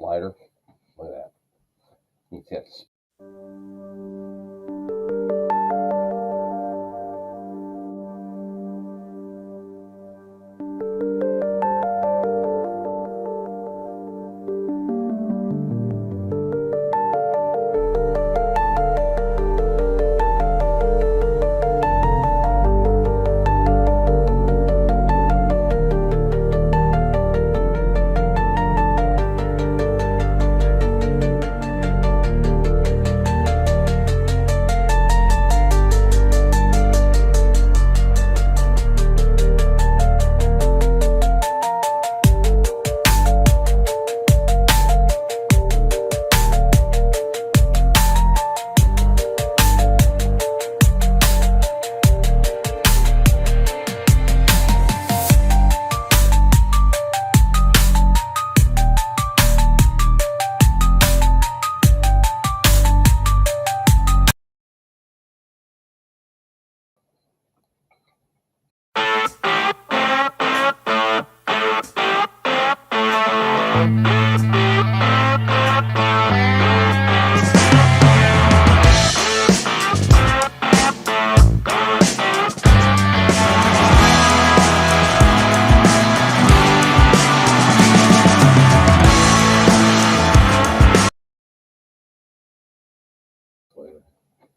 slider. Look at that. He hits.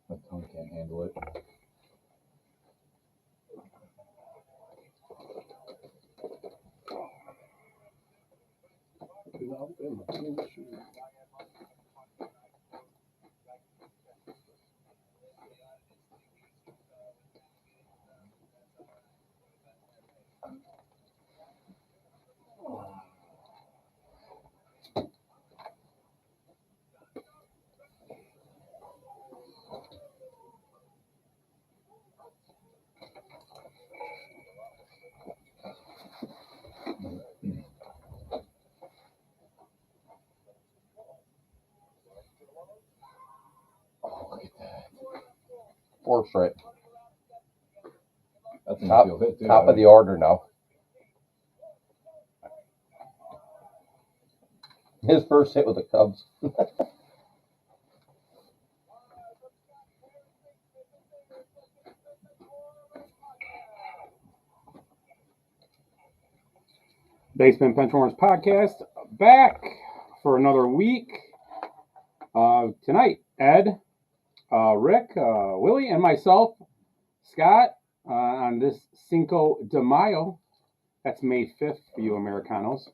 My tongue can't handle it. Oh, look at that. 4 straight. That's an Top, infield hit, too. top of the order now. His first hit with the Cubs. Basement Benchwarmers podcast back for another week. Tonight, Ed, Rick, Willie, and myself, Scott, on this Cinco de Mayo. That's May 5th for you Americanos.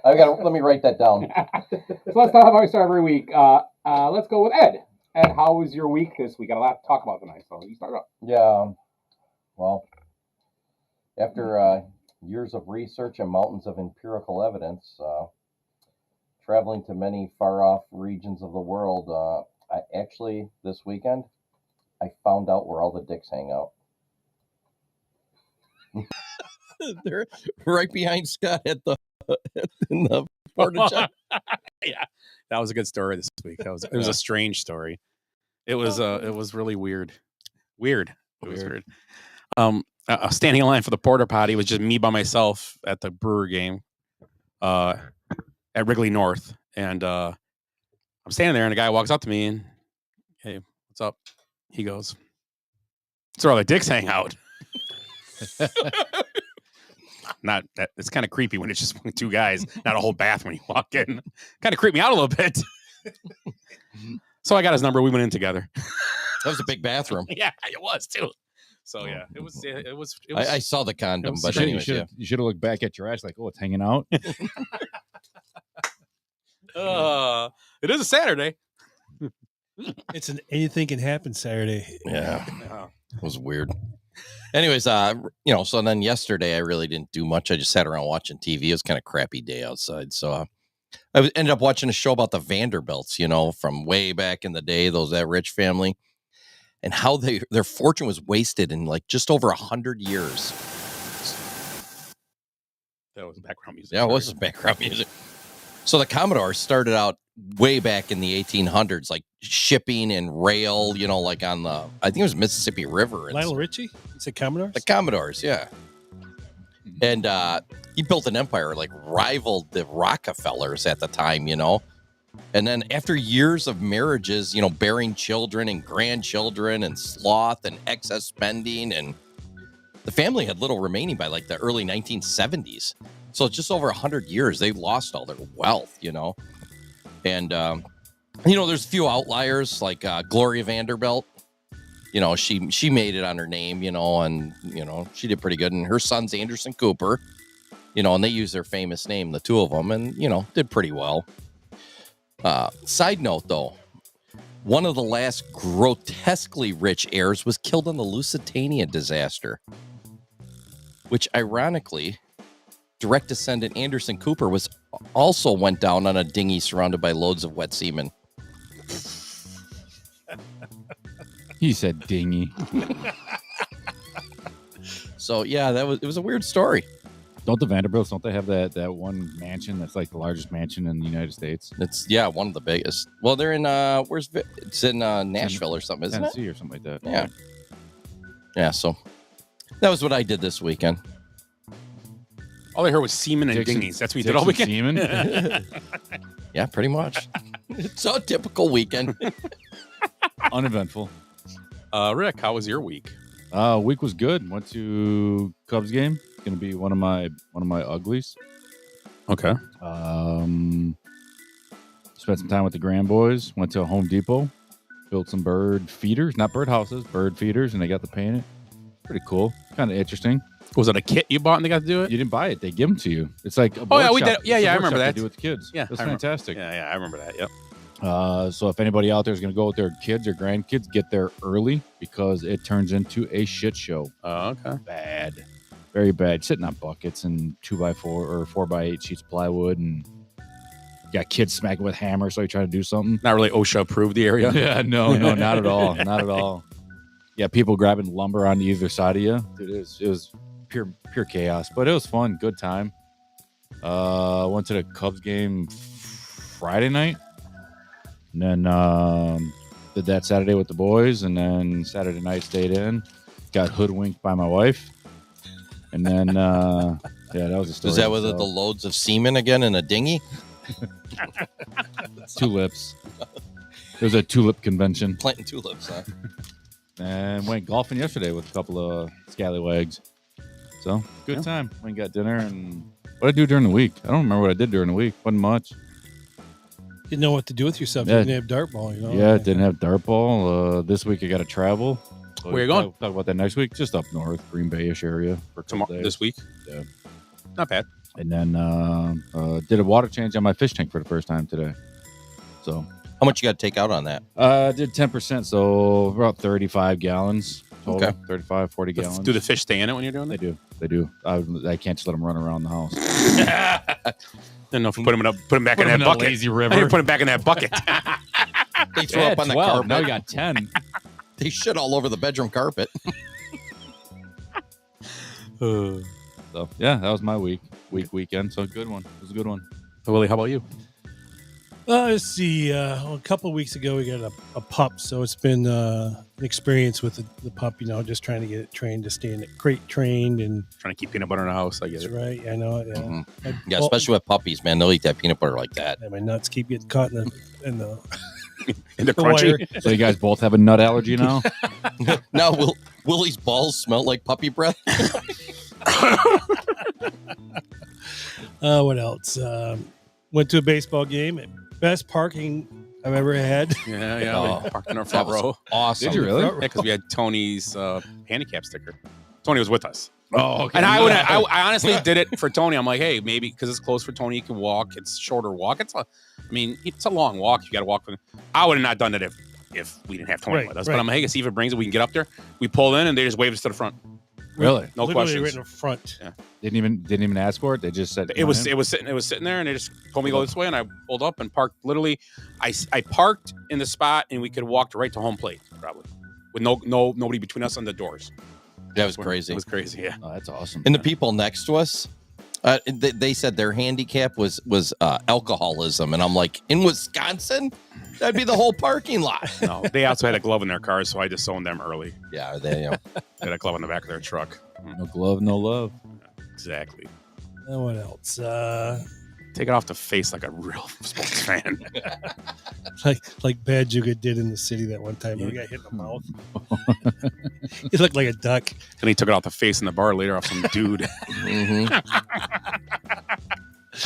Let me write that down. So let's talk how we start every week. Let's go with Ed. Ed, how was your week this week? Got a lot to talk about tonight, so you start up. Yeah. Well, after years of research and mountains of empirical evidence, traveling to many far-off regions of the world, this weekend, I found out where all the dicks hang out. They're right behind Scott in the porta john. Yeah, that was a good story this week. It was a strange story. It was really weird. It was weird. Standing in line for the porta potty was just me by myself at the Brewer game at Wrigley North, and I'm standing there, and a guy walks up to me and, "Hey, what's up?" He goes, "It's where all the dicks hang out." Not that it's kind of creepy when it's just 2 guys, not a whole bath when you walk in. Kind of creeped me out a little bit. So I got his number. We went in together. That was a big bathroom. Yeah, it was too. So yeah, it was. I saw the condom, but You anyways, should have looked back at your ass like, oh, it's hanging out. It is a Saturday. It's an anything can happen Saturday. Yeah, it was weird. Anyways, so then yesterday I really didn't do much. I just sat around watching TV. It was kind of crappy day outside. So I ended up watching a show about the Vanderbilts, from way back in the day, that rich family, and how their fortune was wasted in like just over 100 years. That was background music. Yeah, it was background music. So the Commodore started out way back in the 1800s, like shipping and rail, like on I think it was Mississippi River. Lionel Richie? You said Commodores? The Commodores, yeah. And he built an empire like rivaled the Rockefellers at the time, you know. And then after years of marriages, you know, bearing children and grandchildren and sloth and excess spending, and the family had little remaining by like the early 1970s. So just over 100 years, they lost all their wealth, you know. And, you know, there's a few outliers like Gloria Vanderbilt. You know, she made it on her name, you know, and, you know, she did pretty good. And her son's Anderson Cooper, you know, and they used their famous name, the two of them, and, you know, did pretty well. Side note, though, one of the last grotesquely rich heirs was killed in the Lusitania disaster, which ironically, direct descendant Anderson Cooper also went down on a dinghy surrounded by loads of wet semen. He said dingy. So yeah, it was a weird story. Don't the Vanderbilts, don't they have that one mansion that's like the largest mansion in the United States? It's one of the biggest. Well, they're in it's in Nashville or something, isn't Tennessee or something like that. Yeah. Yeah, so that was what I did this weekend. All I heard was semen and Dixon- dinghies. That's what you did all weekend. Seaman? Yeah, pretty much. It's a typical weekend. Uneventful. Rick, how was your week? Week was good. Went to Cubs game. It's gonna be one of my uglies. Okay. Spent some time with the Grand Boys. Went to Home Depot. Built some bird feeders, not bird houses, bird feeders, and they got to paint it. Pretty cool. Kind of interesting. Was it a kit you bought and they got to do it? You didn't buy it; they give them to you. It's like a Oh, yeah, board we shop. did. Yeah, It's a yeah, I board remember shop that. they do with the kids. Yeah, That's I remember. fantastic. Yeah, I remember that. Yep. So if anybody out there is going to go with their kids or grandkids, get there early because it turns into a shit show. Oh, okay. Bad, very bad. Sitting on buckets and 2x4 or 4x8 sheets of plywood, and got kids smacking with hammers. So you trying to do something. Not really OSHA approved the area. Yeah, no, not at all, not at all. Yeah, people grabbing lumber on either side of you. Dude, it was pure chaos, but it was fun, good time. Went to the Cubs game Friday night, and then did that Saturday with the boys, and then Saturday night stayed in. Got hoodwinked by my wife, and then yeah, that was a story. Was that with the loads of semen again in a dinghy? tulips? It was a tulip convention, Planting tulips, huh? and went golfing yesterday with a couple of scallywags. So good Yeah. time. Went and got dinner, and what I do during the week? I don't remember what I did during the week. Wasn't much. Didn't know what to do with yourself. Yeah. You didn't have dart ball, you know? Yeah, didn't have dart ball. This week I got to travel. So Where you going? Talk about that next week. Just up north, Green Bay-ish area for a couple Tomorrow, days. this week. Yeah. Not bad. And then did a water change on my fish tank for the first time today. So How much you got to take out on that? did 10%, so about 35 gallons total. Okay. 35, 40 gallons. Do the fish stay in it when you're doing They that? do. I can't just let them run around the house. Didn't know if you put them back in that them in a bucket. lazy I river. didn't put them back in that bucket. They throw up on the 12. carpet. Now you got 10. They shit all over the bedroom carpet. So yeah, that was my weekend. So good one. It was a good one. Willie, how about you? Let's see. A couple of weeks ago, we got a pup, so it's been an experience with the pup. You know, just trying to get it trained to stay in the crate trained, and Trying to keep peanut butter in the house. I get that's it. right. I know it. Yeah, Mhm. I- Yeah, well, especially with puppies, man. They'll eat that peanut butter like that. my nuts keep getting caught in the In the the wire. crunchy. So you guys both have a nut allergy now? Now, Willie's balls smell like puppy breath. What else? Went to a baseball game. Best parking I've ever had. Yeah. Oh, We parked in our That front was row. awesome. Did you really? Yeah, because we had Tony's handicap sticker. Tony was with us. Oh, okay. And I honestly did it for Tony. I'm like, hey, maybe because it's close for Tony, he can walk. It's shorter walk. It's a long walk. You got to walk. I would have not done it if we didn't have Tony Right, with us. right. But I'm like, hey, see if it brings it. We can get up there. We pull in and they just waved us to the front. Really? No Literally questions. right in the front. Didn't even ask for it. They just said It was sitting there, and they just told me to go this way, and I pulled up and parked. Literally, I parked in the spot, and we could walk right to home plate, probably, with nobody between us and the doors. That was crazy. It was crazy. Yeah. Oh, that's awesome. And the people next to us, they said their handicap was alcoholism, and I'm like, in Wisconsin, that'd be the whole parking lot. No, they also had a glove in their cars, so I just sold them early. Yeah, they. They had a glove in the back of their truck. No glove, no love. Exactly. What else? Take it off the face like a real sports fan. Like Bad Juga did in the city that one time. He got hit in the mouth. He looked like a duck. And he took it off the face in the bar later off some dude.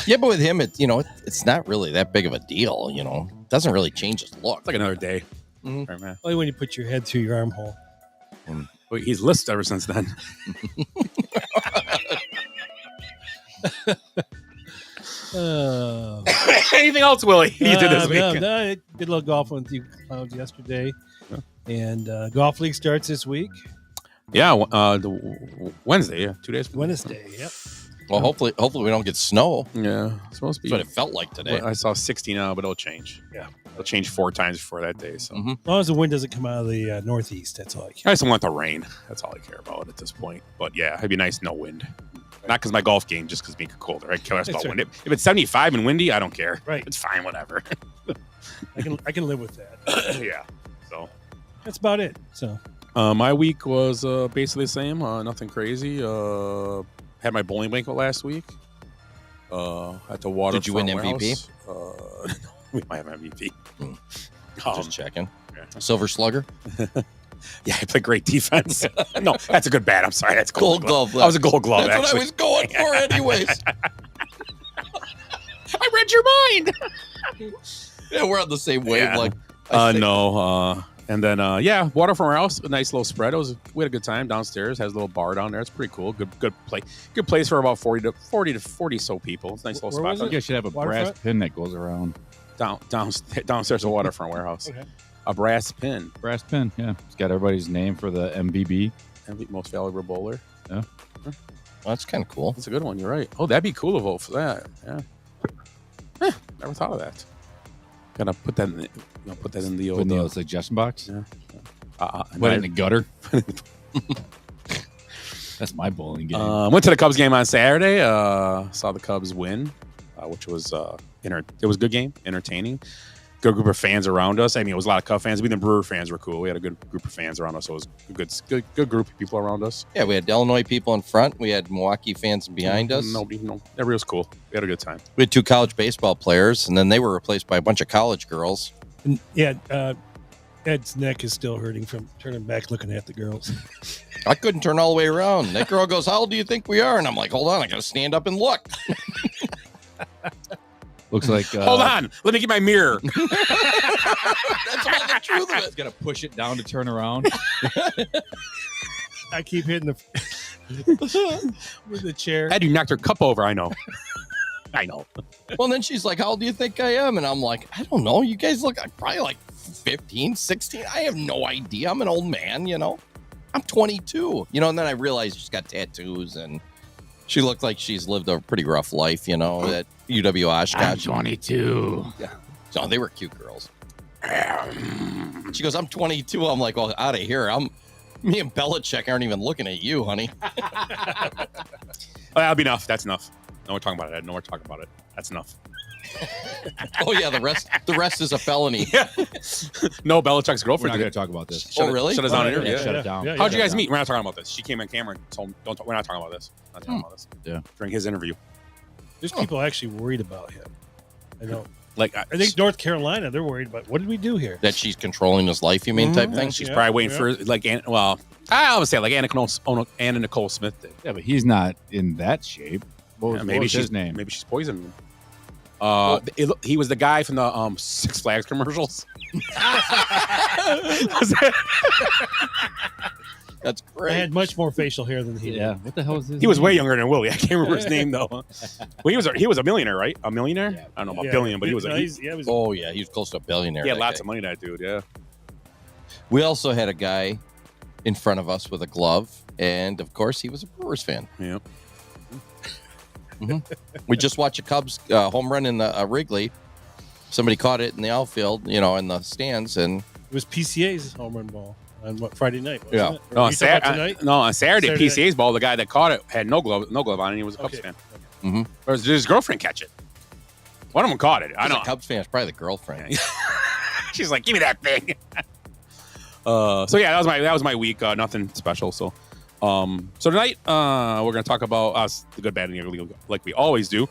Yeah, but with him, it's not really that big of a deal. It doesn't really change his look. It's like another day. Mhm. Right, man. Only when you put your head through your armhole. Well, he's lisped ever since then. Anything else, Willie? You did this week. I did a little golf with you clowns yesterday. And golf league starts this week. Yeah, Wednesday. Yeah, 2 days. From Wednesday, yep. Well, hopefully we don't get snow. Yeah, it's supposed to be. That's what it felt like today. I saw 60 now, but it'll change. Yeah. It'll change 4 times before that day. So Mhm. As long as the wind doesn't come out of the northeast, that's all I I care. just don't want the rain. That's all I care about at this point. But yeah, it'd be nice no wind. Not because my golf game, just because being colder. I care less about That's wind. If it's 75 and windy, I don't care. Right. It's fine, whatever. I can live with that. Yeah. So That's about it. So my week was basically the same. Nothing crazy. Had my bowling banquet last week. At the water. Did you win MVP? We might have MVP. Just checking. yeah. Silver Slugger, Yeah, I played great defense. No, that's a good bat. I'm sorry. That's Gold Glove. I was a Gold Glove. That's actually. what I was going for, anyways. I read your mind. Yeah, we're on the same Yeah. wavelength. No. And then water from our house. A nice little spread. We had a good time downstairs. Has a little bar down there. It's pretty cool. Good place for about 40 so people. It's a nice little Where spot. was You guys should have a brass Waterfront? pin that goes around. Downstairs a waterfront warehouse. Okay. A brass pin. Brass pin, yeah. It's got everybody's name for the MVB. Most valuable bowler. Well, that's kind of cool. That's a good one. You're right. Oh, that'd be cool to vote for that. Yeah. Never thought of that. Gotta put that in. Put that in the Put in the old. old suggestion box. Yeah. Put it in the gutter. That's my bowling game. Went to the Cubs game on Saturday. Saw the Cubs win, which was it was a good game, entertaining. Good group of fans around us. I mean, it was a lot of Cub fans. We the Brewer fans were cool. We had a good group of fans around us. So it was a good group of people around us. Yeah, we had Illinois people in front. We had Milwaukee fans behind us. Everybody was cool. We had a good time. We had 2 college baseball players, and then they were replaced by a bunch of college girls. And, yeah, Ed's neck is still hurting from turning back looking at the girls. I couldn't turn all the way around. That girl goes, "How old do you think we are?" And I'm like, "Hold on, I gotta stand up and look." Looks like. Hold on, let me get my mirror. That's all the truth of it. Got to push it down to turn around. I keep hitting with the chair. Had you knocked her cup over? I know. I know. Well, then she's like, "How old do you think I am?" And I'm like, "I don't know. You guys look probably like 15, 16. I have no idea. I'm an old man, I'm 22, and then I realized she's got tattoos and she looked like she's lived a pretty rough life, at UW Oshkosh. 22. Yeah. So they were cute girls. She goes, "I'm 22. I'm like, "Well, out of here. Me and Belichick aren't even looking at you, honey." That'll be enough. That's enough. No more talking about it. No more talking about it. That's enough. Oh yeah, the rest is a felony. Yeah. No, Belichick's We're not girlfriend. going to talk about this. Oh, really? Shut us down. Yeah, Yeah. Shut it down. How'd you guys meet? We're not talking about this. She came on camera and told him, we're not talking about this. Not talking about this. Yeah. During his interview. There's people actually worried about him. I know. Like, I think North Carolina, they're worried about what did we do here? That she's controlling his life, you mean, type thing? she's Yeah, probably waiting yeah. for, I would say like Anna Nicole Smith did. Yeah, but he's not in that shape. What Maybe was she's his name? Maybe she's poisoning him. He was the guy from the Six Flags commercials. That's I great. had much more facial hair than he did. Yeah. What the hell is his He was name? way younger than Willie. I can't remember his name though. Well, he was a millionaire, right? A millionaire? Yeah. I don't know about billion, but he was No, he he was Oh yeah, he was close to a billionaire. had that lots guy. of money, that dude. Yeah. We also had a guy in front of us with a glove, and of course, he was a Brewers fan. Yeah. We just watched a Cubs home run in the Wrigley. Somebody caught it in the outfield, in the stands, and It was PCA's home run ball on Friday night. Wasn't Yeah. It? Or No, you talking about tonight? on Saturday, Saturday PCA's ball, the guy that caught it had no glove on, and he was a Cubs Okay. fan. Or did his girlfriend catch it? One of them caught it. I I know know. Cubs fan is probably the girlfriend. She's like, "Give me that thing." So yeah, that was my week. Nothing special. So So tonight, we're going to talk about us, the good, bad, and the ugly, like we always do.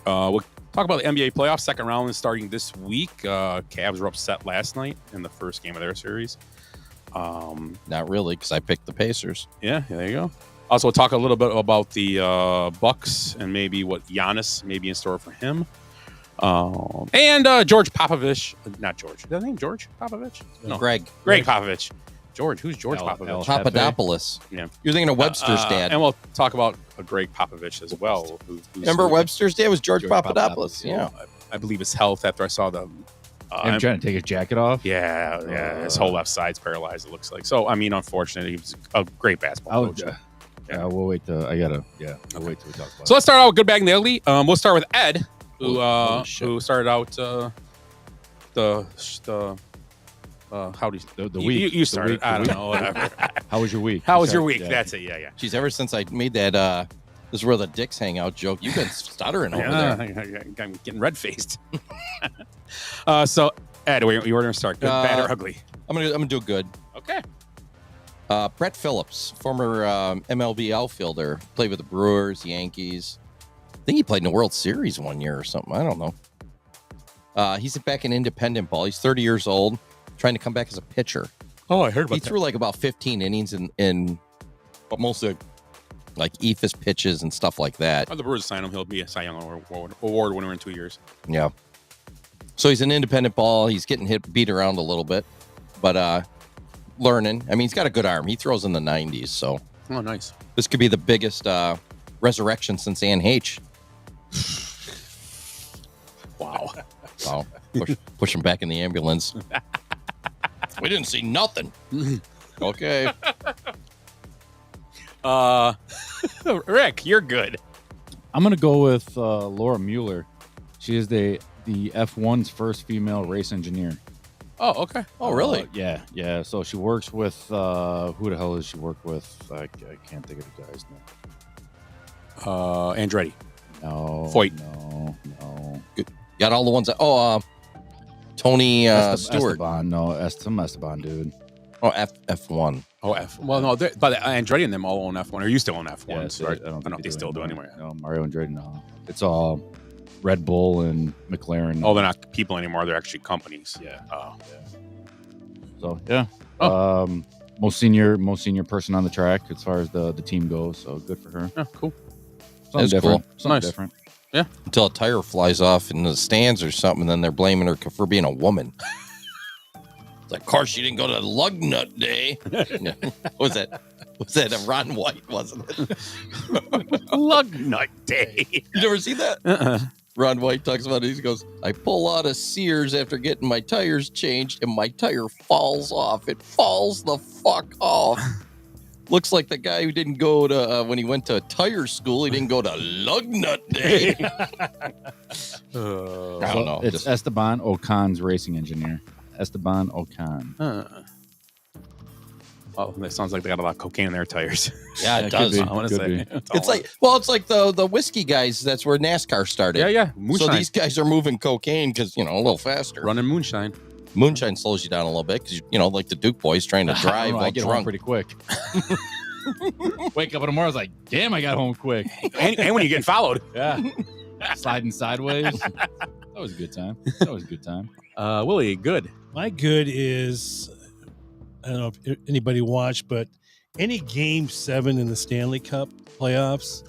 We'll talk about the NBA playoffs. Second round is starting this week. Cavs were upset last night in the first game of their series. Not really, because I picked the Pacers. Yeah, there you go. Also, we'll talk a little bit about the Bucks and maybe what Giannis may be in store for him. And George Popovich. Not George. Is that name George Popovich? No. Greg Popovich. George. Who's George Popovich? Papadopoulos. Yeah. You're thinking of Webster's dad. And we'll talk about Greg Popovich as well. Remember Webster's dad was George Papadopoulos. Yeah. I believe his health after I saw the... I'm trying to take his jacket off. Yeah. His whole left side's paralyzed, it looks like. So, I mean, unfortunately, he was a great basketball coach. We'll wait till we'll wait till we talk about it. So let's start out with good, bad, and the ugly. We'll start with Ed, who started out how do the week? You started. I don't know. Whatever. How was your week? How was your week? Yeah. That's it. Yeah. Geez, ever since I made that this is where the dicks hang out joke, you've been stuttering over there. I'm getting red faced. So Ed, you were going to start. Good, bad, or ugly? I'm gonna do good. Okay. Brett Phillips, former MLB outfielder, played with the Brewers, Yankees. I think he played in the World Series one year or something. I don't know. He's back in independent ball. He's 30 years old, trying to come back as a pitcher. Oh, I heard about He threw like about 15 innings in mostly like eephus pitches and stuff like that. The Brewers signed him. He'll be a Cy Young Award winner in 2 years. Yeah. So he's an independent ball. He's getting beat around a little bit, but learning. I mean, he's got a good arm. He throws in the 90s. So, oh, nice. This could be the biggest resurrection since Ann H. Wow. Wow. Push him back in the ambulance. We didn't see nothing. Okay. Rick, you're good. I'm gonna go with Laura Mueller. She is the F1's first female race engineer. Oh, okay. Oh, really? Yeah. So she works with who the hell does she work with? I can't think of the guy's name. Andretti. No. Foyt. No. Got all the ones that. Tony Stewart. Esteban. Some Esteban dude. Oh, F1. Oh, F. Well, no, but Andretti and them all own F1, or used to own F1. Yeah, so I don't know if they still do anyway. No, Mario Andretti. No, it's all Red Bull and McLaren. Oh, they're not people anymore; they're actually companies. Yeah. Oh. Yeah. So yeah. Most senior person on the track as far as the team goes. So good for her. Yeah, cool. Something different. Cool. Something Nice. different. Yeah. Until a tire flies off in the stands or something, and then they're blaming her for being a woman. It's like, of course, she didn't go to Lug Nut Day. Was that a Ron White, wasn't it? Lug Nut Day. You never see that? Ron White talks about it. He goes, I pull out of Sears after getting my tires changed, and my tire falls off. It falls the fuck off. Looks like the guy who didn't go to, when he went to tire school, he didn't go to Lug Nut Day. I don't know. It's Esteban Ocon's racing engineer. Esteban Ocon. Oh, that sounds like they got a lot of cocaine in their tires. Yeah, it does. be. I want to say. It's like the whiskey guys. That's where NASCAR started. Yeah. Moonshine. So these guys are moving cocaine because, a little faster. Running moonshine. Moonshine slows you down a little bit because, like the Duke boys trying to drive while I get home drunk. pretty quick. Wake up in the morning, I was like, damn, I got home quick. and when you're getting followed. Yeah. Sliding sideways. That was a good time. Willie, good. My good is, I don't know if anybody watched, but any Game 7 in the Stanley Cup playoffs,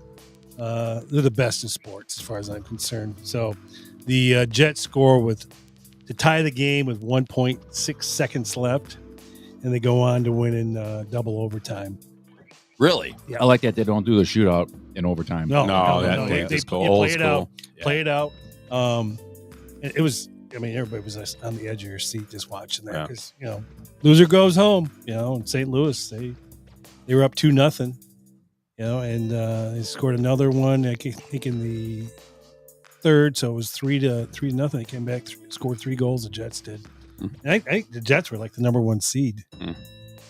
they're the best in sports as far as I'm concerned. So the Jets score to tie the game with 1.6 seconds left, and they go on to win in double overtime. Really? Yeah. I like that they don't do the shootout in overtime. No, They just go old school. Play it out. It was. I mean, everybody was just on the edge of your seat just watching that because loser goes home. In St. Louis, they were up 2-0. And they scored another one. I think in the third, so it was 3-0. They came back, scored 3 goals. The Jets did. And I think the Jets were like the number 1 seed.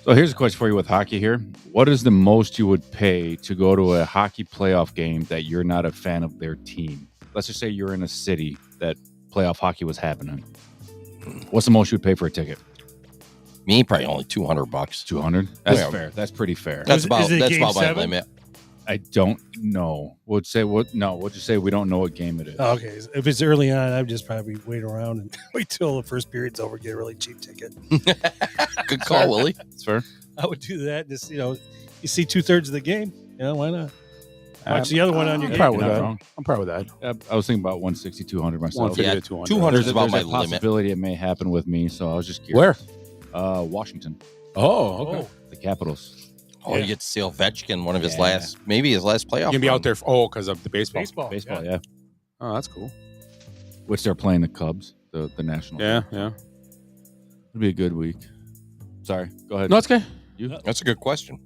So here's a question for you with hockey here. What is the most you would pay to go to a hockey playoff game that you're not a fan of their team? Let's just say you're in a city that playoff hockey was happening. What's the most you would pay for a ticket? Me, probably only $200. 200. That's Yeah. fair. That's pretty fair. That's Is about it game my 7? limit. I don't know. We'll say what? No, we'll just say we don't know what game it is. Oh, okay. If it's early on, I'd just probably wait around and wait till the first period's over, get a really cheap ticket. Good call, Willie. That's fair. I would do that. Just, you see 2/3 of the game. Why not? Watch the other one on your I'm game. probably with Not that. wrong. I'm probably with that. I was thinking about 160, 200 myself. 150 Yeah, to 200. 200 is about my a limit. possibility it may happen with me, so I was just curious. Where? Washington, Oh, okay. the Capitals. Oh, you get to see Ovechkin, one of his Yeah. last playoff. You're gonna be run. out there because of the baseball. Baseball, yeah. Oh, that's cool. Which they're playing the Cubs, the national. Yeah, team. yeah. It'll be a good week. Sorry, go ahead. No, it's okay. That's a good question.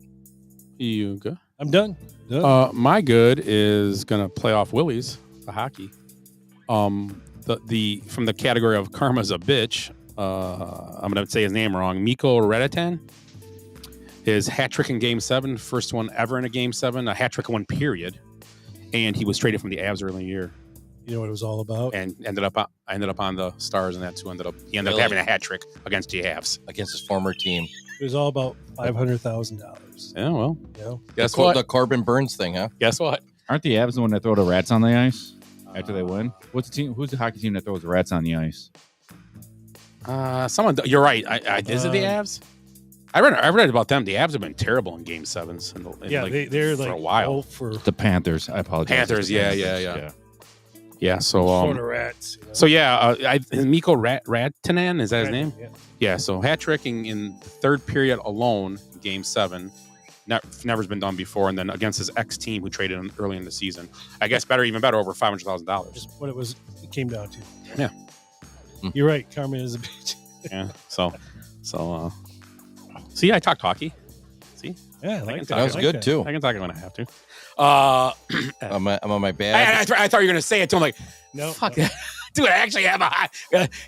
You good? I'm done. Done. My good is gonna play off Willie's the hockey. The from the category of karma's a bitch. I'm gonna say his name wrong. Mikko Redatan. His hat trick in Game 7, first one ever in a Game 7, a hat trick in one period, and he was traded from the Avs early in the year, You know what it was all about? and I ended up on the Stars, and that's who he ended up Really? having a hat trick against the Avs. Against his former team. It was all about $500,000. Yeah, well, guess the, what? The Corbin Burns thing, huh? Guess what? Aren't the Avs the one that throw the rats on the ice after they win? What's the team? Who's the hockey team that throws the rats on the ice? Someone. You're right. Is it the Avs? I read about them. The Avs have been terrible in Game 7s. They're for like a while. all for The Panthers. I apologize. Panthers, The yeah, Panthers, yeah. Yeah. So Florida Rats. So yeah, Mikko Rantanen, is that his name? Yeah. Yeah. So hat tricking in the third period alone, in Game 7, never's been done before. And then against his ex team who traded him early in the season, I guess even better, over $500,000. Just what it came down to. Yeah. You're right. Karma is a bitch. Yeah. So see, I talked hockey. See, Yeah, I like can that. talk. That was I like good, that. too. I can talk when I have to. I'm on my bad. I thought you were gonna say it to him like, No, fuck no. that. Dude, I actually have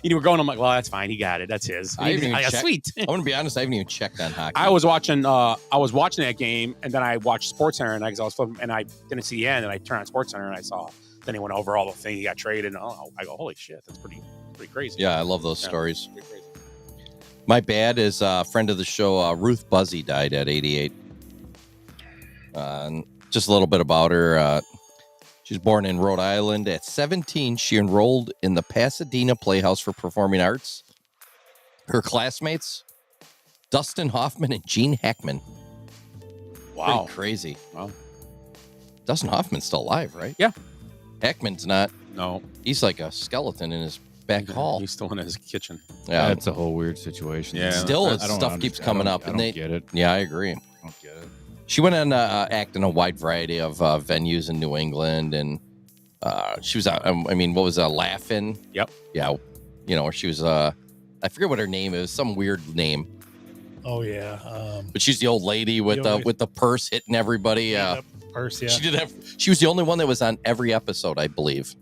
you were going. I'm like, well, that's fine. He got it. That's his. I haven't even checked. Sweet. I'm going to be honest, I haven't even checked on hockey. I was watching that game, and then I watched SportsCenter, and I was flipping, and I didn't see the end, and I turned on SportsCenter, and I saw. Then he went over all the thing. He got traded, and I go, holy shit, that's pretty crazy. Yeah, I love those Yeah. stories. Pretty crazy. My bad is a friend of the show, Ruth Buzzy, died at 88. And just a little bit about her. She was born in Rhode Island. At 17, she enrolled in the Pasadena Playhouse for Performing Arts. Her classmates, Dustin Hoffman and Gene Hackman. Wow. Pretty crazy. Wow. Dustin Hoffman's still alive, right? Yeah. Hackman's not. No. He's like a skeleton in his back hall. He's still in his kitchen. Yeah. That's a whole weird situation. Yeah. Still, I don't stuff keeps understand. coming I up, don't and they get it. Yeah, I agree. I don't get it. She went on act in a wide variety of venues in New England, and she was, what was Laughing? Yep. Yeah, where she was, I forget what her name is, some weird name, Oh yeah. but she's the old lady with the purse hitting everybody. Purse, yeah. She was the only one that was on every episode, I believe.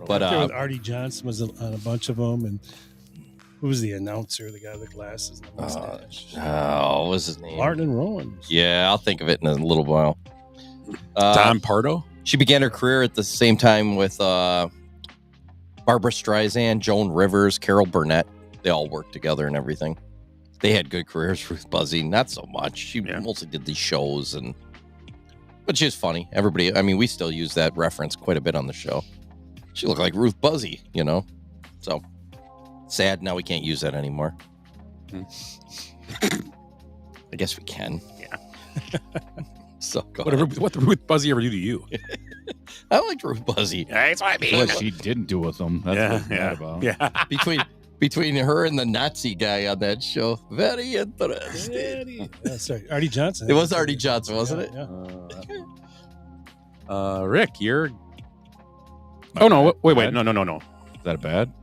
But Up there with Artie Johnson was on a bunch of them, and who was the announcer? The guy with the glasses and the mustache. what was his name? Martin and Rowan. Yeah, I'll think of it in a little while. Don Pardo. She began her career at the same time with Barbara Streisand, Joan Rivers, Carol Burnett. They all worked together and everything. They had good careers. Ruth Buzzy, not so much. She mostly did these shows, but she was funny. Everybody, we still use that reference quite a bit on the show. She looked like Ruth Buzzy, So sad now we can't use that anymore. I guess we can. Yeah. So go What did Ruth Buzzy ever do to you? I liked Ruth Buzzy. That's what I mean. What she didn't do with them. That's what I'm mad about. Yeah. Between her and the Nazi guy on that show, very interesting. Sorry, Artie Johnson. It was Artie Johnson, wasn't it? Yeah. Rick, you're. Oh no! Wait! No! Is that bad?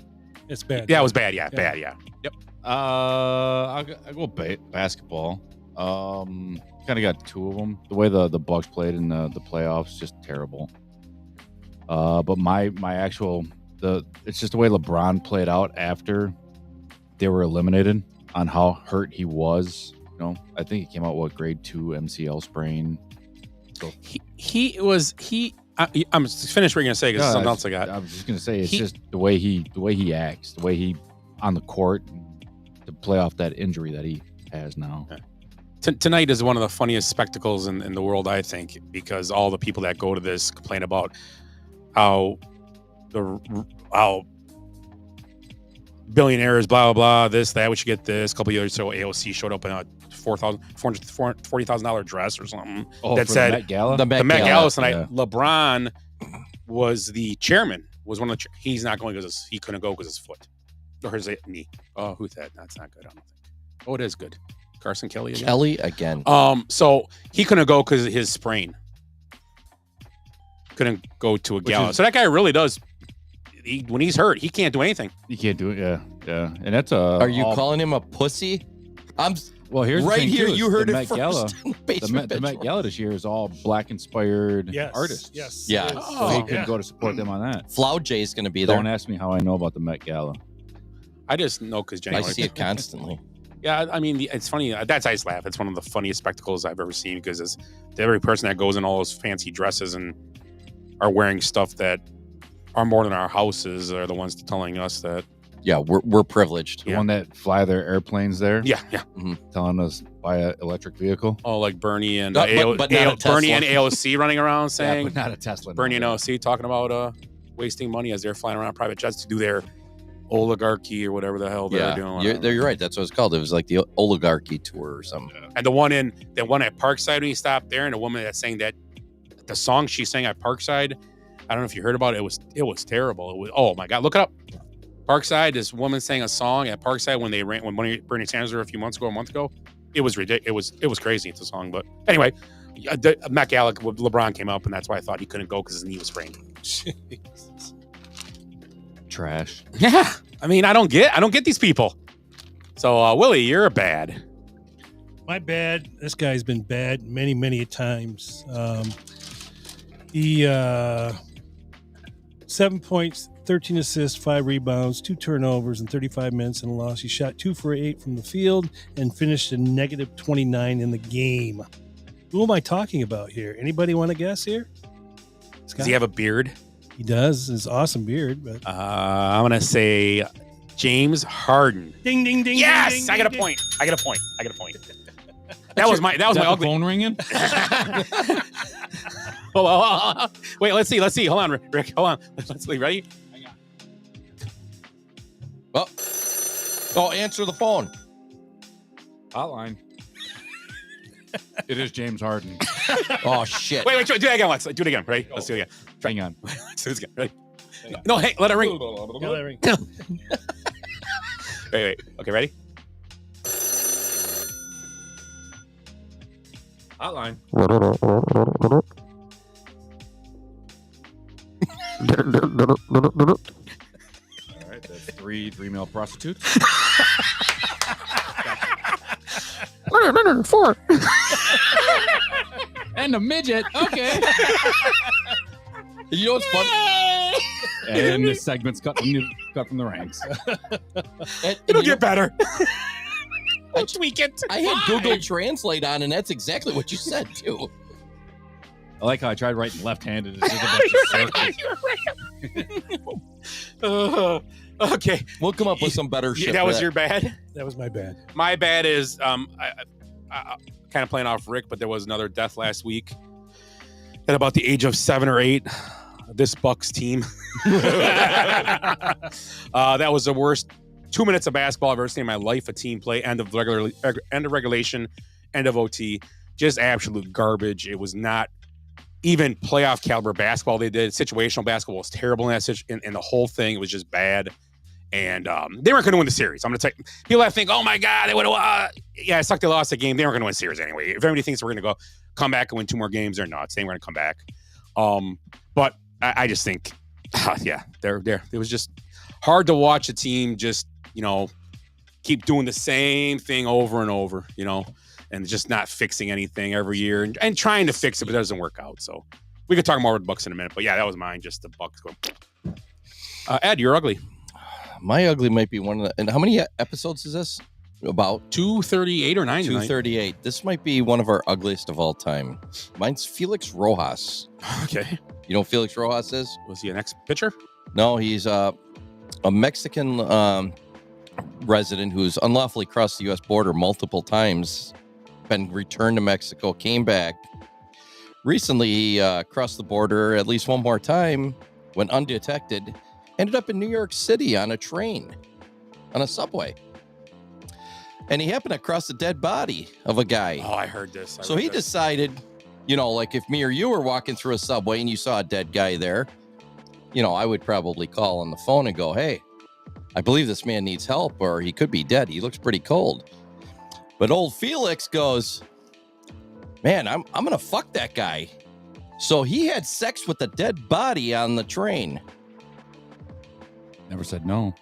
It's bad. Yeah, it was bad. Yeah, bad. Yeah. Yep. I'll go basketball. Kind of got two of them. The way the Bucks played in the playoffs, just terrible. But my actual it's just the way LeBron played out after they were eliminated on how hurt he was. I think he came out grade 2 MCL sprain. So I'm finished. What you're gonna say because something else I got. I was just gonna say it's just the way he acts, the way he on the court. to play off that injury that he has now. Tonight is one of the funniest spectacles in the world, I think, because all the people that go to this complain about how billionaires, blah, blah, blah, this, that, we should get this. A couple of years ago, AOC showed up in a $40,000 dress or something that said the Met Gala. The Met Gala tonight. Yeah. LeBron was the chairman. Was one of the. He's not going because he couldn't go because his foot or his knee. Oh, who's that? That's not good. I don't think. Oh, it is good. Carson Kelly again. So he couldn't go because of his sprain. Couldn't go to a gala. So that guy really does. When he's hurt, he can't do anything. He can't do it. Yeah. And that's Are you calling him a pussy? Well, here's right the thing here. Too, You heard the it Met first. Gala. The The Met Gala this year is all black inspired artists. Yes. Yeah. So he could go to support them on that. Flow J is going to be there. Don't ask me how I know about the Met Gala. I just know because I see it constantly. Yeah, I mean, it's funny. That's I just laugh. It's one of the funniest spectacles I've ever seen because it's every person that goes in all those fancy dresses and are wearing stuff that are more than our houses are the ones telling us that. Yeah, we're privileged. The one that fly their airplanes there. Yeah. Mm-hmm. Telling us buy an electric vehicle. Oh, like Bernie and but not a Bernie Tesla. and AOC running around saying, but not a Tesla. Bernie and AOC talking about wasting money as they're flying around private jets to do their oligarchy or whatever the hell they're doing. You're right. That's what it's called. It was like the oligarchy tour or something. Yeah. And the one at Parkside when you stopped there, and the woman that sang that the song she sang at Parkside, I don't know if you heard about it. It was terrible. It was, oh my God, look it up. Parkside, this woman sang a song at Parkside when Bernie Sanders were a month ago. It was ridiculous. It was crazy. It's a song, but anyway, Matt Gallagher, LeBron came up, and that's why I thought he couldn't go because his knee was sprained. Trash. Yeah, I mean, I don't get these people. So Willie, you're bad. My bad. This guy's been bad many, many times. He 7 points, 13 assists, 5 rebounds, 2 turnovers in 35 minutes in a loss. He shot 2 for 8 from the field and finished a negative 29 in the game. Who am I talking about here? Anybody want to guess here? Scott? Does he have a beard? He does. His awesome beard. But I'm gonna say James Harden. Ding, ding, ding. Yes, ding, ding, I got a ding. point. That was my ugly phone ringing. Wait, let's see. Hold on, Rick. Hold on. Let's see. Ready? Oh, answer the phone. Hotline. It is James Harden. Oh shit. Wait, do that again. Let's do it again. Ready? Let's do it again. Hang on. Let's do it again. Ready? No, hey, let it ring. Yeah, let it ring. Wait. Okay, ready? Hotline. All right, that's three male prostitutes. 4. And a midget. Okay. You know what's funny? And this segment's cut from the ranks. It'll get better. We'll tweak it. I had Google Translate on, and that's exactly what you said too. I like how I tried writing left-handed. It's just a bunch of circles. Okay, we'll come up with some better shit. That was your bad. That was my bad. My bad is I kind of playing off Rick, but there was another death last week at about the age of 7 or 8. This Bucks team. That was the worst 2 minutes of basketball I've ever seen in my life. A team play, end of regulation, end of OT. Just absolute garbage. It was not even playoff caliber basketball they did. Situational basketball was terrible in that situation, and the whole thing was just bad. And they weren't going to win the series. I'm going to tell you, people that think, oh my God, they would have, yeah, it sucked they lost the game. They weren't going to win the series anyway. If everybody thinks we're going to come back and win 2 more games, they're not. Saying we're going to come back. But I just think, yeah, it was just hard to watch a team just, keep doing the same thing over and over, and just not fixing anything every year and trying to fix it, but it doesn't work out. So we could talk more about the Bucks in a minute, but yeah, that was mine. Just the Bucks going. Ed, you're ugly. My ugly might be one of the. And how many episodes is this? About 238 or 9. 238. This might be one of our ugliest of all time. Mine's Felix Rojas. Okay. You know who Felix Rojas is? Was he an ex-pitcher? No, he's a Mexican resident who's unlawfully crossed the U.S. border multiple times, been returned to Mexico, came back. Recently, he crossed the border at least one more time, went undetected, ended up in New York City on a train, on a subway. And he happened to cross a dead body of a guy. Oh, I heard this. So he decided, you know, like if me or you were walking through a subway and you saw a dead guy there, you know, I would probably call on the phone and go, hey, I believe this man needs help, or he could be dead. He looks pretty cold. But old Felix goes, man, I'm going to fuck that guy. So he had sex with a dead body on the train. Never said no.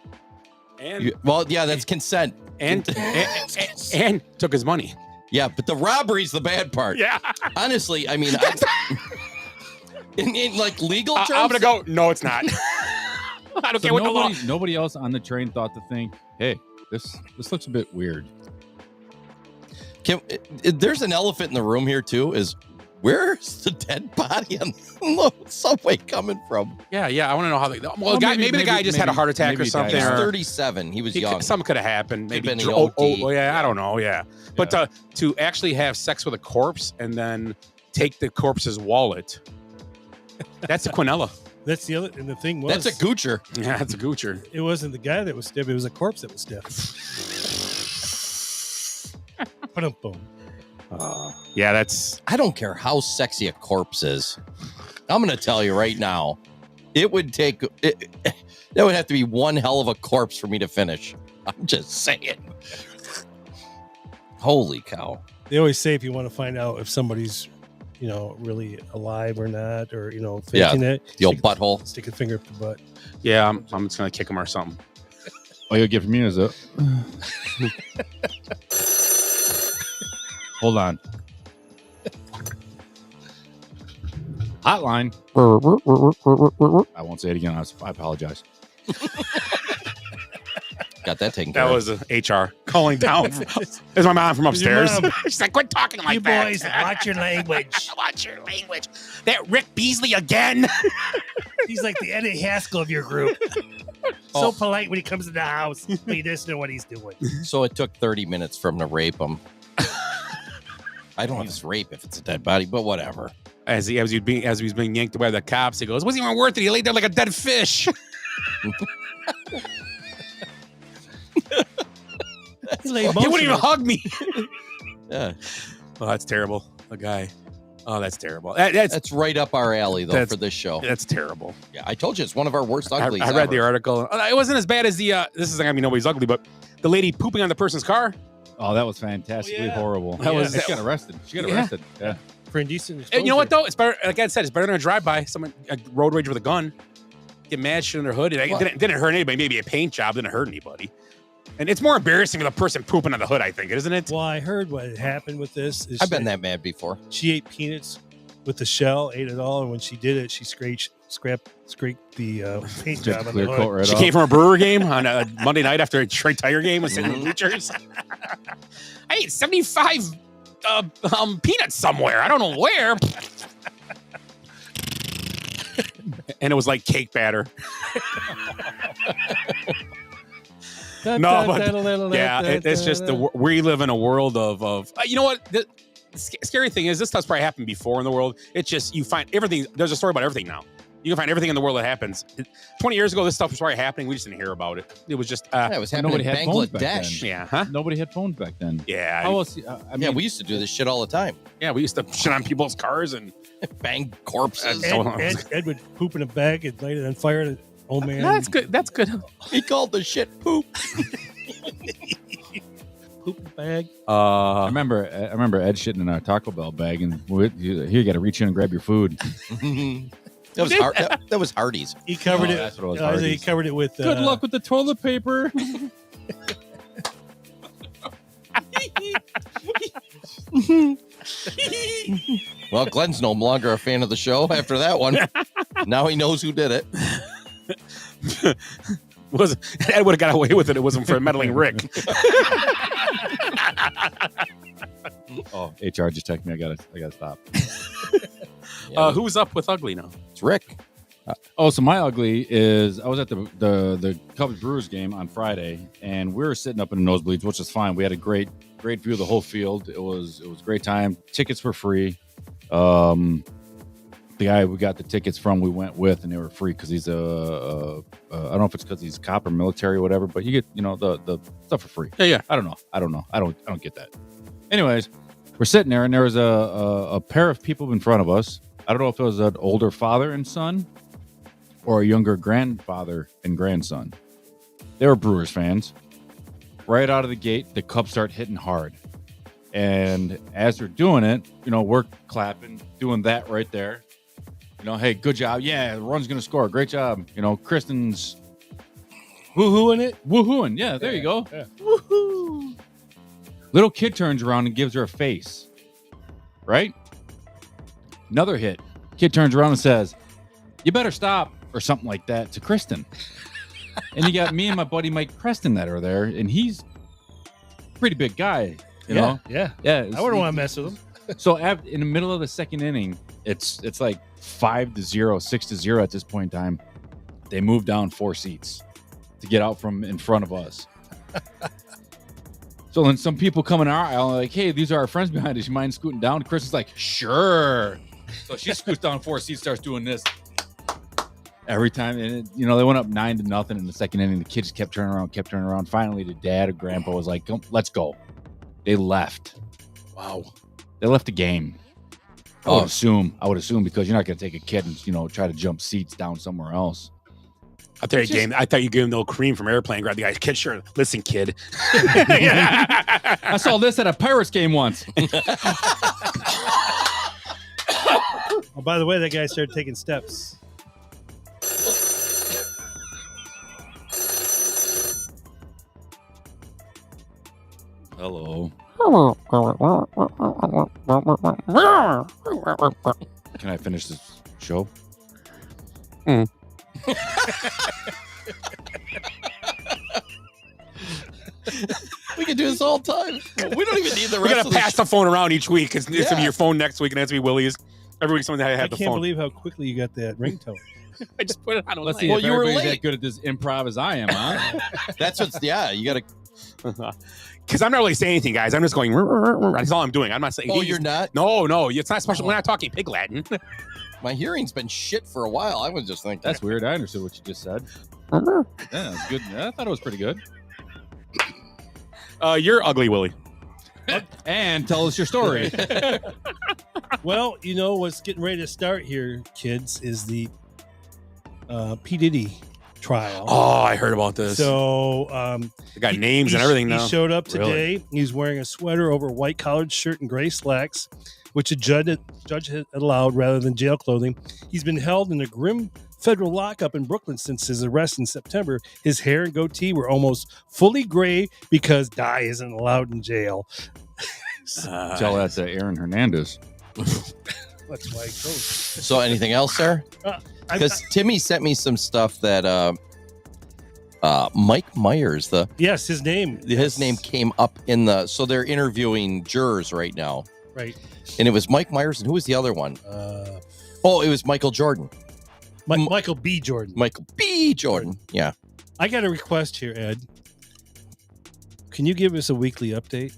And Well, yeah, that's consent. and took his money. Yeah, but the robbery's the bad part. Yeah. Honestly, I mean, in like legal terms, I'm gonna go. No, it's not. I don't So care what the law. nobody else on the train thought to think, hey, this looks a bit weird. There's an elephant in the room here too. Is where's the dead body on the subway coming from? Yeah. I want to know how they. Well, Well, maybe the guy just had a heart attack maybe or he something. died. He's Or 37. He was young. something could have happened. Maybe. Could've been an Oh, OD. yeah. I don't know. Yeah. But to actually have sex with a corpse and then take the corpse's wallet, that's a Quinella. That's the other. And the thing was, That's a goocher. Yeah, that's a goocher. it wasn't the guy that was stiff. It was a corpse that was stiff. Ba-dum-bum. Yeah, that's. I don't care how sexy a corpse is. I'm going to tell you right now, it would take. That would have to be one hell of a corpse for me to finish. I'm just saying. Holy cow. They always say if you want to find out if somebody's, you know, really alive or not, or, you know, faking it. The old butthole. Stick a finger up the butt. Yeah, I'm just gonna kick him or something. All you'll get from me is a. Hold on. Hotline. I won't say it again. I apologize. Got that taken care That of. was HR calling down. There's my mom from upstairs. Your mom. She's like, "Quit talking like You that." boys, watch your language. Watch your language. That Rick Beasley again. He's like the Eddie Haskell of your group. So polite when he comes to the house, but he doesn't know what he's doing. So it took 30 minutes for him to rape him. I don't know if it's rape if it's a dead body, but whatever. As he was being yanked away by the cops, he goes, "Wasn't even worth it. He laid there like a dead fish." He lay He wouldn't even emotional. hug me. Yeah, Oh, that's terrible. The guy. Oh, that's terrible. That's that's right up our alley, though, That's- for this show. that's terrible. Yeah, I told you it's one of our worst uglies. I read the ever. article. It wasn't as bad as the. This is, I mean, nobody's ugly, but the lady pooping on the person's car. Oh, that was fantastically Oh, yeah. horrible. That was- She got arrested. She got Yeah. arrested. Yeah. For indecent And you know what exposure. though? It's better. Like I said, it's better than a drive-by. Someone road rage with a gun, get mad shit in their hood. It What? didn't hurt anybody. Maybe a paint job didn't hurt anybody. And it's more embarrassing for the person pooping on the hood. I think, isn't it? Well, I heard what had happened with this. Is I've been that mad before. She ate peanuts with the shell, ate it all, and when she did it, she scraped the paint job on the Clear hood. coat right She off. came from a Brewer game on a Monday night after a Detroit Tiger game and sitting in the bleachers. I ate 75 peanuts somewhere. I don't know where. And it was like cake batter. No, but yeah, it's just we live in a world of you know what? The scary thing is this stuff's probably happened before in the world. It's just you find everything. There's a story about everything now. You can find everything in the world that happens. 20 years ago, this stuff was probably happening. We just didn't hear about it. It was just Yeah, it was happening Nobody in had phones back Bangladesh. then. yeah, huh? Nobody had phones back then. Yeah, How else? I mean, Yeah, we used to do this shit all the time. yeah. We used to shit on people's cars and Bang corpses. Ed would poop in a bag and light it on fire. And old man. that's good. That's good. He called the shit poop. Poop in a bag. I remember Ed shitting in our Taco Bell bag, and you got to reach in and grab your food. That was Hardee's. He covered Oh, it. that's what it was, He Hardee's. covered it with. Good luck with the toilet paper. Well, Glenn's no longer a fan of the show after that one. Now he knows who did it. Was Ed would have got away with it. It wasn't for meddling Rick. Oh, HR just texted me. I gotta stop. Yeah, Who's up with ugly now? it's Rick. So my ugly is I was at the Cubs Brewers game on Friday, and we were sitting up in the nosebleeds, which is fine. We had a great view of the whole field. It was a great time. Tickets were free. The guy we got the tickets from, we went with, and they were free because he's I don't know if it's because he's a cop or military or whatever, but you get the stuff for free. Yeah. I don't know. I don't get that. Anyways, we're sitting there, and there was a pair of people in front of us. I don't know if it was an older father and son or a younger grandfather and grandson. They were Brewers fans. Right out of the gate, the Cubs start hitting hard. And as they're doing it, we're clapping, doing that right there. Hey, good job. Yeah, the run's going to score. Great job. Kristen's woohooing it. Woohooing. Yeah, there you go. Yeah. Woohoo. Little kid turns around and gives her a face. Right? Another hit. Kid turns around and says, "You better stop," or something like that to Kristen. And you got me and my buddy Mike Preston that are there, and he's a pretty big guy. You know? Yeah. Yeah. I wouldn't want to mess with him. So in the middle of the second inning, it's like 5-0, 6-0 at this point in time. They move down 4 seats to get out from in front of us. So then some people come in our aisle and like, "Hey, these are our friends behind us. You mind scooting down?" Chris is like, "Sure." So she scoots down 4 seats, starts doing this every time. And they went up 9-0 in the second inning. The kids kept turning around. Finally, the dad or grandpa was like, "Let's go." They left. Wow. They left the game. I would assume because you're not going to take a kid and try to jump seats down somewhere else. I thought you gave him the old cream from Airplane. Grab the guy's kid. Sure, listen, kid. I saw this at a Pirates game once. Oh, by the way, that guy started taking steps. Hello. Can I finish this show? We can do this all the time. We don't even need the We're rest gonna of the pass the phone around each week. It's gonna be your phone next week, and it's gonna be Willie's. Every week, someone had I the can't phone. believe how quickly you got that ringtone. I just put it on. Let's see Well, if you were everybody's late. that good at this improv as I am, huh? That's what's you got to. Because I'm not really saying anything, guys. I'm just going. That's all I'm doing. I'm not saying. Oh, you're not? No. It's not special. We're not talking pig Latin. My hearing's been shit for a while. I was just thinking. That's weird. I understood what you just said. Yeah, that's good. I thought it was pretty good. You're ugly, Willie. And tell us your story. Well, what's getting ready to start here, kids, is the P. Diddy trial. Oh, I heard about this. So they got names and everything now. He showed up today. Really? He's wearing a sweater over a white collared shirt and gray slacks, which a judge had allowed rather than jail clothing. He's been held in a grim federal lockup in Brooklyn since his arrest in September. His hair and goatee were almost fully gray because dye isn't allowed in jail. Tell that to Aaron Hernandez. That's why it goes. So, anything else, sir? Because Timmy sent me some stuff that Mike Myers, yes, his name came up in the. So they're interviewing jurors right now, right? And it was Mike Myers, and who was the other one? It was Michael Jordan. Michael B. Jordan. Michael B. Jordan. Yeah. I got a request here, Ed. Can you give us a weekly update?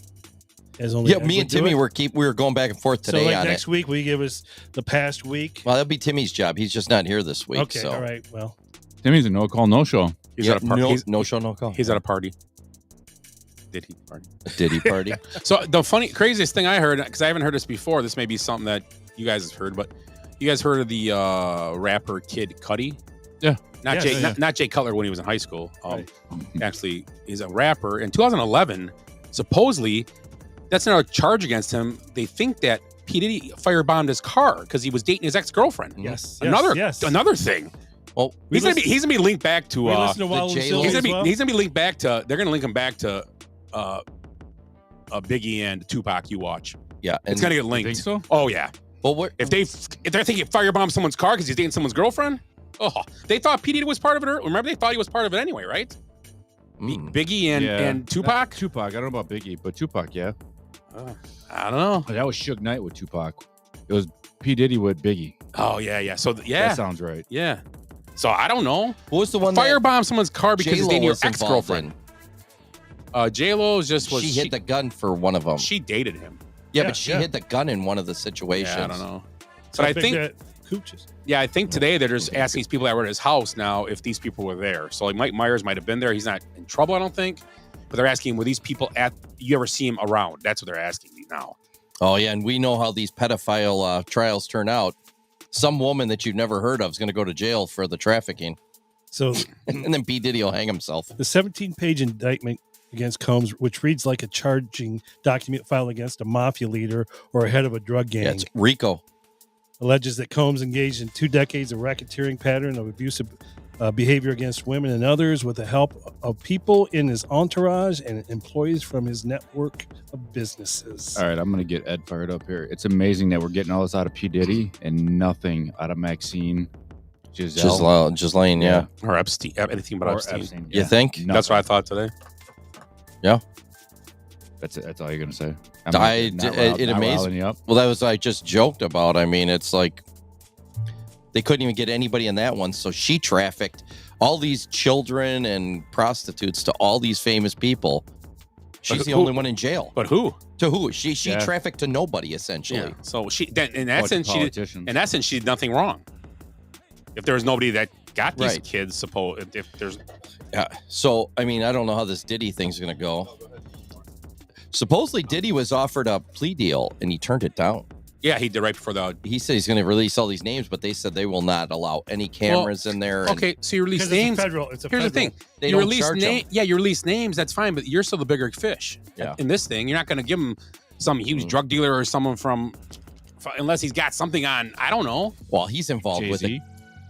Me and Timmy were going back and forth today. So next week, will you give us the past week? Well, that'll be Timmy's job. He's just not here this week. Okay, so. all right. Well, Timmy's a no call, no show. He's at a party. No show, no call. He's at a party. Did he party? Did he party? So the craziest thing I heard, because I haven't heard this before. This may be something that you guys have heard, but you guys heard of the rapper Kid Cudi? Yeah. Not Jay Cutler when he was in high school. Right. Actually, he's a rapper. In 2011, supposedly, that's another charge against him. They think that P. Diddy firebombed his car because he was dating his ex-girlfriend. yes. Another thing. Well, He's gonna be linked back to. We listen to Wild the and J-Lo. Silly He's as well. gonna be linked back to. They're gonna link him back to Biggie and Tupac. You watch. Yeah, It's gonna get You linked. think so? Oh yeah. Well, If they're thinking firebomb someone's car because he's dating someone's girlfriend, they thought P. Diddy was part of it. Remember, they thought he was part of it anyway, right? Biggie and Tupac. Tupac. I don't know about Biggie, but Tupac, yeah. I don't know. That was Suge Knight with Tupac. It was P. Diddy with Biggie. Oh yeah. So That sounds right. yeah. So I don't know. What was the one Firebomb someone's car because he's J-Lo dating your was involved ex-girlfriend. J-Lo just was. She hid the gun for one of them. She dated him. Yeah, but she hid the gun in one of the situations. Yeah, I don't know. So But I think that cooches. Yeah, I think today they're just asking these people that were at his house now if these people were there. So like Mike Myers might have been there. He's not in trouble, I don't think. But they're asking, were these people you ever see him around? That's what they're asking me now. Oh, yeah, and we know how these pedophile trials turn out. Some woman that you've never heard of is going to go to jail for the trafficking. So, and then P. Diddy will hang himself. The 17-page indictment against Combs, which reads like a charging document filed against a mafia leader or a head of a drug gang. Yeah, it's RICO. Alleges that Combs engaged in 2 decades of racketeering pattern of abusive behavior against women and others with the help of people in his entourage and employees from his network of businesses. All right, I'm going to get Ed fired up here. It's amazing that we're getting all this out of P. Diddy and nothing out of Maxine, Ghislaine, yeah. Or Epstein, anything but Epstein. You think? Nothing. That's what I thought today. Yeah. That's it. That's all you're going to say? It amazed me. Well, that was I just joked about. I mean, it's like they couldn't even get anybody in that one. So she trafficked all these children and prostitutes to all these famous people. She's the only one in jail. But who? To who? She trafficked to nobody, essentially. Yeah. So in essence, she did nothing wrong. If there was nobody that got these kids, if there's. Yeah. So, I mean, I don't know how this Diddy thing's going to go. Supposedly, Diddy was offered a plea deal, and he turned it down. Yeah, he did right before He said he's going to release all these names, but they said they will not allow any cameras in there. Okay, so you release names. Here's the thing: you release names. That's fine, but you're still the bigger fish. Yeah. In this thing, you're not going to give him some huge drug dealer or someone from, unless he's got something on. I don't know. Well, he's involved with it.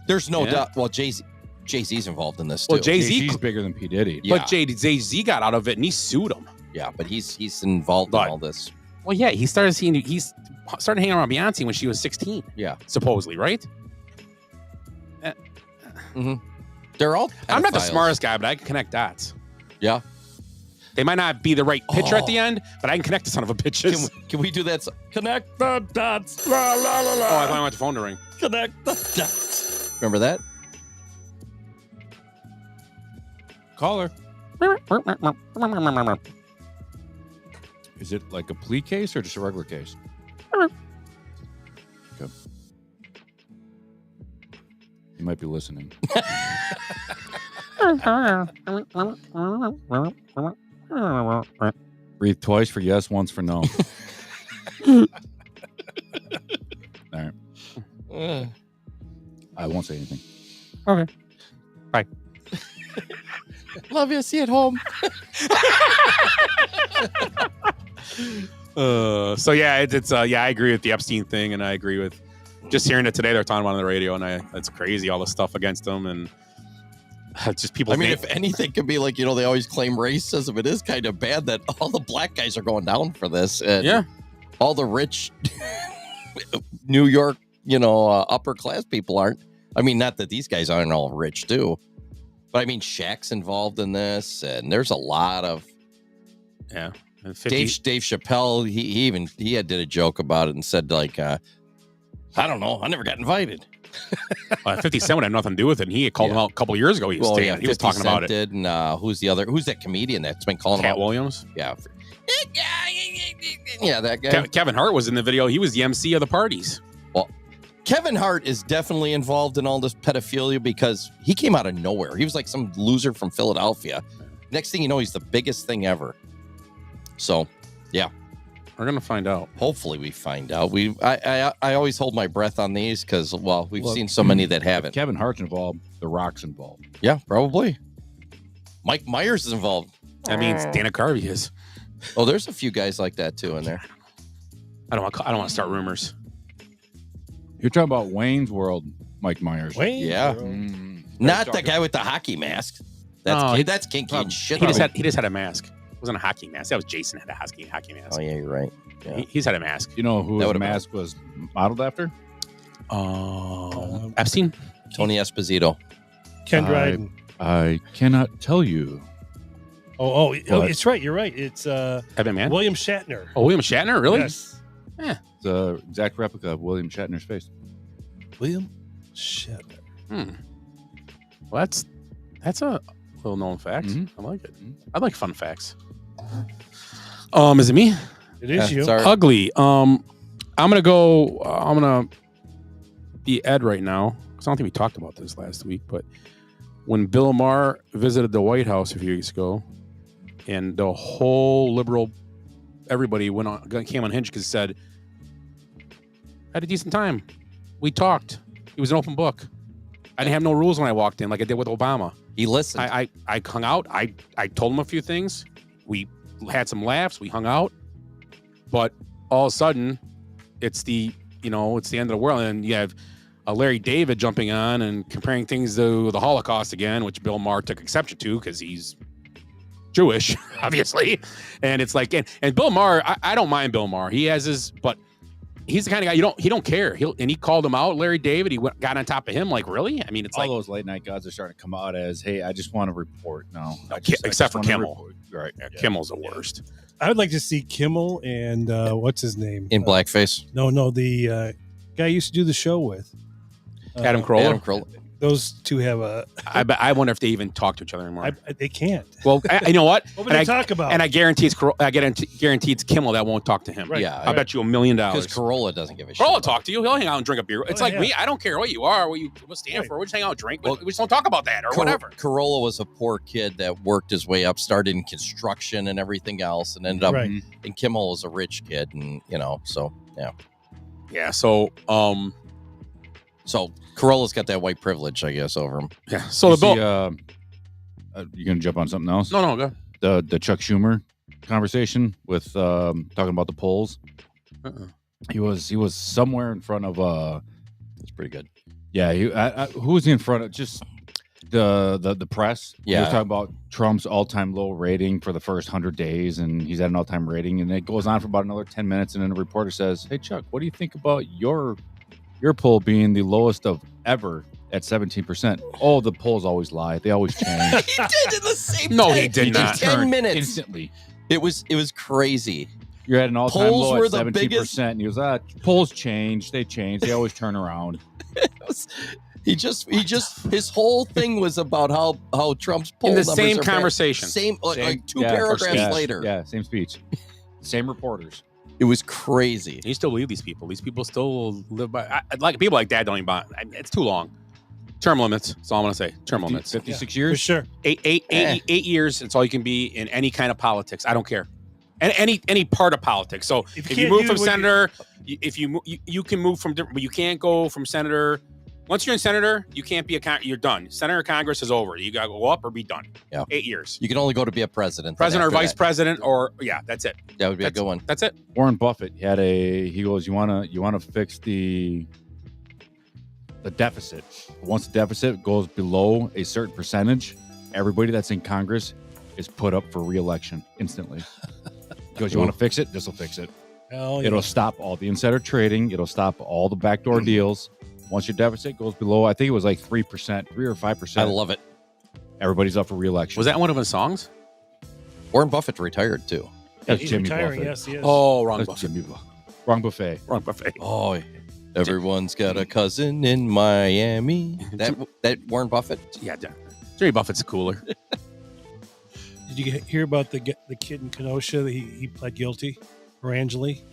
There's no doubt. Well, Jay-Z's involved in this too. Well, Jay-Z's bigger than P. Diddy. But Jay-Z got out of it and he sued him. Yeah, but he's involved in all this. Well, yeah, he started hanging around Beyonce when she was 16. Yeah, supposedly, right? They're all. I'm not the smartest guy, but I can connect dots. Yeah, they might not be the right picture at the end, but I can connect the son of a bitches. Can we do that? Connect the dots. La, la, la, la. Oh, I thought I want the phone to ring. Connect the dots. Remember that? Caller. Is it like a plea case or just a regular case? Okay. You might be listening. Breathe twice for yes, once for no. All right. I won't say anything. Okay. Bye. Love you. See you at home. So yeah, it's I agree with the Epstein thing, and I agree with just hearing it today. They're talking about it on the radio, and it's crazy, all the stuff against them, and just people. I mean, if anything could be like, they always claim racism. It is kind of bad that all the black guys are going down for this, and all the rich New York, upper class people aren't. I mean, not that these guys aren't all rich too, but I mean, Shaq's involved in this, and there's a lot of Dave Chappelle, he did a joke about it and said like, I don't know, I never got invited. 50 Cent would have nothing to do with it. And he had called him out a couple years ago. He was talking about it. Did, and who's that comedian that's been calling him out? Cat Williams? Yeah. Yeah, that guy. Kevin Hart was in the video. He was the MC of the parties. Well, Kevin Hart is definitely involved in all this pedophilia because he came out of nowhere. He was like some loser from Philadelphia. Next thing you know, he's the biggest thing ever. So, yeah. We're going to find out. Hopefully we find out. I always hold my breath on these because, we've seen so many that haven't. Kevin Hart's involved. The Rock's involved. Yeah, probably. Mike Myers is involved. That means Dana Carvey is. Oh, there's a few guys like that too in there. I don't want to start rumors. You're talking about Wayne's World, Mike Myers. Yeah. Not the guy with the hockey mask. That's kinky and shit. He just had a mask. It wasn't a hockey mask. That was Jason had a hockey mask. Oh yeah, you're right. Yeah. He's had a mask. You know who his mask was modeled after? Epstein? Tony Esposito. Ken Dryden. I cannot tell you. Oh, it's right. You're right. It's William Shatner. Oh, William Shatner? Really? Yes. Yeah. It's an exact replica of William Shatner's face. William Shatner. Well, that's a little known fact. Mhm. I like it. I like fun facts. Is it me? It is you. Sorry. Ugly. I'm gonna go. I'm gonna be Ed right now because I don't think we talked about this last week. But when Bill Maher visited the White House a few weeks ago, and the whole liberal, everybody came unhinged because he said, "I had a decent time. We talked. It was an open book. I didn't have no rules when I walked in, like I did with Obama. He listened. I hung out. I told him a few things. We had some laughs. We hung out. But all of a sudden, it's the end of the world. And you have Larry David jumping on and comparing things to the Holocaust again, which Bill Maher took exception to because he's Jewish, obviously. And it's like, and Bill Maher, I don't mind Bill Maher. He has his, but he's the kind of guy he don't care. He called him out, Larry David. He got on top of him. Like, really? I mean, it's all like those late night gods are starting to come out as, "Hey, I just want to report." No, except for wanna Kimmel. report. Right? yeah, Kimmel's the worst. I would like to see Kimmel and what's his name? in blackface. No, the guy I used to do the show with. Adam Carolla. Adam Carolla. Those two have a. I wonder if they even talk to each other anymore. They can't. Well, you know what? What would they talk about? And I guarantee it's Kimmel that won't talk to him. Right. Yeah, I bet you $1 million. because Carolla doesn't give a shit. Carolla will about talk to you. He'll hang out and drink a beer. It's Oh, like yeah. me. I don't care what you are, what you stand Right. for. We just hang out and drink. Well, We just don't talk about that or it. whatever. Carolla was a poor kid that worked his way up, started in construction and everything else, and ended up. Right. And Kimmel was a rich kid, and so yeah. Yeah. So So Carolla's got that white privilege, I guess, over him. yeah. So You the bill. see, you gonna jump on something else? No, go. The Chuck Schumer conversation with talking about the polls. Uh-uh. He was somewhere in front of It's pretty good. yeah. Who was he in front of? Just the press. He Yeah. was talking about Trump's all-time low rating for the first 100 days, and he's at an all-time rating, and it goes on for about another 10 minutes, and then a reporter says, "Hey Chuck, what do you think about your poll being the lowest of ever at 17%? Oh, the polls always lie. They always change." He did in the same. No, day. he did In not. 10 minutes. Instantly. It was crazy. You're at an all-time Polls low were at the 17%. biggest- And he was, polls change. They change. They always turn around. He just his whole thing was about how Trump's poll In the numbers same are bad. conversation. Same like two Yeah, paragraphs yeah, later. Yeah, same speech. Same reporters. It was crazy. You still believe these people. These people still live by like people like that. Don't even buy. It's too long. Term limits. That's all I'm gonna say. Term limits. 56 For years? sure. Eight years. It's all you can be in any kind of politics. I don't care. And any part of politics. So If you if you can't move do from what you- senator, you can move from different, but you can't go from senator. Once you're in senator, you can't be you're done. Senator Congress is over. You gotta go up or be done. Yeah. 8 years. You can only go to be a president. President or After vice that. president or that's it. That would be a That's- good one. That's it. Warren Buffett he goes, you wanna fix the deficit. Once the deficit goes below a certain percentage, everybody that's in Congress is put up for re-election instantly. He goes, you want to fix it? This will fix it. Hell yeah. It'll stop all the insider trading. It'll stop all the backdoor deals. Once your deficit goes below, I think it was like 3%, 3 or 5%. I love it. Everybody's up for re-election. Was that one of his songs? Warren Buffett retired too. That's He's Jimmy retiring. Buffett. Yes, he is. Oh, wrong That's Buffett. Jimmy Buffett. Wrong buffet. Wrong Buffett. Oh, everyone's got a cousin in Miami. That Warren Buffett. Yeah, Jimmy Buffett's cooler. Did you hear about the kid in Kenosha that he pled guilty for Angeli?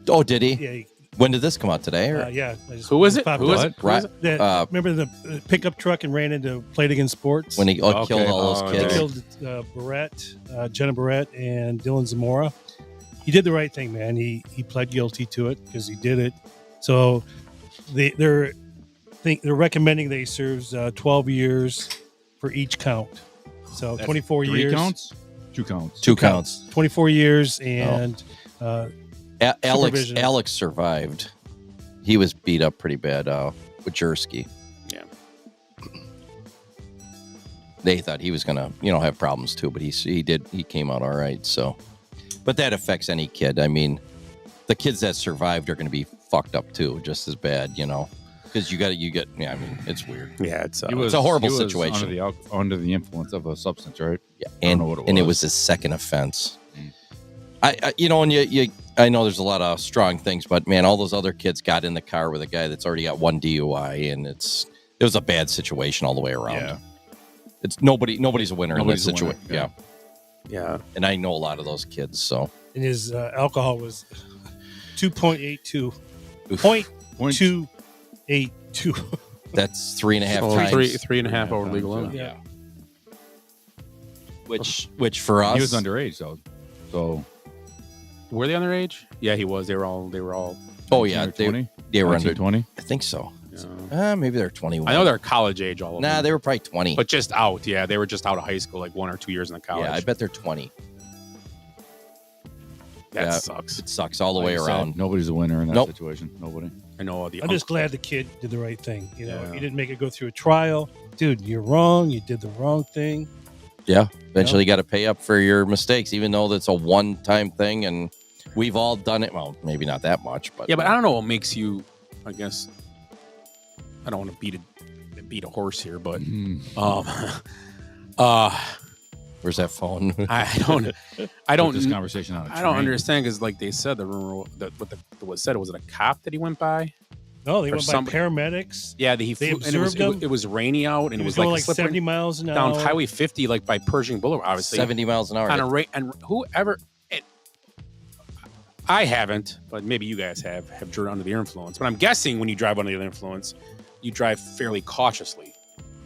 Oh, did he? Yeah. When did this come out today? Or? Yeah. I just- Who is it? popped Who is up. it? Who is it? That- remember the pickup truck and ran into Play It Again Sports? When he Okay. killed all those Oh, He kids. yeah. killed Barrett, Jenna Barrett, and Dylan Zamora. He did the right thing, man. He pled guilty to it because he did it. So they're recommending that he serves 12 years for each count. So That's 24 3 years. counts? 2 counts. Two counts. 24 years and supervision. Alex survived. He was beat up pretty bad with Jersky. Yeah. They thought he was gonna, have problems too, but he came out all right. So, but that affects any kid. I mean, the kids that survived are going to be fucked up too, just as bad, because you get. Yeah, I mean, it's weird. Yeah, it's It's a horrible he was situation. Under the influence of a substance, right? Yeah, I don't and know what it and it was. was his second offense. And I know there's a lot of strong things, but man, all those other kids got in the car with a guy that's already got 1 DUI, and it's It was a bad situation all the way around. Yeah. It's nobody's a winner in this Nobody's a winner, situation. Yeah. And I know a lot of those kids. So And his alcohol was 2.82. Oof. 0.282. That's 3.5 So times. three and a half over times, legal limit. Yeah. Which for us, He was underage, though. So Were they underage? Yeah, he was. They were all. oh yeah, 20? they were under. 20. I think so. Yeah. Maybe they're 21. I know they're college age, all of them. Nah, they were probably 20. But just out. Yeah, they were just out of high school, like 1 or 2 years in the college. Yeah, I bet they're 20. that yeah. sucks. It sucks all the Like way I said, around. Nobody's a winner in that Nope. situation. Nobody. I know the. I'm just glad the kid did the right thing. You know, Yeah. he didn't make it go through a trial. Dude, you're wrong. You did the wrong thing. Yeah, eventually you got to pay up for your mistakes, even though that's a one-time thing, and we've all done it. Well, maybe not that much, but Yeah, but I don't know what makes you. I guess I don't want to beat a horse here, but where's that phone? I don't Put this conversation on. I don't understand because, like they said, the rumor that what said was it a cop that he went by? No, they Or went by somebody- paramedics. Yeah, They and it was, observed him? it was rainy out, and He it was was going like like slippery 70 miles an down hour. Highway 50, like by Pershing Boulevard, obviously. 70 miles an hour. On a rate, and whoever. I haven't, but maybe you guys have driven under the influence. But I'm guessing when you drive under the influence, you drive fairly cautiously.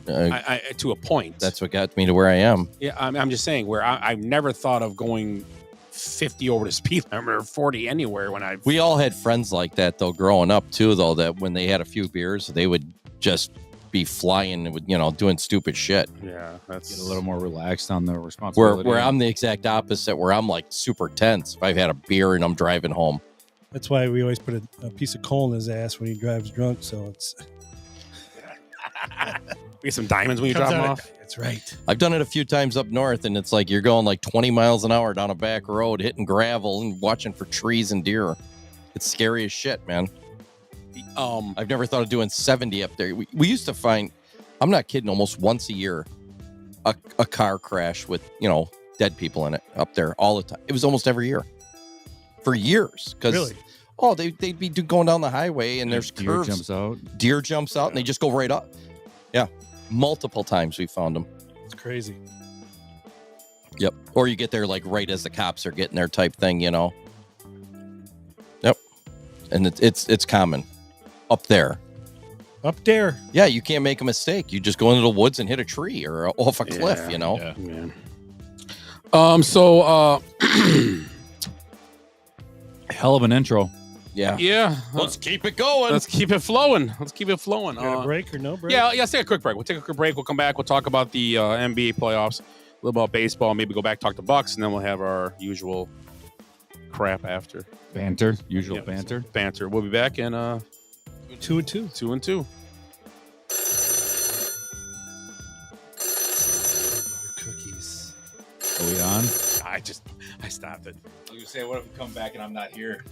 I to a point. That's what got me to where I am. Yeah, I'm just saying where I've never thought of going 50 over the speed limit or 40 anywhere when I. We all had friends like that, though, growing up, too, though, that when they had a few beers, they would just be flying, with, doing stupid shit. Yeah, that's Get a little more relaxed on the responsibility. Where I'm the exact opposite, where I'm like super tense if I've had a beer and I'm driving home. That's why we always put a piece of coal in his ass when he drives drunk. So it's We get some diamonds when you drop them off. That's right. I've done it a few times up north, and it's like you're going like 20 miles an hour down a back road, hitting gravel and watching for trees and deer. It's scary as shit, man. I've never thought of doing 70 up there. We used to find, I'm not kidding, almost once a year, a car crash with, dead people in it up there all the time. It was almost every year. For years. Really? Oh, they'd be going down the highway, and there's deer curves. Deer jumps out, and they just go right up. Yeah. Multiple times we found them. It's crazy. Yep. Or you get there like right as the cops are getting there type thing, Yep. And it's common up there. Up there. Yeah, you can't make a mistake. You just go into the woods and hit a tree or off a cliff, Yeah. So Hell of an intro. Yeah. yeah, Let's keep it going. let's keep it flowing. Got a break or no break? Yeah, let's take a quick break. We'll take a quick break. We'll come back. We'll talk about the NBA playoffs, a little about baseball, maybe go back talk to Bucks, and then we'll have our usual crap after. Banter. Usual Yeah, banter. Banter. We'll be back in 2 and 2. 2 and 2. Cookies. Are we on? I stopped it. I was going to say, what if we come back and I'm not here?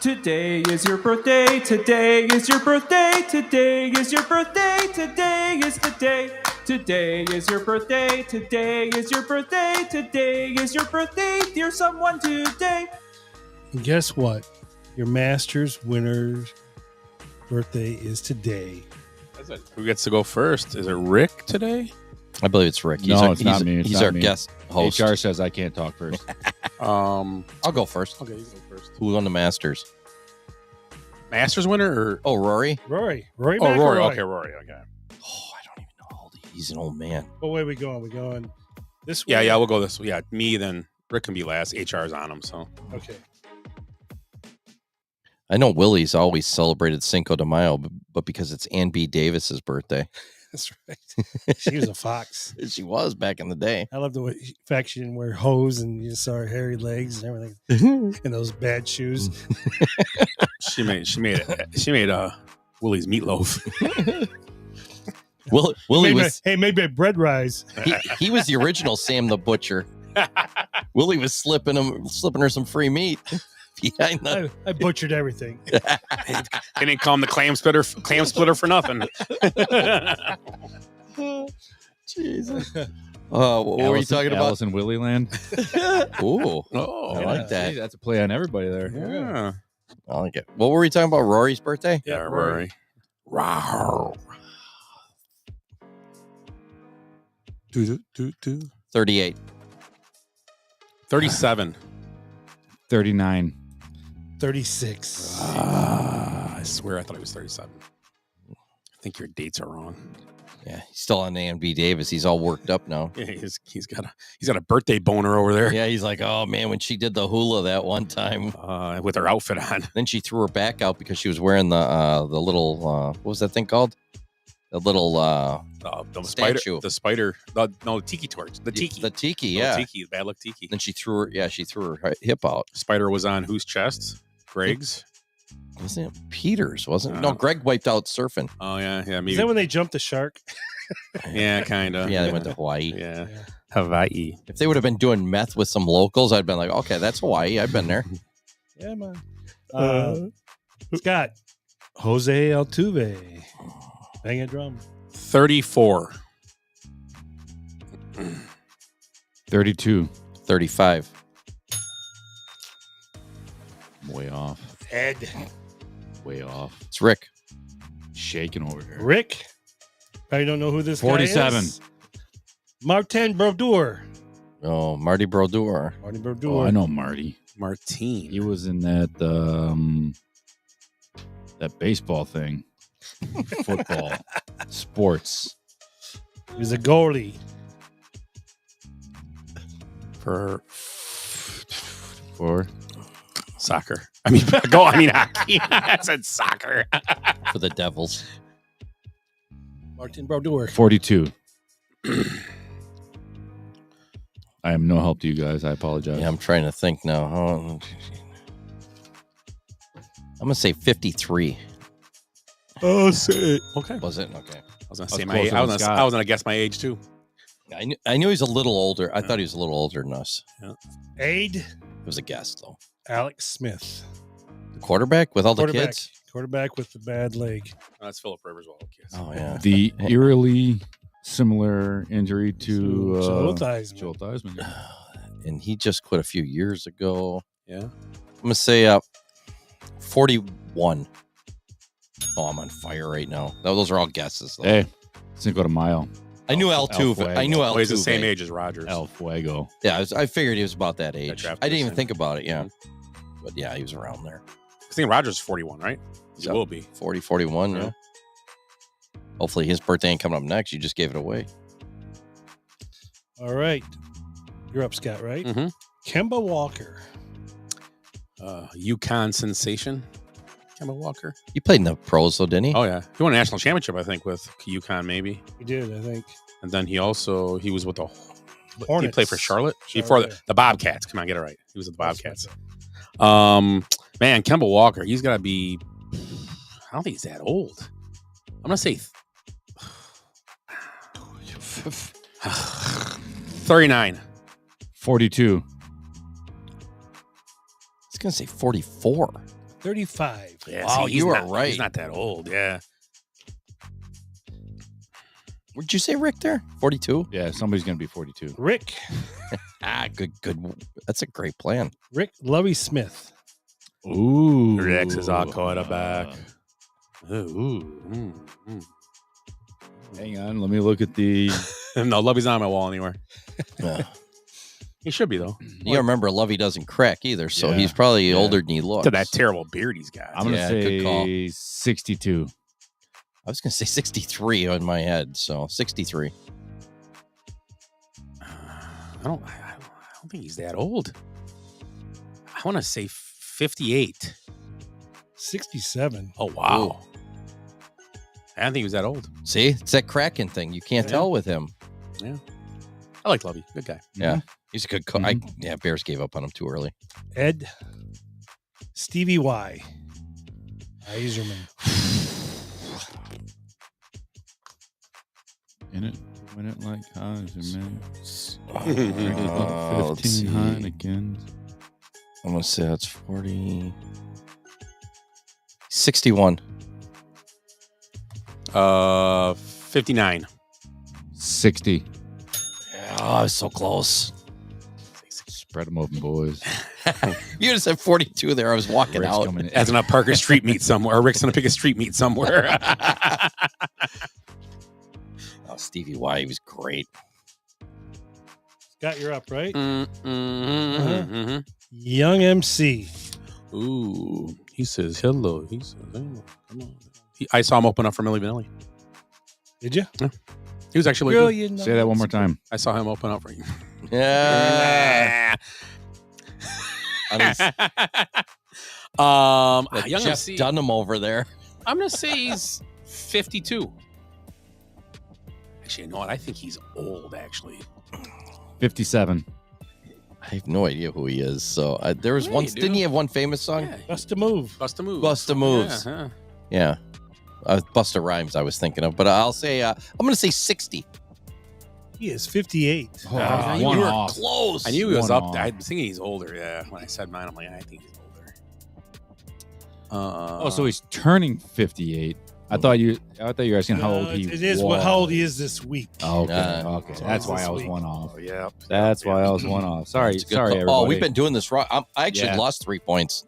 Today is your birthday. Today is your birthday. Today is your birthday. Today is the day. Today is your birthday. Today is your birthday. Today is your birthday, dear someone today. And guess what? Your Masters winner's birthday is today. Who gets to go first? Is it Rick today? I believe it's Rick. No, it's not me. It's He's not our me. guest host. HR says I can't talk first. I'll go first. Okay, you go first. Who won the Masters? Masters winner or Rory? Rory Oh, Rory. McIlroy. Okay, Rory. Okay. Oh, I don't even know how old he is. He's an old man. Oh, wait, we going this way? Yeah, we'll go this way. Yeah, me, then Rick can be last. HR's on him, so. Okay. I know Willie's always celebrated Cinco de Mayo, but because it's Ann B. Davis's birthday. That's right. She was a fox. She was back in the day. I love the fact she didn't wear hose and you saw her hairy legs and everything and those bad shoes. She made Willie's meatloaf. Willie was maybe a bread rise. he was the original Sam the Butcher. Willie was slipping her some free meat. Behind the... I butchered everything. They didn't call him the clam splitter for nothing. Jesus. What were you talking about? Alice in Willie Land. Ooh. Oh, I like that. See, that's a play on everybody there. Yeah. I like it. What were we talking about? Rory's birthday? Yeah, Rory. Rawr. 38. 37. 39. 36. I swear I thought he was 37. I think your dates are wrong. Yeah, he's still on Ann B. Davis. He's all worked up now. Yeah, he's got a birthday boner over there. Yeah, he's like, oh man, when she did the hula that one time with her outfit on. Then she threw her back out because she was wearing the little what was that thing called? The little the statue. The tiki torch. The tiki. The tiki, yeah. Tiki, the bad luck tiki. Then she threw her hip out. Spider was on whose chest? Greg's? Wasn't it Peter's? Wasn't it? No, Greg wiped out surfing. Oh yeah, maybe. Is that when they jumped the shark? Yeah, kind of. Yeah, they went to Hawaii. Yeah. Hawaii. If they would have been doing meth with some locals, I'd been like, okay, that's Hawaii. I've been there. Yeah, man. Scott. Jose Altuve. Bang a drum. 34. 32. 35. Way off. Ed. Way off. It's Rick. Shaking over here. Rick. Probably don't know who this 47. guy is. Martin Brodeur. Oh, Marty Brodeur. Martin Brodeur. Oh, I know Marty. Martine. He was in that baseball thing. Football. Sports. He was a goalie. For soccer. I mean hockey. I said soccer. For the Devils. Martin Brodeur. 42. I am no help to you guys. I apologize. Yeah, I'm trying to think now. I'm going to say 53. Oh, shit. Okay. Was it? Okay. I was going to say my age. I was going to guess my age, too. I knew he was a little older. I thought he was a little older than us. Yeah. Aide. It was a guess, though. Alex Smith. The quarterback with all the kids? Quarterback with the bad leg. That's Philip Rivers. Well, kids. Oh, yeah. The eerily similar injury to Joel Theismann. Joel Theismann. And he just quit a few years ago. Yeah. I'm going to say 41. Oh, I'm on fire right now. Those are all guesses, though. Hey, Cinco de Mayo. I knew Altuve. I knew Altuve. He's the same age as Rogers. El Fuego. Yeah, I figured he was about that age. I didn't even think about it, yeah. But yeah, he was around there. I think Rogers is 41, right? He will be. 40, 41, yeah. Hopefully his birthday ain't coming up next. You just gave it away. All right. You're up, Scott, right? Mm-hmm. Kemba Walker. UConn sensation. Kemba Walker. He played in the pros, though, didn't he? Oh, yeah. He won a national championship, I think, with UConn, maybe. He did, I think. And then he was with the Hornets. He played for Charlotte? Before the Bobcats. Come on, get it right. He was at the Bobcats. Man, Kemba Walker, he's got to be, I don't think he's that old. I'm going to say 39. 42. I was going to say 44. 35. Yeah, Wow, you are right. He's not that old. Yeah. What'd you say, Rick? There, 42. Yeah, somebody's gonna be 42. Rick Good. That's a great plan. Lovey Smith. Ooh, Rex is our quarterback. Ooh. Hang on, let me look at the. No, Lovey's not on my wall anywhere. He should be though. You gotta remember, Lovey doesn't crack either, so Yeah. he's probably older than he looks. To that terrible beard he's got. I'm gonna Yeah, good call. say 62. I was gonna say 63 on my head, so 63. I don't think he's that old. I want to say 58. 67. Oh wow. I don't think he was that old. See, it's that cracking thing. You can't tell with him. I like Lovey. Good guy. Yeah, he's a good coach. Bears gave up on him too early. Ed Stevie Y. Iserman. In it, win it like Heisman. Let's 15 see. Heinekens. I'm gonna say that's 40. 61. 59. 60. Oh, it's so close. Spread them open, boys. You just said 42 there. I was walking Rick's out. coming in. As gonna park a street meet somewhere. Or Rick's gonna pick a street meet somewhere. Oh, Stevie Y, he was great. Scott, you're up, right? Mm-hmm. Young MC. Ooh, he says hello. He says hello. Come on. I saw him open up for Milli Vanilli. Did you? He was actually Girl, good. you know. Say that one more time. I saw him open up for you. Yeah. Young Jeff MC. Dunham over there. I'm gonna say he's 52. Actually, you know what? I think he's old. Actually, 57. I have no idea who he is. So there was Yeah, one. you do. Didn't he have one famous song? Yeah. Bust a move. Bust a move. Bust a Moves. Yeah, Yeah. Busta Rhymes I was thinking of, but I'll say I'm going to say 60. He is 58. Oh, you one were off. Close. I knew he was One up off. there. I was thinking he's older. Yeah, when I said mine, I'm like, I think he's older. Oh, so he's turning 58. I thought you were asking how old he It is was. how old he is this week. Oh, okay, Uh, okay. That's why I was Sweet. one off. Oh, yeah. That's why I was one off. Sorry, That's a good sorry, call. everybody. Oh, we've been doing this wrong. I actually Yeah. lost 3 points.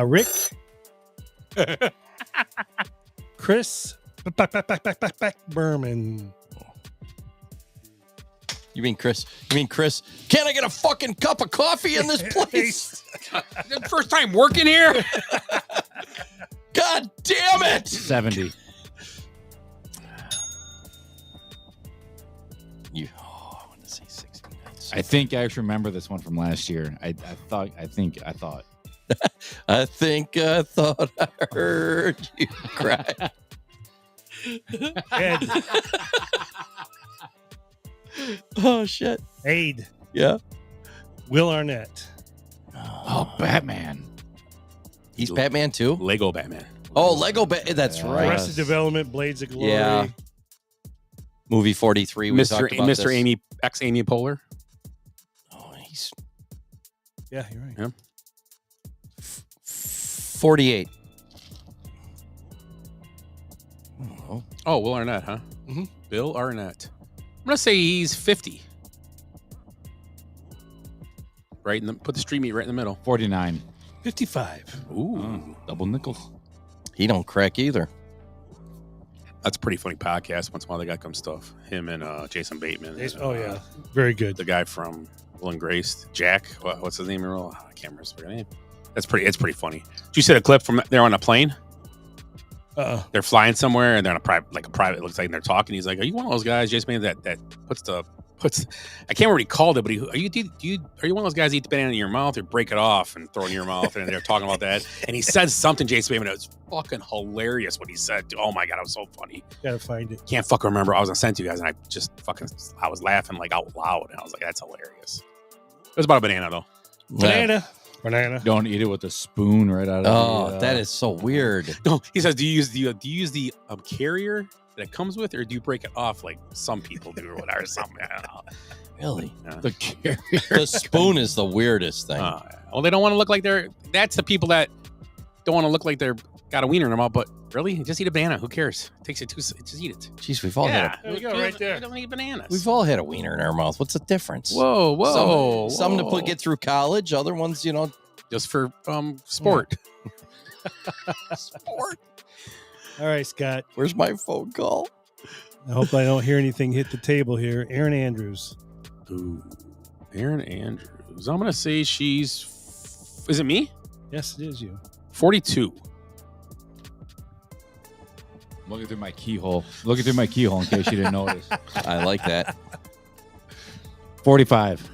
Rick. Chris. Back Berman. You mean Chris? Can I get a fucking cup of coffee in this place? First time working here. God damn it! 70. I want to say 69. I think I actually remember this one from last year. I thought. I think I thought I heard you cry. Ed. Oh shit! Aid. Yeah. Will Arnett. Oh, Batman. He's Batman too. Lego Batman. Oh, Lego Batman. That's Yeah. right. Arrested Development. Blades of Glory. Yeah. Movie 43. We talked about Mr. this. Amy Amy Poehler. Oh, he's Yeah, you're right. 48. Oh, Oh, Will Arnett, huh? Mhm. Bill Arnett. I'm gonna say he's 50. Right in the put the street meat right in the middle. 49. 55. Ooh, Oh, double nickels. he don't crack either. that's a pretty funny podcast. Once in a while, they got some stuff. Him and Jason Bateman. and, Oh, yeah. Very good. the guy from Will and Grace, Jack. What's his name? I can't remember his name. It's pretty funny. Did you see the clip from they're on a plane? They're flying somewhere and they're on a private. It looks like they're talking. He's like, "Are you one of those guys, Jason Bateman, that puts?" I can't remember what he called it, but are you one of those guys that eat the banana in your mouth or break it off and throw it in your mouth? And they're talking about that. And he said something, Jason Bateman. It was fucking hilarious what he said. Oh my god, it was so funny. Gotta find it. Can't fucking remember. I was gonna send to you guys, and I was laughing like out loud. And I was like, that's hilarious. It was about a banana though. Banana. Don't eat it with a spoon right out of Oh, the, that is so weird. No, he says, do you use the carrier that it comes with, or do you break it off like some people do, or whatever? Something. I don't know. Really? Yeah. the carrier. The spoon is the weirdest thing. Well, they don't want to look like that's the people that don't want to look like they're got a wiener in their mouth, but really, just eat a banana. Who cares? It takes you just eat it. Jeez, we've all had There you go, right there. We don't eat bananas. we've all had a wiener in our mouth. What's the difference? Whoa. Some to get through college, other ones, just for sport. sport. All right, Scott. Where's my phone call? I hope I don't hear anything hit the table here. Aaron Andrews. Ooh, Aaron Andrews. I'm gonna say she's. Is it me? Yes, it is you. 42. Looking through my keyhole. Looking through my keyhole in case you didn't notice. I like that. 45.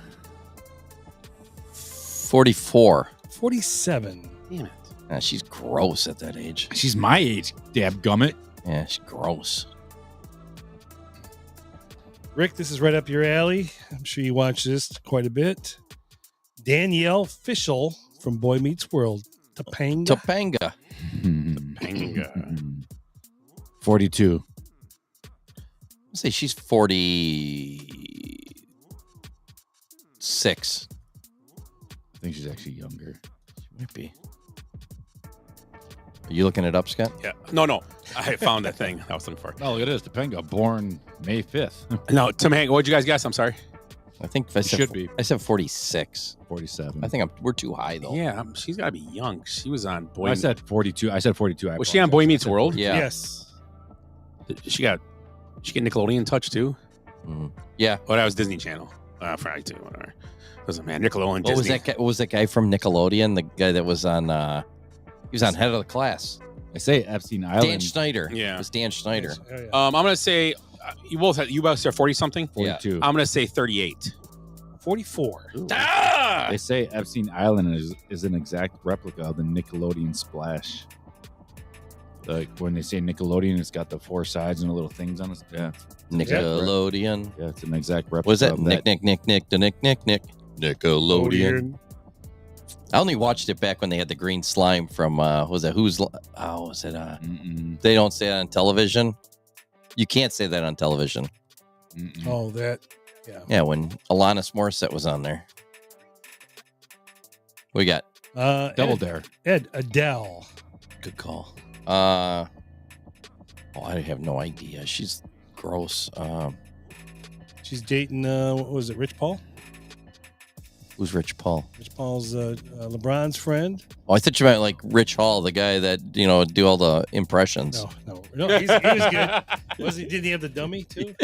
44. 47. Damn it. She's gross at that age. She's my age, dab gummit. Yeah, she's gross. Rick, this is right up your alley. I'm sure you watch this quite a bit. Danielle Fishel from Boy Meets World. Topanga. Topanga. Panga. 42. I'll say she's 46. I think she's actually younger. She might be. Are you looking it up, Scott? Yeah. No. I found that thing I was looking for. Oh, look at this. Topanga, born May 5th. No, Tim Hank, what'd you guys guess? I'm sorry. I think I said, should be. I said 46. 47. I think we're too high, though. Yeah, she's got to be young. She was on Boy. I said 42. I said 42. Was she on Boy Meets World? Yeah. Yes. She get Nickelodeon touch too. Mm. Yeah. Oh, that was Disney Channel. Friday too. Whatever. Doesn't matter. Nickelodeon. What was Disney. that guy? What was that guy from Nickelodeon? The guy that was on. He was on Head of the Class. I say Epstein Island. Dan Schneider. Yeah. It was Dan Schneider. Oh, yeah. I'm gonna say you both said 40 something. 42. I'm gonna say 38. 44. Ah! They say Epstein Island is an exact replica of the Nickelodeon Splash. Like when they say Nickelodeon, it's got the four sides and the little things on it. Yeah, Nickelodeon. yeah, it's an exact replica. What was that? of Nick. Nickelodeon. I only watched it back when they had the green slime from was it they don't say it on television. You can't say that on television. Oh, that. Yeah. Yeah, when Alanis Morissette was on there. What we got? Double Dare. Adele. Good call. I have no idea. She's gross. She's dating, what was it, Rich Paul? Who's Rich Paul? Rich Paul's LeBron's friend. Oh, I thought you meant like Rich Hall, the guy that do all the impressions. No, he was good. Didn't he have the dummy too?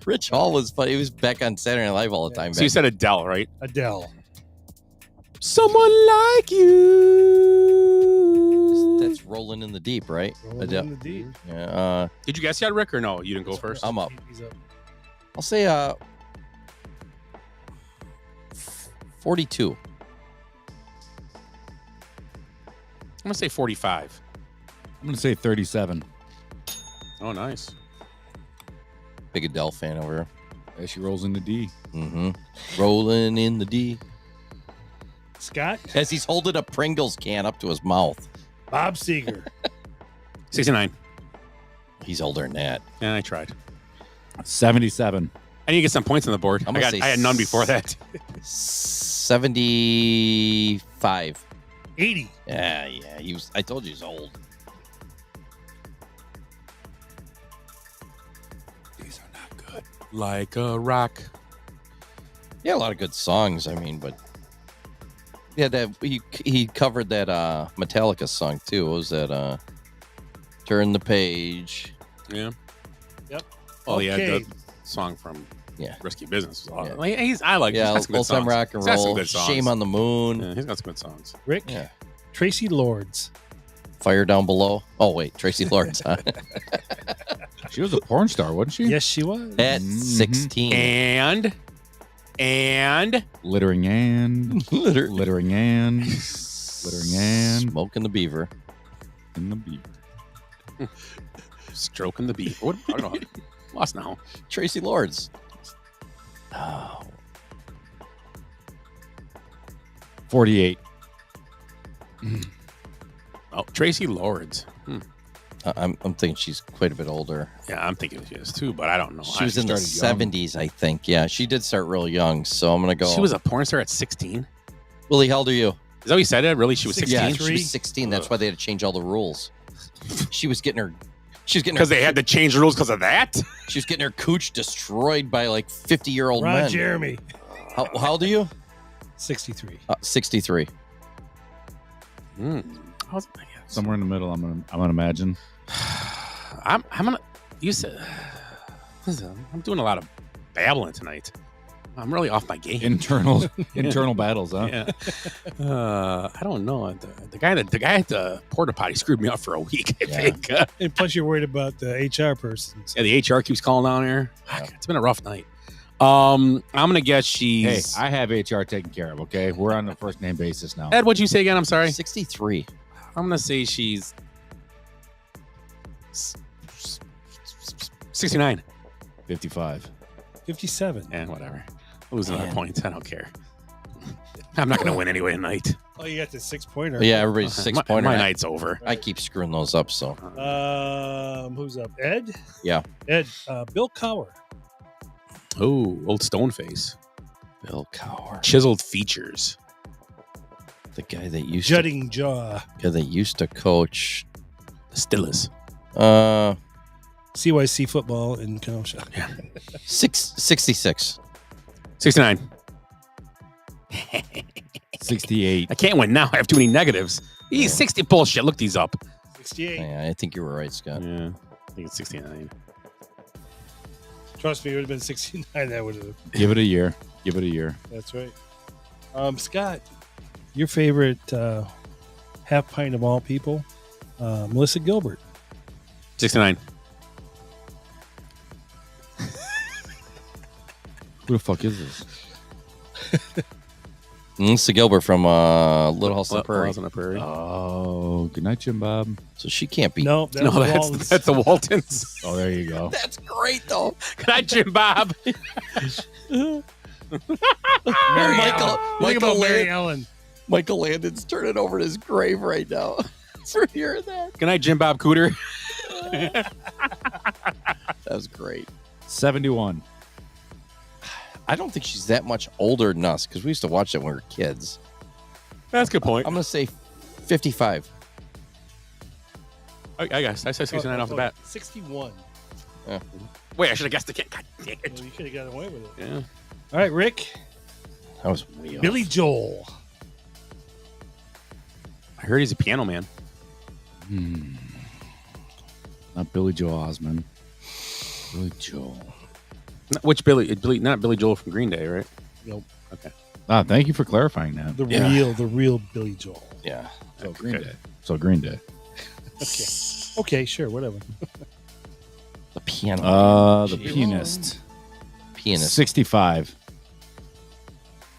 Rich Hall was funny. He was back on Saturday Night Live all the time. So you said Adele, right? Adele. Someone like you. That's Rolling in the Deep, right? Rolling in the deep. Yeah. Did you guess yet, Rick, or no? You didn't go first. I'm up. He's up. I'll say 42. I'm gonna say 45. I'm gonna say 37. Oh, nice. Big Adele fan over here. Yeah, she rolls in the D. Mm-hmm. Rolling in the D. Scott. As he's holding a Pringles can up to his mouth. Bob Seger. 69. He's older than that. Yeah, I tried. 77. I need to get some points on the board. I had none before that. 75. 80. Yeah. He was. I told you he's old. These are not good. Like a rock. Yeah, a lot of good songs. I mean, but yeah, that he covered that Metallica song too. What was that? Turn the Page. Yeah. Yep. Oh, yeah, Okay. the song from Yeah. Risky Business. Yeah. I like. Yeah, he's got some good Old Time songs. Rock and He's got some Roll. good songs. Shame on the Moon. Yeah, he's got some good songs. Rick. Yeah. Tracy Lords. Fire Down Below. Oh wait, Tracy Lords. Huh? She was a porn star, wasn't she? Yes, she was. At Mhm. 16. And Littering and Literally. littering and littering and Smoking the Beaver. in the beat. stroking the beef. What? I don't know. Lost now. Tracy Lords. Oh. 48. Oh, Tracy Lords. I'm thinking she's quite a bit older. Yeah, I'm thinking she is too, but I don't know. She was in the started young. 70s, I think. Yeah, she did start real young, so I'm gonna go. She was a porn star at 16. Willie, how old are you? that what you said? Really? She was 16? Yeah, she was 16. That's why they had to change all the rules. She was getting her Because they had to change the rules because of that? She was getting her cooch destroyed by like 50-year-old Ron men. Jeremy. How old are you? 63. 63. Somewhere in the middle. I'm gonna imagine. I'm gonna. You said. Listen, I'm doing a lot of babbling tonight. I'm really off my game. Internal battles, huh? Yeah. I don't know. The guy at the porta potty screwed me up for a week. I think. And plus, you're worried about the HR person. Yeah, the HR keeps calling down here. It's been a rough night. I'm gonna guess she's. Hey, I have HR taken care of. Okay, we're on a first name basis now. Ed, what'd you say again? I'm sorry. 63. I'm gonna say she's 69. 55. 57. And whatever. Lose another point. I don't care. I'm not gonna win anyway tonight. Oh, you got the 6-pointer. Yeah, everybody's 6-pointer. My night's over. I keep screwing those up. So. Who's up? Ed. Yeah. Ed. Bill Cowher. Oh, old stone face. Bill Cowher. Chiseled features. The guy that used Jutting jaw. to coach The Steelers. CYC football in Kenosha. Yeah. 66. 69. 68. I can't win now. I have too many negatives. He's 60. Bullshit. Look these up. 68. Yeah, I think you were right, Scott. Yeah. I think it's 69. Trust me, it would have been 69. That would have. Give it a year. Give it a year. That's right. Scott, your favorite half pint of all people, Melissa Gilbert. 69. Who the fuck is this? Melissa Gilbert from Little House on the Prairie. On the Prairie. Oh, good night, Jim Bob. So she can't be. No, No, that's the Waltons. Oh, there you go. That's great, though. Good night, Jim Bob. Mary Ellen. Michael Landon's turning over his grave right now for hearing that. Good night, Jim Bob Cooter. That was great. 71. I don't think she's that much older than us because we used to watch it when we were kids. That's a good point. I'm going to say 55. I guess. I said 69 off the bat. 61. Wait, I should have guessed again. God damn it. Well, you could have got away with it. Yeah. All right, Rick. That was way off. Billy Joel. I heard he's a piano man. Not Billy Joel Osmond. Billy Joel. Which Billy? Not Billy Joel from Green Day, right? Nope. Okay. Ah, thank you for clarifying that. The real Billy Joel. Yeah. So Green Day. So Green Day. Okay, sure, whatever. The piano. The Jeez. pianist. Pianist. 65.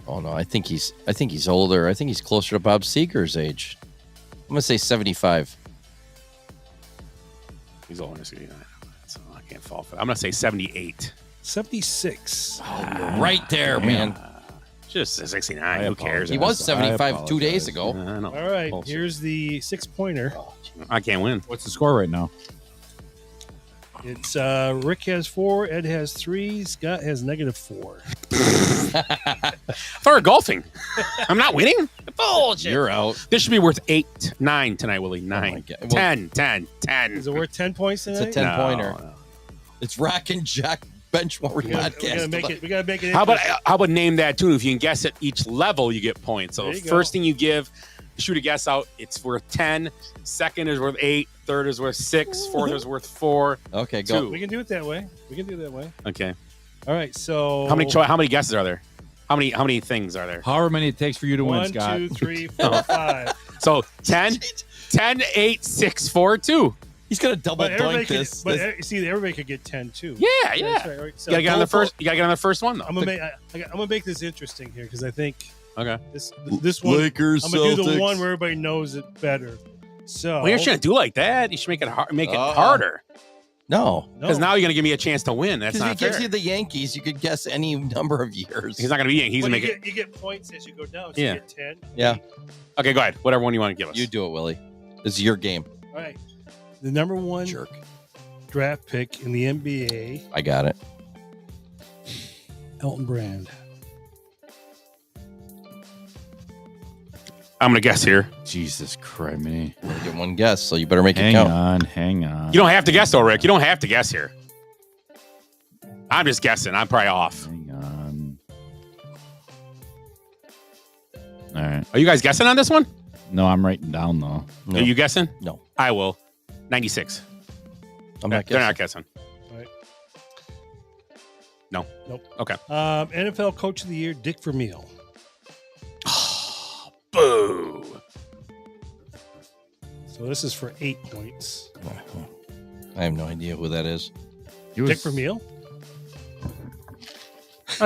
Oh no, I think he's older. I think he's closer to Bob Seger's age. I'm gonna say 75. He's older than 69. So I can't fall for that. I'm going to say 78. 76. Right there, man. Just 69. Who cares? He was 75 2 days ago. I know. All right, Bullshit. here's the 6-pointer. I can't win. What's the score right now? It's Rick has 4, Ed has 3, Scott has -4. I thought we were golfing. I'm not winning? Bullshit. You're out. This should be worth 8, 9 tonight, Willie. 9. my God. Well, 10. Is it worth 10 points It's tonight? a 10-pointer. No. It's Rock and Jack Benchwarmers We gotta podcast. make it. How about name that too? If you can guess at each level, you get points. So There you first go. thing you give, shoot a guess out, it's worth 10. Second is worth 8. Third is worth 6. Fourth is worth 4. Okay, go. 2. We can do it that way. Okay. All right, so How many guesses are there? How many things are there? However many it takes for you to win, 1, Scott. 2, 3, 4, 5. So 10, 8, 6, 4, 2. He's gonna double But everybody doink this. see, everybody could get 10 too. Yeah, That's yeah. right, all right, so You gotta get on the first. You gotta get on the first one though. I'm gonna make this interesting here because I think Okay. this one Lakers, I'm gonna do the Celtics. one where everybody knows it better. So Well, you shouldn't do like that. You should make it make it Uh-uh. harder. No, Because now you're gonna give me a chance to win. That's because he not fair. gives you the Yankees. You could guess any number of years. He's not gonna be. He's well, gonna you, make it. get, you get points as you go down. So Yeah. you get 10. Yeah. Okay, go ahead. Whatever one you want to give us. You do it, Willie. This is your game. All right. The number 1 Jerk. draft pick in the NBA, I got it. Elton Brand. I'm gonna guess here. Jesus Christ, me. You only get one guess, so you better make it count. Hang on. You don't have to guess though, Rick. You don't have to guess here. I'm just guessing. I'm probably off. Hang on. All right. Are you guys guessing on this one? No, I'm writing down though. No. Are you guessing? No. I will. 96. I'm not They're guessing. not guessing. All right. No. Nope. Okay. NFL Coach of the Year, Dick Vermeil. Boo. So this is for 8 points. I have no idea who that is. Dick Vermeil?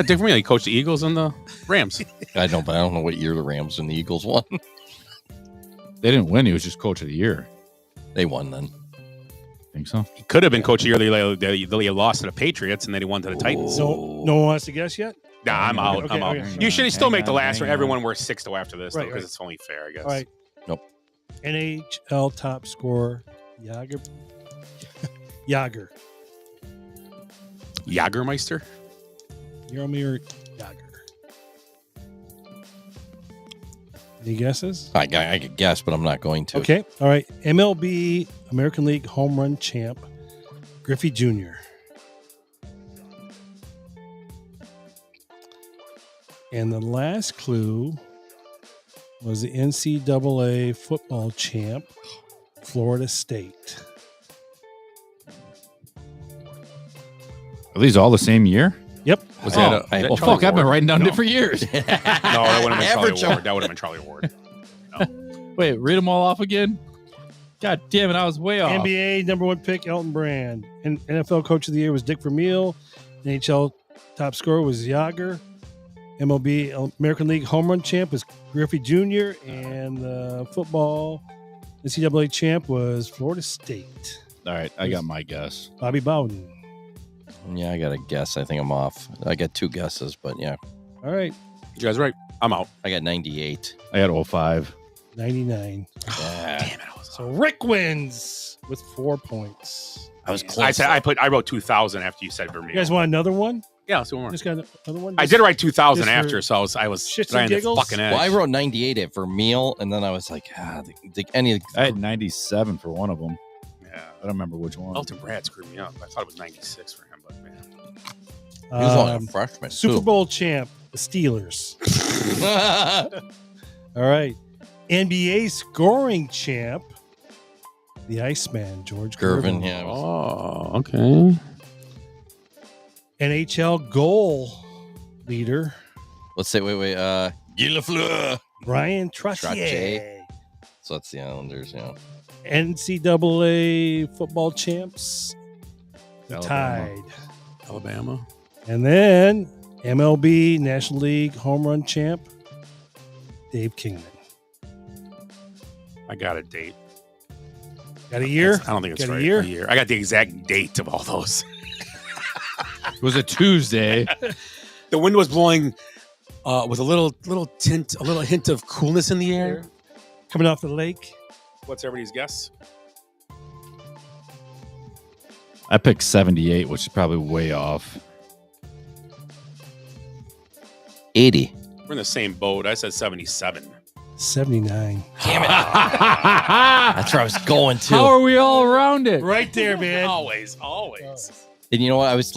Dick Vermeil, he coached the Eagles and the Rams. I know, but I don't know what year the Rams and the Eagles won. They didn't win. He was just coach of the year. They won then. Think so? He could have been coach of the year. They lost to the Patriots and then he won to the Titans. So no one wants to guess yet? Nah, I'm out. Okay, I'm out. okay. You should still Hang make the on, last hang one. on. Everyone we're 6 to after this, Right, because right. it's only fair, I guess. All right. Nope. NHL top scorer, Yager. Jagermeister? Jaromir Yager. Any guesses? I could guess, but I'm not going to. Okay. All right. MLB American League home run champ, Griffey Jr. And the last clue was the NCAA football champ, Florida State. Are these all the same year? Yep. Was that a, I- Well, Charlie fuck, I've been Ward? writing down No. different years. No, that would have been Average Charlie Ward. That would have been Charlie Ward. Wait, read them all off again? God damn it, I was way off. NBA number 1 pick, Elton Brand. And NFL Coach of the Year was Dick Vermeil. NHL top scorer was Yager. MLB American League home run champ was Griffey Jr. And the football NCAA champ was Florida State. All right, I got my guess. Bobby Bowden. Yeah, I got to guess. I think I'm off. I got 2 guesses, but yeah. All right. You guys right? I'm out. I got 98. I got 05. 99. Yeah. Damn it! I was So Rick wins with 4 points. I was close. I wrote 2000 after you said Vermeil. You guys want another one? Yeah, let's do one more. Just got another one? I did write 2000 just for after, so I was shits and trying to giggles? fucking edge. Well, I wrote 98 at Vermeil, and then I was like, any. I had 97 for one of them. Yeah. I don't remember which one. Elton Brad screwed me up. I thought it was 96 for him, but man. He was only a freshman. Super too. Bowl champ, the Steelers. All right. NBA scoring champ, the Iceman, George Gervin, Gervin. yeah. Oh, okay. NHL goal leader, Let's say, wait. Guy Lafleur. Brian Trottier. Trottier. So that's the Islanders, yeah. NCAA football champs, the Alabama. Tide. Alabama. And then MLB National League home run champ, Dave Kingman. I got a date. Got a year? I don't think it's Got a right. year? I got the exact date of all those. It was a Tuesday. The wind was blowing with a little hint of coolness in the air. Coming off the lake. What's everybody's guess? I picked 78, which is probably way off. 80. We're in the same boat. I said 77. 79. Damn it. That's where I was going to. How are we all around it? Right there, man. Always. And you know what? I was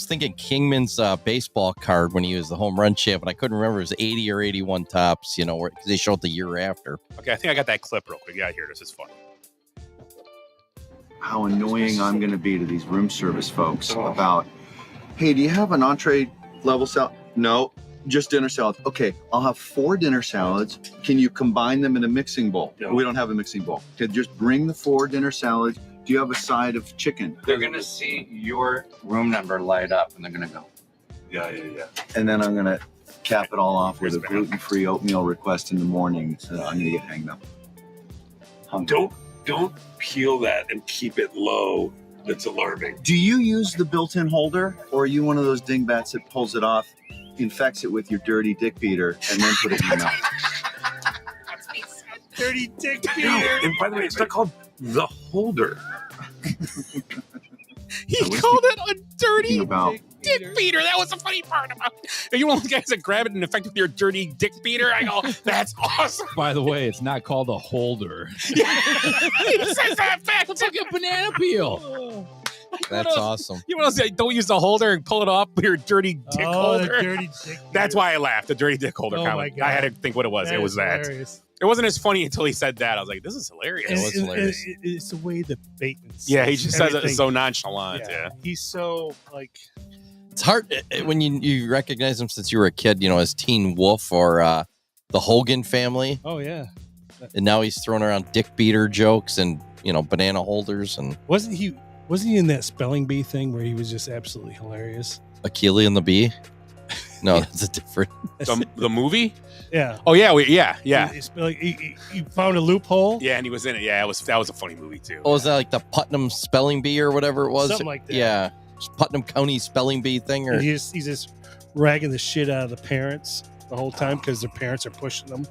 thinking Kingman's baseball card when he was the home run champ, and I couldn't remember if it was 80 or 81 tops, because they showed the year after. Okay, I think I got that clip real quick. Yeah, here. This is fun. How annoying I'm going to be to these room service folks about, hey, do you have an entree level salad? No, just dinner salad. Okay, I'll have 4 dinner salads. Can you combine them in a mixing bowl? No. We don't have a mixing bowl. Okay, just bring the 4 dinner salads. Do you have a side of chicken? They're gonna see your room number light up, and they're gonna go, yeah. And then I'm going to cap it all off with a gluten-free oatmeal request in the morning. So I'm going to get hanged up. Don't peel that and keep it low. That's alarming. Do you use the built-in holder, or are you one of those dingbats that pulls it off, infects it with your dirty dick beater, and then put it in your mouth? Dirty dick No, and by the way, it's not called the holder. He called it a dirty. About beater. Dick beater. That was the funny part about it. And you one of the guys that grab it and affect with your dirty dick beater. I go, that's awesome. By the way, it's not called a holder. He says that back. It's like a banana peel. That's awesome. You want to say, don't use the holder and pull it off with your dirty dick holder. The dirty dick That's why I laughed. The dirty dick holder Oh comment. my God. I had to think what it was. It was that. hilarious. It wasn't as funny until he said that. I was like, this is hilarious. It was hilarious. It's the way that Bateman says Yeah, he just says it everything. so nonchalant. Yeah. He's so like It's hard when you recognize him since you were a kid, as Teen Wolf or the Hogan Family. oh yeah. And now he's throwing around dick beater jokes and, banana holders and Wasn't he in that spelling bee thing where he was just absolutely hilarious? Achille and the Bee. No, that's a different. The movie? Yeah. Oh, yeah. Yeah. He found a loophole. Yeah, and he was in it. Yeah, that was a funny movie, too. Oh, was that like the Putnam Spelling Bee or whatever it was? Something like that. Yeah. Putnam County Spelling Bee thing? Or And he's just ragging the shit out of the parents the whole time because their parents are pushing them.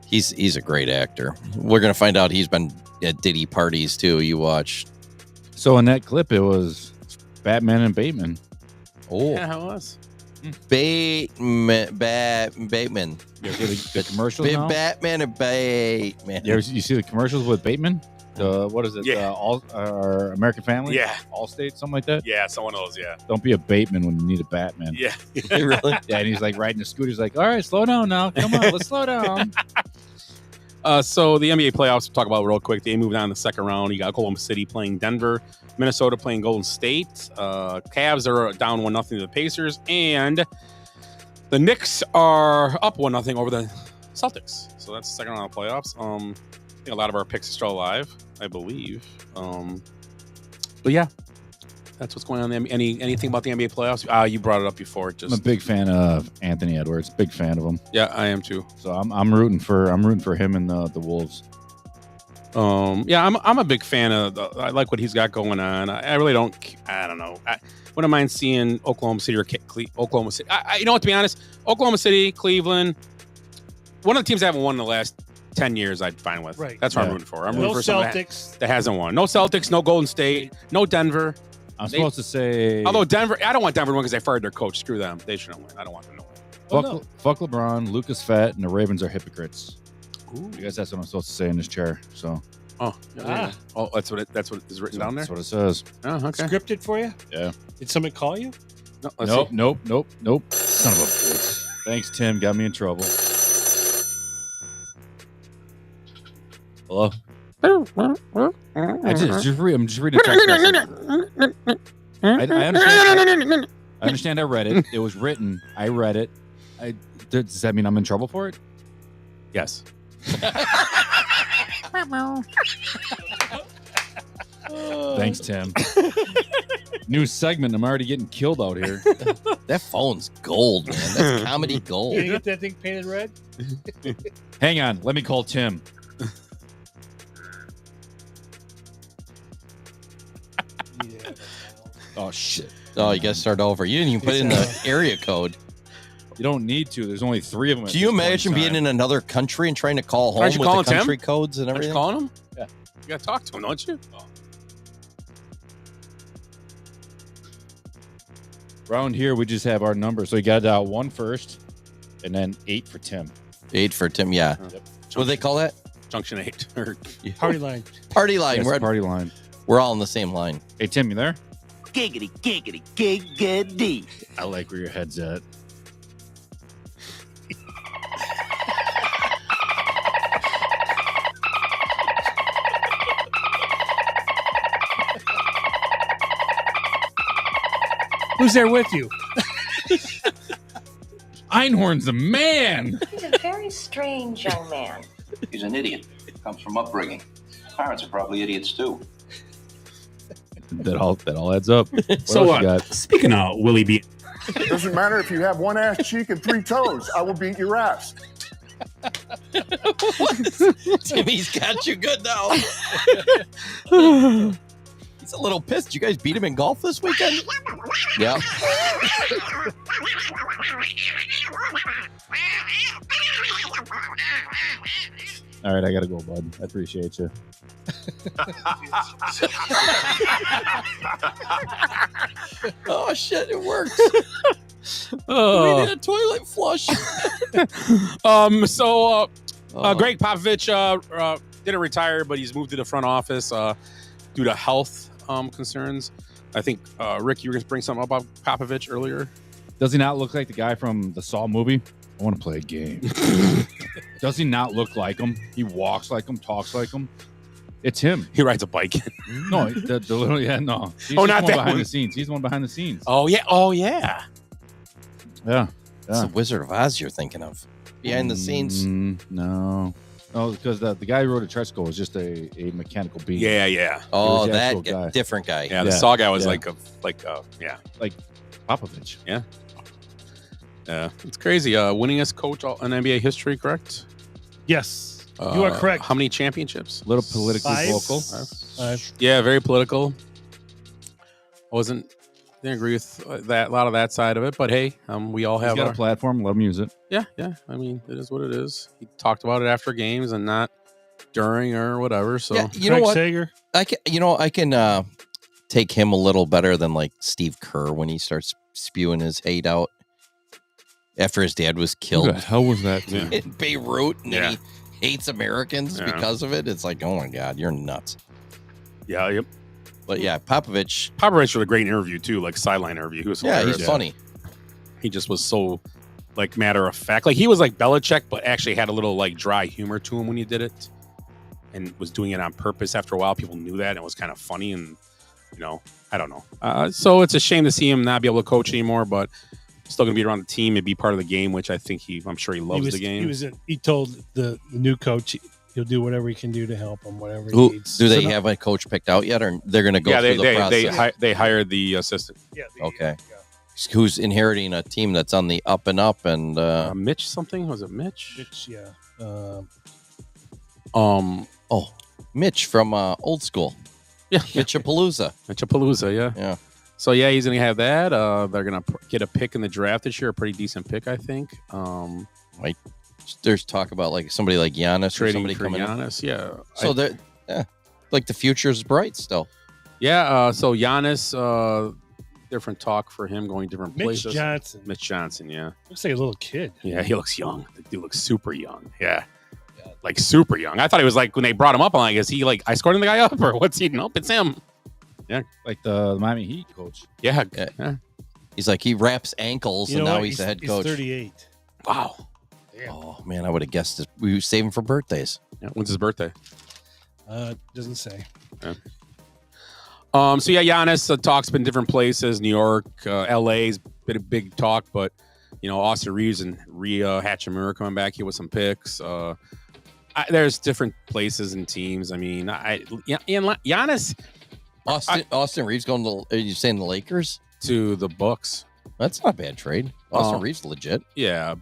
He's a great actor. We're going to find out he's been at Diddy parties, too. You watch. So in that clip, it was Batman and Bateman. Oh. Yeah, how it was? Bateman. You see the commercials now? Batman and Bateman. You see the commercials with Bateman? What is it? Yeah. Our American Family? Yeah. Allstate, something like that? Yeah, so one of those, yeah. Don't be a Bateman when you need a Batman. Yeah. Really? Yeah, and he's like riding the scooter. He's like, all right, slow down now. Come on, let's slow down. So the NBA playoffs, we'll talk about real quick. They moved on to the second round. You got Oklahoma City playing Denver, Minnesota playing Golden State. Cavs are down 1-0 to the Pacers, and the Knicks are up 1-0 over the Celtics. So that's the second round of playoffs. I think a lot of our picks are still alive, I believe. But yeah, that's what's going on. Anything about the NBA playoffs? You brought it up before. I'm a big fan of Anthony Edwards. Big fan of him. Yeah, I am too. So I'm rooting for him and the Wolves. Yeah, I'm a big fan of. I like what he's got going on. I really don't. I don't know. I wouldn't mind seeing Oklahoma City or Oklahoma City. You know what? To be honest, Oklahoma City, Cleveland, one of the teams that haven't won in the last 10 years, I'd fine with. Right. That's what I'm rooting for. I'm No rooting for someone Celtics. that hasn't won. No Celtics. No Golden State. No Denver. I'm supposed to say. Although Denver, I don't want Denver to win because they fired their coach. Screw them. They shouldn't win. I don't want them to win. Fuck LeBron, Lucas Fett, and the Ravens are hypocrites. Ooh. I guess that's what I'm supposed to say in this chair. So. Oh, that's what is written down there. That's what it says. Oh, okay. Scripted for you? Yeah. Did somebody call you? No, let's see. Nope. Son of a bitch. Thanks, Tim. Got me in trouble. Hello. I'm just reading text message. I understand. I read it. It was written. I read it. Does that mean I'm in trouble for it? Yes. Thanks, Tim. New segment. I'm already getting killed out here. That phone's gold, man. That's comedy gold. You get that thing painted red? Hang on. Let me call Tim. Yeah. Oh, shit. Oh, you got to start over. You didn't even put in the area code. You don't need to. There's only 3 of them. Can you imagine being in another country and trying to call home Aren't you with the calling Tim? country codes and Aren't you everything? calling him? Yeah. You got to talk to him, don't you? Around here, we just have our number. So you got to dial 1 first, and then 8 for Tim. 8 for Tim, yeah. Yep. What do they call that? Junction 8. Or Party line. Party line. Yes, party line. We're all on the same line. Hey, Tim, you there? Giggity, giggity, giggity. I like where your head's at. Who's there with you? Einhorn's the man. He's a very strange young man. He's an idiot. Comes from upbringing. Parents are probably idiots too. That all adds up. What So, else you got? speaking of Willie B. Doesn't matter if you have 1 ass cheek and 3 toes. I will beat your ass. Timmy's got you good now. He's a little pissed. You guys beat him in golf this weekend? Yeah. All right, I gotta go, bud. I appreciate you. Oh shit! It worked. Oh. We did a toilet flush. Greg Popovich didn't retire, but he's moved to the front office due to health concerns. I think Rick, you were going to bring something up about Popovich earlier. Does he not look like the guy from the Saw movie? I want to play a game. Does he not look like him? He walks like him, talks like him. It's him. He rides a bike. No, the little no. He's not one that behind one. the scenes. He's the one behind the scenes. Oh yeah. Oh yeah. Yeah. It's the Wizard of Oz you're thinking of. Behind the scenes. No. No, because the guy who wrote a trench coat was just a mechanical being. Yeah, yeah. Oh, the that actual guy. different guy. Yeah, the Saw guy was yeah. like Popovich. Yeah. Yeah, it's crazy. Winningest coach in NBA history, correct? Yes, you are correct. How many championships? A little politically 5. vocal. 5. Yeah, very political. Didn't agree with that, a lot of that side of it, but hey, we all have He's got a platform. Let him use it. Yeah. I mean, it is what it is. He talked about it after games and not during or whatever. So Yeah, you know what? Sager. I can take him a little better than like Steve Kerr when he starts spewing his hate out after his dad was killed. Who the hell was that? In Beirut, and then he hates Americans Yeah. because of it. It's like, oh my God, you're nuts. yeah, yep. But yeah, Popovich. Popovich was a great interview too, like sideline interview. He was hilarious. He's funny. He just was so like matter of fact. Like he was like Belichick, but actually had a little like dry humor to him when he did it, and was doing it on purpose. After a while, people knew that, and it was kind of funny. And I don't know. So it's a shame to see him not be able to coach anymore, but still going to be around the team and be part of the game, which I think I'm sure he loves the game. He told the new coach he'll do whatever he can do to help him, whatever he Who needs. do they have a coach picked out yet, or they're going to go through the process? They hired the assistant. Yeah. Okay. Who's inheriting a team that's on the up and up, and Mitch something? Was it Mitch? Mitch, yeah. Mitch from Old School. Yeah, Mitchapalooza. Yeah. So yeah, he's gonna have that. They're gonna get a pick in the draft this year, a pretty decent pick, I think. There's talk about like somebody like Giannis or Trading somebody for coming Giannis, in. yeah. So like the future's bright still. Yeah. So Giannis, different talk for him going different places. Mitch Johnson, yeah. Looks like a little kid. Yeah, he looks young. The dude looks super young. Yeah. Like super young. I thought he was like when they brought him up, I'm like, is he like I scored the guy up or what's he? Nope, it's him. Yeah, like the Miami Heat coach. Yeah. He's like he wraps ankles, and now he's the head coach. He's 38. Wow. Damn. Oh man, I would have guessed it. We save him for birthdays. Yeah. When's his birthday? Doesn't say. Yeah. So yeah, Giannis talk's been different places. New York, LA's been a big talk, but Austin Reeves and Rhea Hachimura coming back here with some picks. There's different places and teams. I mean, Giannis. Austin Reeves going to? Are you saying the Lakers? To the Bucks. That's not a bad trade. Austin Reeves legit. Yeah.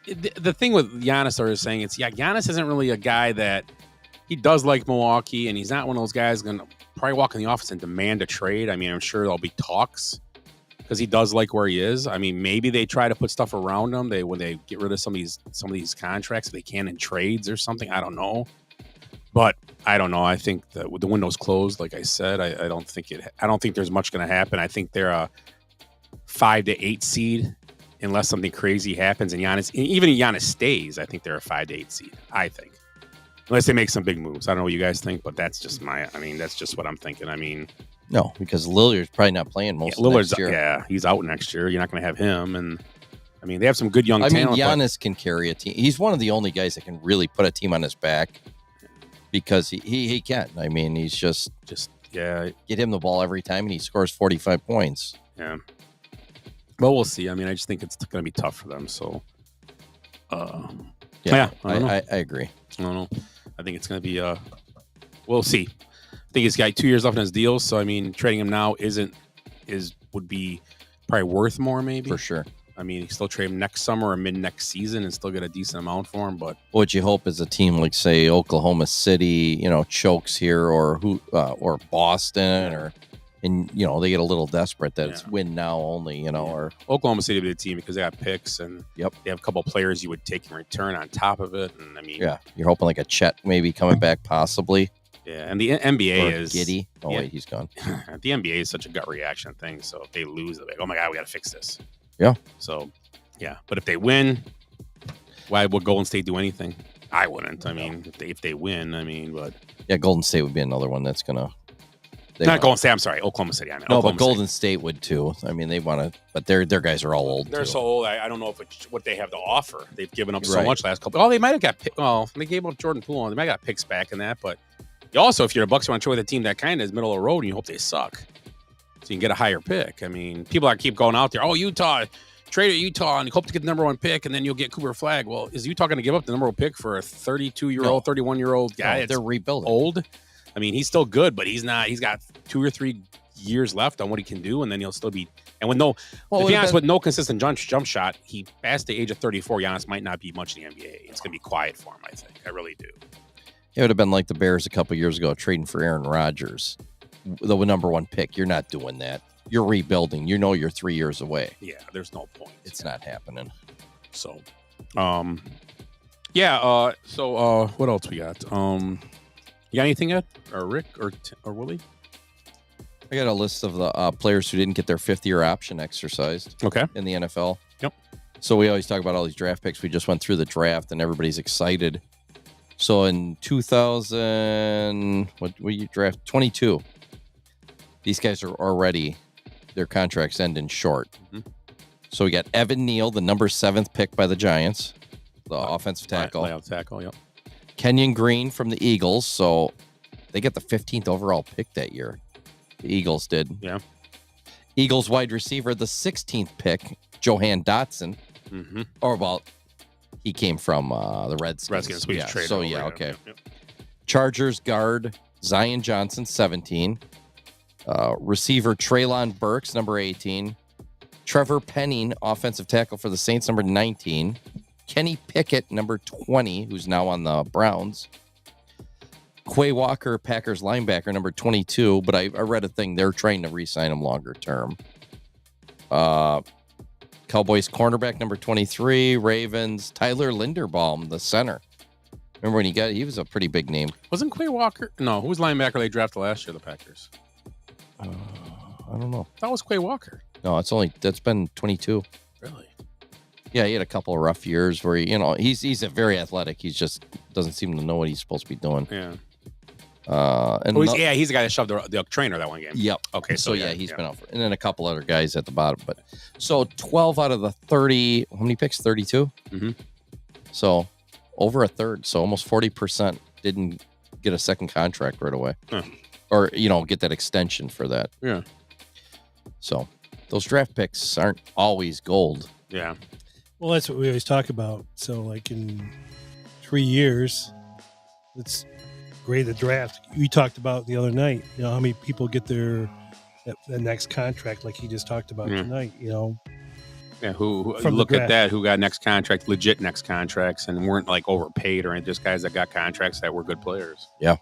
The thing with Giannis, I was saying, Giannis isn't really a guy that he does like Milwaukee, and he's not one of those guys going to probably walk in the office and demand a trade. I mean, I'm sure there'll be talks because he does like where he is. I mean, maybe they try to put stuff around him. When they get rid of some of these contracts, if they can in trades or something. I don't know. But I don't know. I think that with the window's closed, like I said, I don't think there's much going to happen. I think they're a 5 to 8 seed unless something crazy happens. And even if Giannis stays, I think they're a 5 to 8 seed. I think, unless they make some big moves. I don't know what you guys think, but that's just that's just what I'm thinking. I mean, no, because Lillard's probably not playing most of next year. Yeah, he's out next year. You're not going to have him, and I mean they have some good young talent. I mean, Giannis can carry a team. He's one of the only guys that can really put a team on his back. Because he can. I mean, he's just get him the ball every time, and he scores 45 points. Yeah. Well, we'll see. I mean, I just think it's going to be tough for them. So, I agree. I don't know. I think it's going to be. We'll see. I think he's got 2 years left in his deal. So, I mean, trading him now would be probably worth more, maybe for sure. I mean, you can still trade him next summer or mid next season and still get a decent amount for him. But what you hope is a team like, say, Oklahoma City, chokes here, or Boston, or and they get a little desperate that it's win now only, or Oklahoma City would be the team because they got picks and they have a couple of players you would take in return on top of it. And I mean, you're hoping like a Chet maybe coming back possibly. Yeah, and the NBA is Giddy. Oh wait, he's gone. The NBA is such a gut reaction thing. So if they lose, they're like, "Oh my god, we got to fix this." Yeah. So, but if they win, why would Golden State do anything? I wouldn't. I mean, if they win, but Golden State would be another one that's gonna. Golden State. I'm sorry, Oklahoma City. But Golden State would too. I mean, they want to, but their guys are all old. They're so old. I don't know if it's what they have to offer. They've given up so Right. much last couple. Oh, they might have got. They gave up Jordan Poole. They might have got picks back in that, but. Also, if you're a Bucks, you want to trade with a team that kind of is middle of the road and you hope they suck. So you can get a higher pick. I mean, people keep going out there, Utah, trade at Utah and you hope to get the number one pick and then you'll get Cooper Flag. Well, is Utah going to give up the number one pick for a 32-year-old, 31-year-old guy? No, they're rebuilding. Old. I mean, he's still good, but he's not. He's got 2 or 3 years left on what he can do, and then he'll still be. And with with no consistent jump shot, he past the age of 34, Giannis might not be much in the NBA. It's going to be quiet for him, I think. I really do. It would have been like the Bears a couple years ago trading for Aaron Rodgers, the number one pick. You're not doing that. You're rebuilding. You're 3 years away. Yeah, there's no point. It's not happening. So, So, what else we got? You got anything yet, or Rick, or Willie? I got a list of the players who didn't get their 5th-year option exercised. Okay. In the NFL. Yep. So we always talk about all these draft picks. We just went through the draft, and everybody's excited. So in 2000, what you draft 22, these guys are already, their contracts end in short. Mm-hmm. So we got Evan Neal, the number 7th pick by the Giants, the offensive tackle. Layout tackle, yep. Kenyon Green from the Eagles. So they get the 15th overall pick that year. The Eagles did. Yeah. Eagles wide receiver, the 16th pick, Johan Dotson. Mm-hmm. He came from the Redskins. We traded so, over, okay. Yep. Chargers guard Zion Johnson, 17. Receiver Treylon Burks, number 18. Trevor Penning, offensive tackle for the Saints, number 19. Kenny Pickett, number 20, who's now on the Browns. Quay Walker, Packers linebacker, number 22. But I read a thing. They're trying to re-sign him longer term. Cowboys cornerback, number 23. Ravens, Tyler Linderbaum, the center. Remember when he was a pretty big name. Wasn't Quay Walker? No, who was linebacker they drafted last year, the Packers? I don't know. That was Quay Walker. No, that's been 22. Really? Yeah, he had a couple of rough years where he's a very athletic. He just doesn't seem to know what he's supposed to be doing. Yeah. He's the guy that shoved the trainer that one game. Yep. Okay. So he's been out for, and then a couple other guys at the bottom. But so 12 out of the 30. How many picks? 32. Mm-hmm. So over a third. So almost 40% didn't get a second contract right away, or get that extension for that. Yeah. So those draft picks aren't always gold. Yeah. Well, that's what we always talk about. So, like in 3 years, let's grade the draft. We talked about the other night, how many people get the next contract, like he just talked about tonight, Yeah, who look at that, who got legit next contracts and weren't like overpaid or just guys that got contracts that were good players. Yeah.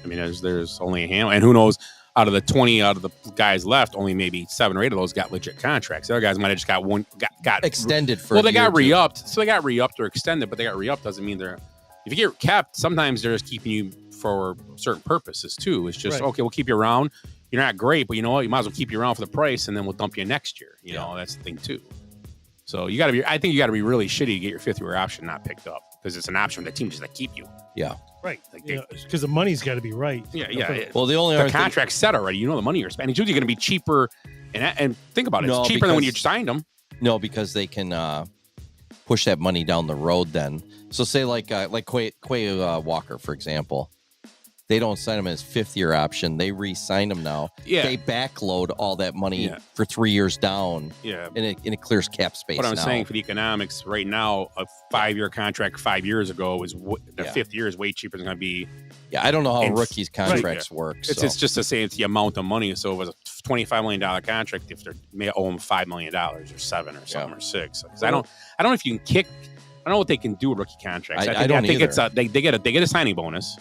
I mean, there's only a handful, and who knows, out of the 20 out of the guys left, only maybe 7 or 8 of those got legit contracts. The other guys might have just got one, got extended for. Well, they got re-upped, so they got re-upped or extended, but they got re-upped doesn't mean they're. If you get capped, sometimes they're just keeping you for certain purposes too. It's just okay, we'll keep you around. You're not great, but you know what? You might as well keep you around for the price, and then we'll dump you next year. You know, that's the thing too. So you got to be. I think you got to be really shitty to get your 5th-year option not picked up because it's an option the team just like keep you. Yeah. Right, because the money's got to be right. Yeah. Well, the contract's set already. You know the money you're spending. It's usually going to be cheaper, and think about it. It's cheaper than when you signed them. No, because they can push that money down the road. Then, so say like Quay Walker, for example, they don't sign him as 5th-year option. They re-sign him now. Yeah. They backload all that money for 3 years down. Yeah. And it clears cap space. What I'm saying for the economics right now, a 5-year contract 5 years ago is the 5th year is way cheaper than going to be. Yeah, I don't know how rookies' contracts work. It's just to say it's the amount of money. So it was a $25 million contract. If they may owe them $5 million or 7 or something or 6. Because I don't know if you can kick. I don't know what they can do with rookie contracts. I think it's they get a signing bonus.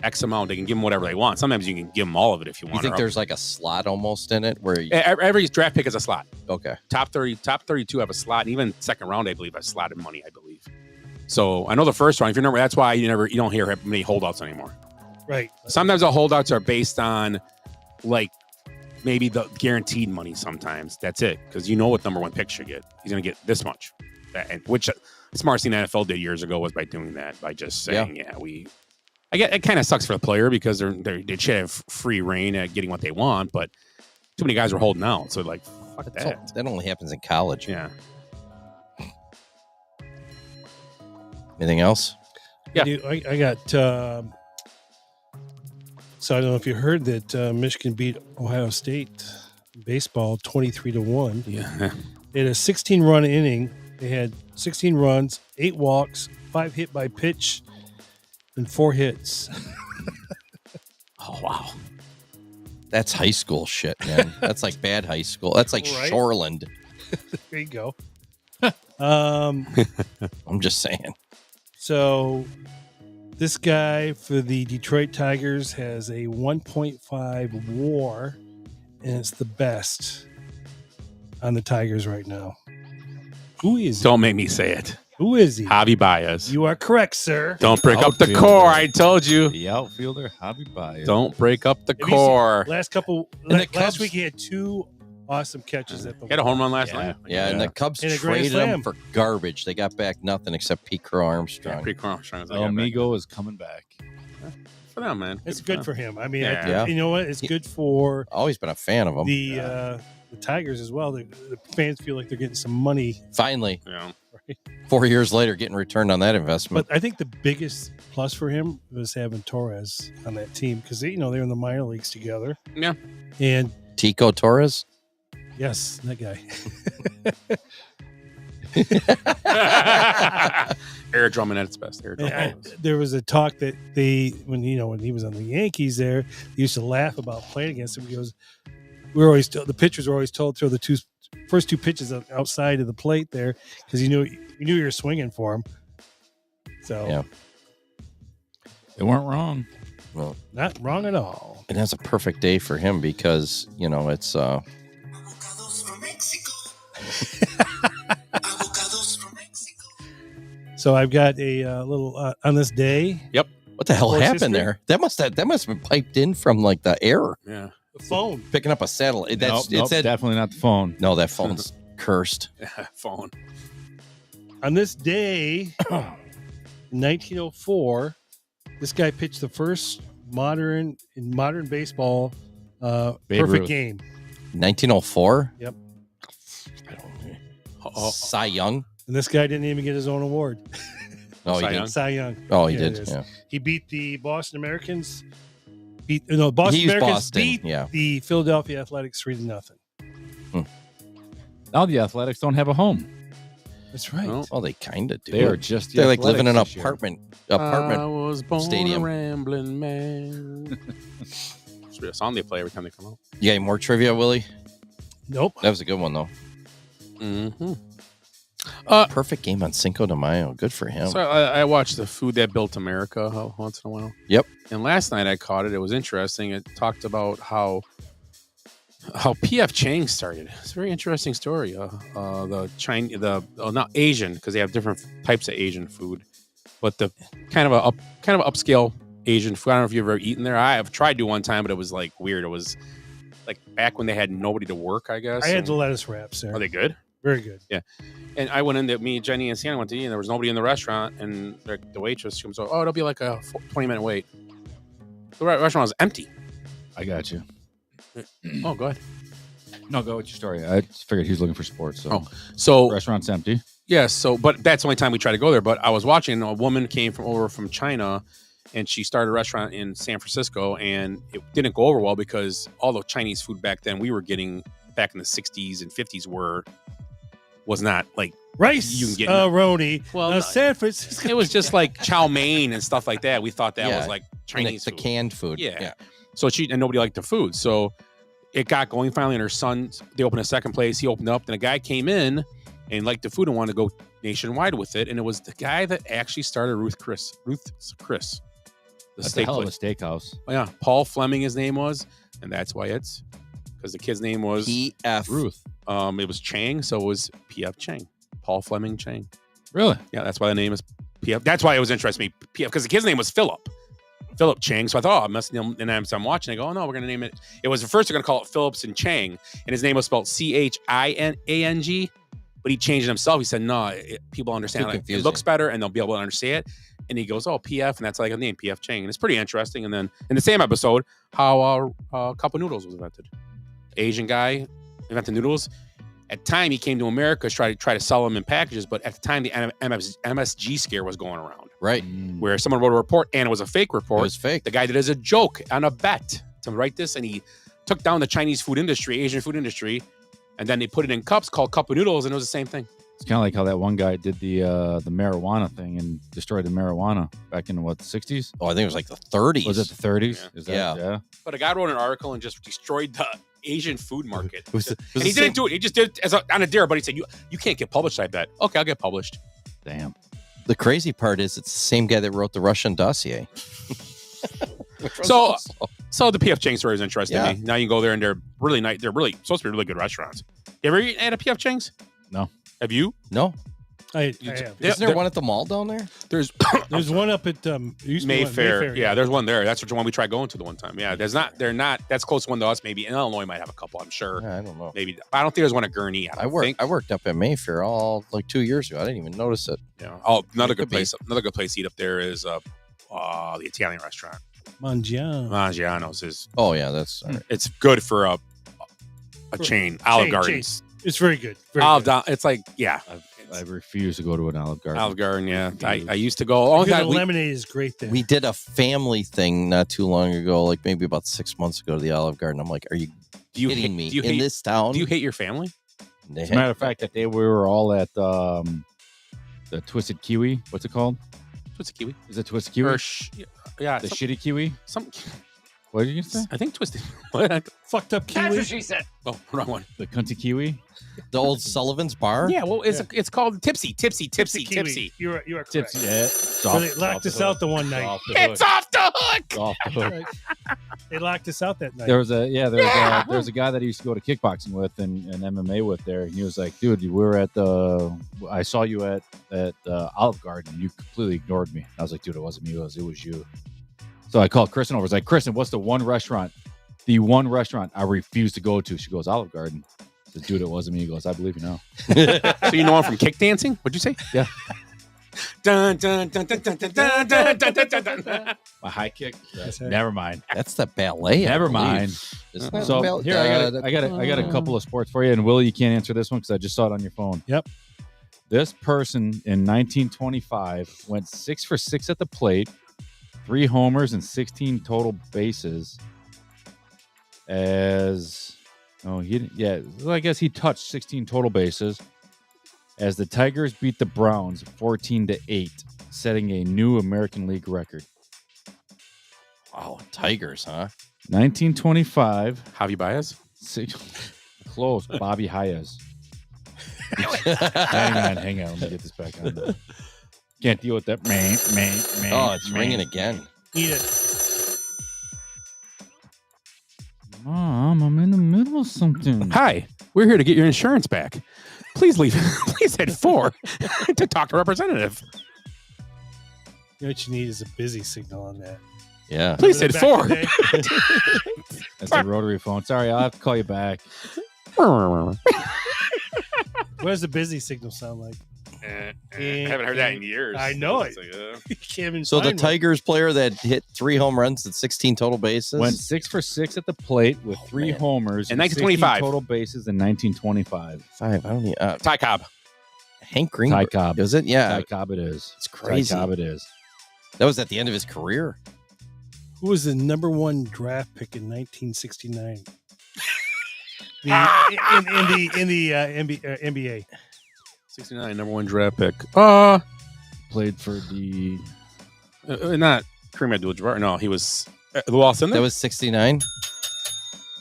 X amount. They can give them whatever they want. Sometimes you can give them all of it if you want. You think there's like a slot almost in it where every draft pick is a slot. Okay. Top 32 have a slot, and even second round, I believe, has slotted money. I believe. So I know the first round. If you remember, that's why you don't hear many holdouts anymore. Right. Sometimes the holdouts are based on like maybe the guaranteed money. Sometimes that's it because you know what number one pick should get. He's going to get this much, which the smartest thing the NFL did years ago was by doing that, by just saying, I get it. Kind of sucks for the player because they should have free reign at getting what they want, but too many guys were holding out. So like, fuck that. That only happens in college. Yeah. Anything else? Yeah. I got. So I don't know if you heard that Michigan beat Ohio State baseball 23-1. Yeah. They had a 16-run inning. They had 16 runs, 8 walks, 5 hit by pitch, and 4 hits. Oh wow. That's high school shit, man. That's like bad high school. That's like Right? Shoreland. There you go. I'm just saying. So this guy for the Detroit Tigers has a 1.5 WAR, and it's the best on the Tigers right now. Who is he? Don't make me say it. Who is he? Javi Baez. You are correct, sir. Don't break up the core. I told you. The outfielder, Javi Baez. Don't break up the Have you seen- core. Last week he had 2 awesome catches at the He had a home run last night. Yeah, and the Cubs And a grand traded slam. him for garbage. They got back nothing except Pete Crow Armstrong. Pete Crow Armstrong. El Amigo is coming back. For them, man. It's good for him. I mean, Yeah. you know what? It's good for Always been a fan of him. the Tigers as well. The fans feel like they're getting some money. Finally, Yeah. 4 years later, getting returned on that investment. But I think the biggest plus for him was having Torres on that team because they're in the minor leagues together. Yeah. And Tico Torres? yes, that guy. Eric Drummond at its best. Eric Drummond. There was a talk that when he was on the Yankees there, they used to laugh about playing against him. He goes, the pitchers were always told to throw the first 2 pitches outside of the plate there because you knew you were swinging for him. So Yeah. They weren't wrong. Well, not wrong at all. it has a perfect day for him because, it's So I've got a little on this day. Yep. what the hell Sports happened history? there? That must have been piped in from like the air. Yeah. The phone. Picking up a satellite. Nope, It's that definitely not the phone. No, that phone's cursed. Phone. On this day, in 1904, this guy pitched the first modern baseball Babe perfect Ruth. game. 1904? Yep. Cy Young? And this guy didn't even get his own award. No, he Cy didn't. Young? Cy Young. Oh, he Yeah, did. it is. Yeah. He beat the Boston Americans. Boston He used Americans Boston, beat yeah. the Philadelphia Athletics 3-0. Now the Athletics don't have a home. That's right. Oh. Well, they kind of do. They are just the They're like living in an Athletics this year. apartment I was born stadium. a rambling man. It's a song they play every time they come out. You got any more trivia, Willie? Nope. That was a good one, though. Mm-hmm. Perfect game on Cinco de Mayo. Good for him. So I watched The Food That Built America once in a while. Yep. And last night I caught it. It was interesting. It talked about how P.F. Chang started. It's a very interesting story. Not Asian because they have different types of Asian food, but the kind of upscale Asian food. I don't know if you've ever eaten there. I have tried to one time, but it was like weird. It was like back when they had nobody to work, I guess. I had the lettuce wraps there. Are they good? Very good. Yeah. And I went in there, me, Jenny, and Sienna went to eat, and there was nobody in the restaurant. And the waitress, she was like, oh, it'll be like a 20-minute wait. The restaurant was empty. I got you. Oh, go ahead. No, go with your story. I just figured he was looking for sports. So restaurant's empty. Yeah, but that's the only time we try to go there. But I was watching, a woman came over from China, and she started a restaurant in San Francisco, and it didn't go over well because all the Chinese food back then we were getting back in the 60s and 50s was not like rice you can get roni. Well, San Francisco. It was just like chow mein and stuff like that. We thought that was like Chinese the food. canned food. Yeah. So and nobody liked the food. So it got going finally, and her son, they opened a second place. He opened up, and a guy came in and liked the food and wanted to go nationwide with it. And it was the guy that actually started Ruth's Chris, That's a hell of a steakhouse. Oh, yeah, Paul Fleming, his name was, and that's why it's because the kid's name was P.F. Ruth. It was Chang, so it was P.F. Chang, Paul Fleming Chang. Really? Yeah, that's why the name is P.F. That's why it was interesting to me, P.F. because the kid's name was Philip Chang. So I thought, and so I'm watching. I go, oh no, we're gonna name it. It was at first they're gonna call it Phillips and Chang, and his name was spelled Ching, but he changed it himself. He said, no, people understand it looks better, and they'll be able to understand it. And he goes, oh, PF, and that's like a name, PF Chang. And it's pretty interesting. And then in the same episode, how Cup of Noodles was invented. Asian guy invented noodles. At the time, he came to America to try to sell them in packages. But at the time, the MSG scare was going around. Right. Where someone wrote a report, and it was a fake report. It was fake. The guy did it as a joke on a bet to write this, and he took down the Chinese food industry, Asian food industry, and then they put it in cups called Cup of Noodles, and it was the same thing. It's kind of like how that one guy did the marijuana thing and destroyed the marijuana back in the 60s? Oh, I think it was like the 30s. Was it the 30s? Yeah. Yeah. But a guy wrote an article and just destroyed the Asian food market. Was and he didn't do it. He just did it on a dare, but he said, you can't get published, I bet. Okay, I'll get published. Damn. The crazy part is it's the same guy that wrote the Russian dossier. So the PF Chang's story is interesting Yeah. to me. Now you can go there and they're really nice. They're really supposed to be really good restaurants. You ever eaten at a PF Chang's? No. Have you? No. I have. Isn't there one at the mall down there? There's one up at Mayfair. Yeah, there's one there. That's the one we tried going to the one time. Yeah, they're not. That's close one to us. Maybe in Illinois might have a couple. I'm sure. Yeah, I don't know. Maybe I don't think there's one at Gurney. I worked up at Mayfair all like 2 years ago. I didn't even notice it. Yeah. Oh, another good place. Another good place to eat up there is the Italian restaurant. Mangiano's is. Oh yeah, that's. All right. It's good for a chain. Olive Gardens. It's very good. It's like I refuse to go to an Olive Garden. Olive Garden, yeah. I used to go. The lemonade is great there. We did a family thing not too long ago, like maybe about 6 months ago, to the Olive Garden. I'm like, are you kidding me? In this town? Do you hate your family? As a matter of fact, that day we were all at the Twisted Kiwi. What's it called? Twisted Kiwi. Is it Twisted Kiwi? Yeah. The shitty kiwi? Some. What did you say? I think Twisted. What? Fucked up kiwi. That's what she said. Oh, wrong one. The cunty kiwi? The old Sullivan's Bar? Yeah, well, it's called Tipsy. You are correct. Tipsy. Yeah. So they locked us out the one night. It's off the hook. Off the hook. They locked us out that night. There was a guy that I used to go to kickboxing with and MMA with there. And he was like, dude, we were I saw you at Olive Garden. You completely ignored me. I was like, dude, it wasn't me. It was you. So I called Kristen over. I was like, Kristen, what's the one restaurant I refuse to go to? She goes, Olive Garden. I said, dude, it wasn't me. He goes, I believe you now. So you know I'm from kick dancing? What'd you say? Yeah. Dun, dun, dun, dun, dun, dun, dun, dun, dun, dun, dun. My high kick? Never mind. That's the ballet. Never mind. So here, I got a couple of sports for you. And Willie, you can't answer this one because I just saw it on your phone. Yep. This person in 1925 went 6 for 6 at the plate, 3 homers and 16 total bases. I guess he touched 16 total bases as the Tigers beat the Browns 14-8, setting a new American League record. Wow, Tigers, huh? 1925. Javi Baez? Close. Bobby Hayes. Hang on. Let me get this back on. Can't deal with that. Oh, it's ringing again. Eat it. Mom, I'm in the middle of something. Hi, we're here to get your insurance back. Please hit 4 to talk to a representative. You know what you need is a busy signal on that. Yeah. Please hit 4. That's a rotary phone. Sorry, I'll have to call you back. What does the busy signal sound like? I haven't heard that in years. I know it. So the Tigers player that hit 3 home runs and 16 total bases went 6 for 6 at the plate with 3 homers in and 1925 total bases in 1925. I don't need Ty Cobb. Hank Greenberg. Ty Cobb. Is it? Yeah. Ty Cobb it is. It's crazy. Ty Cobb it is. That was at the end of his career. Who was the number 1 draft pick in 1969? in the NBA. 69, number 1 draft pick. Played for the not Kareem Abdul-Jabbar. No, he was Lou Alcindor. That was 69.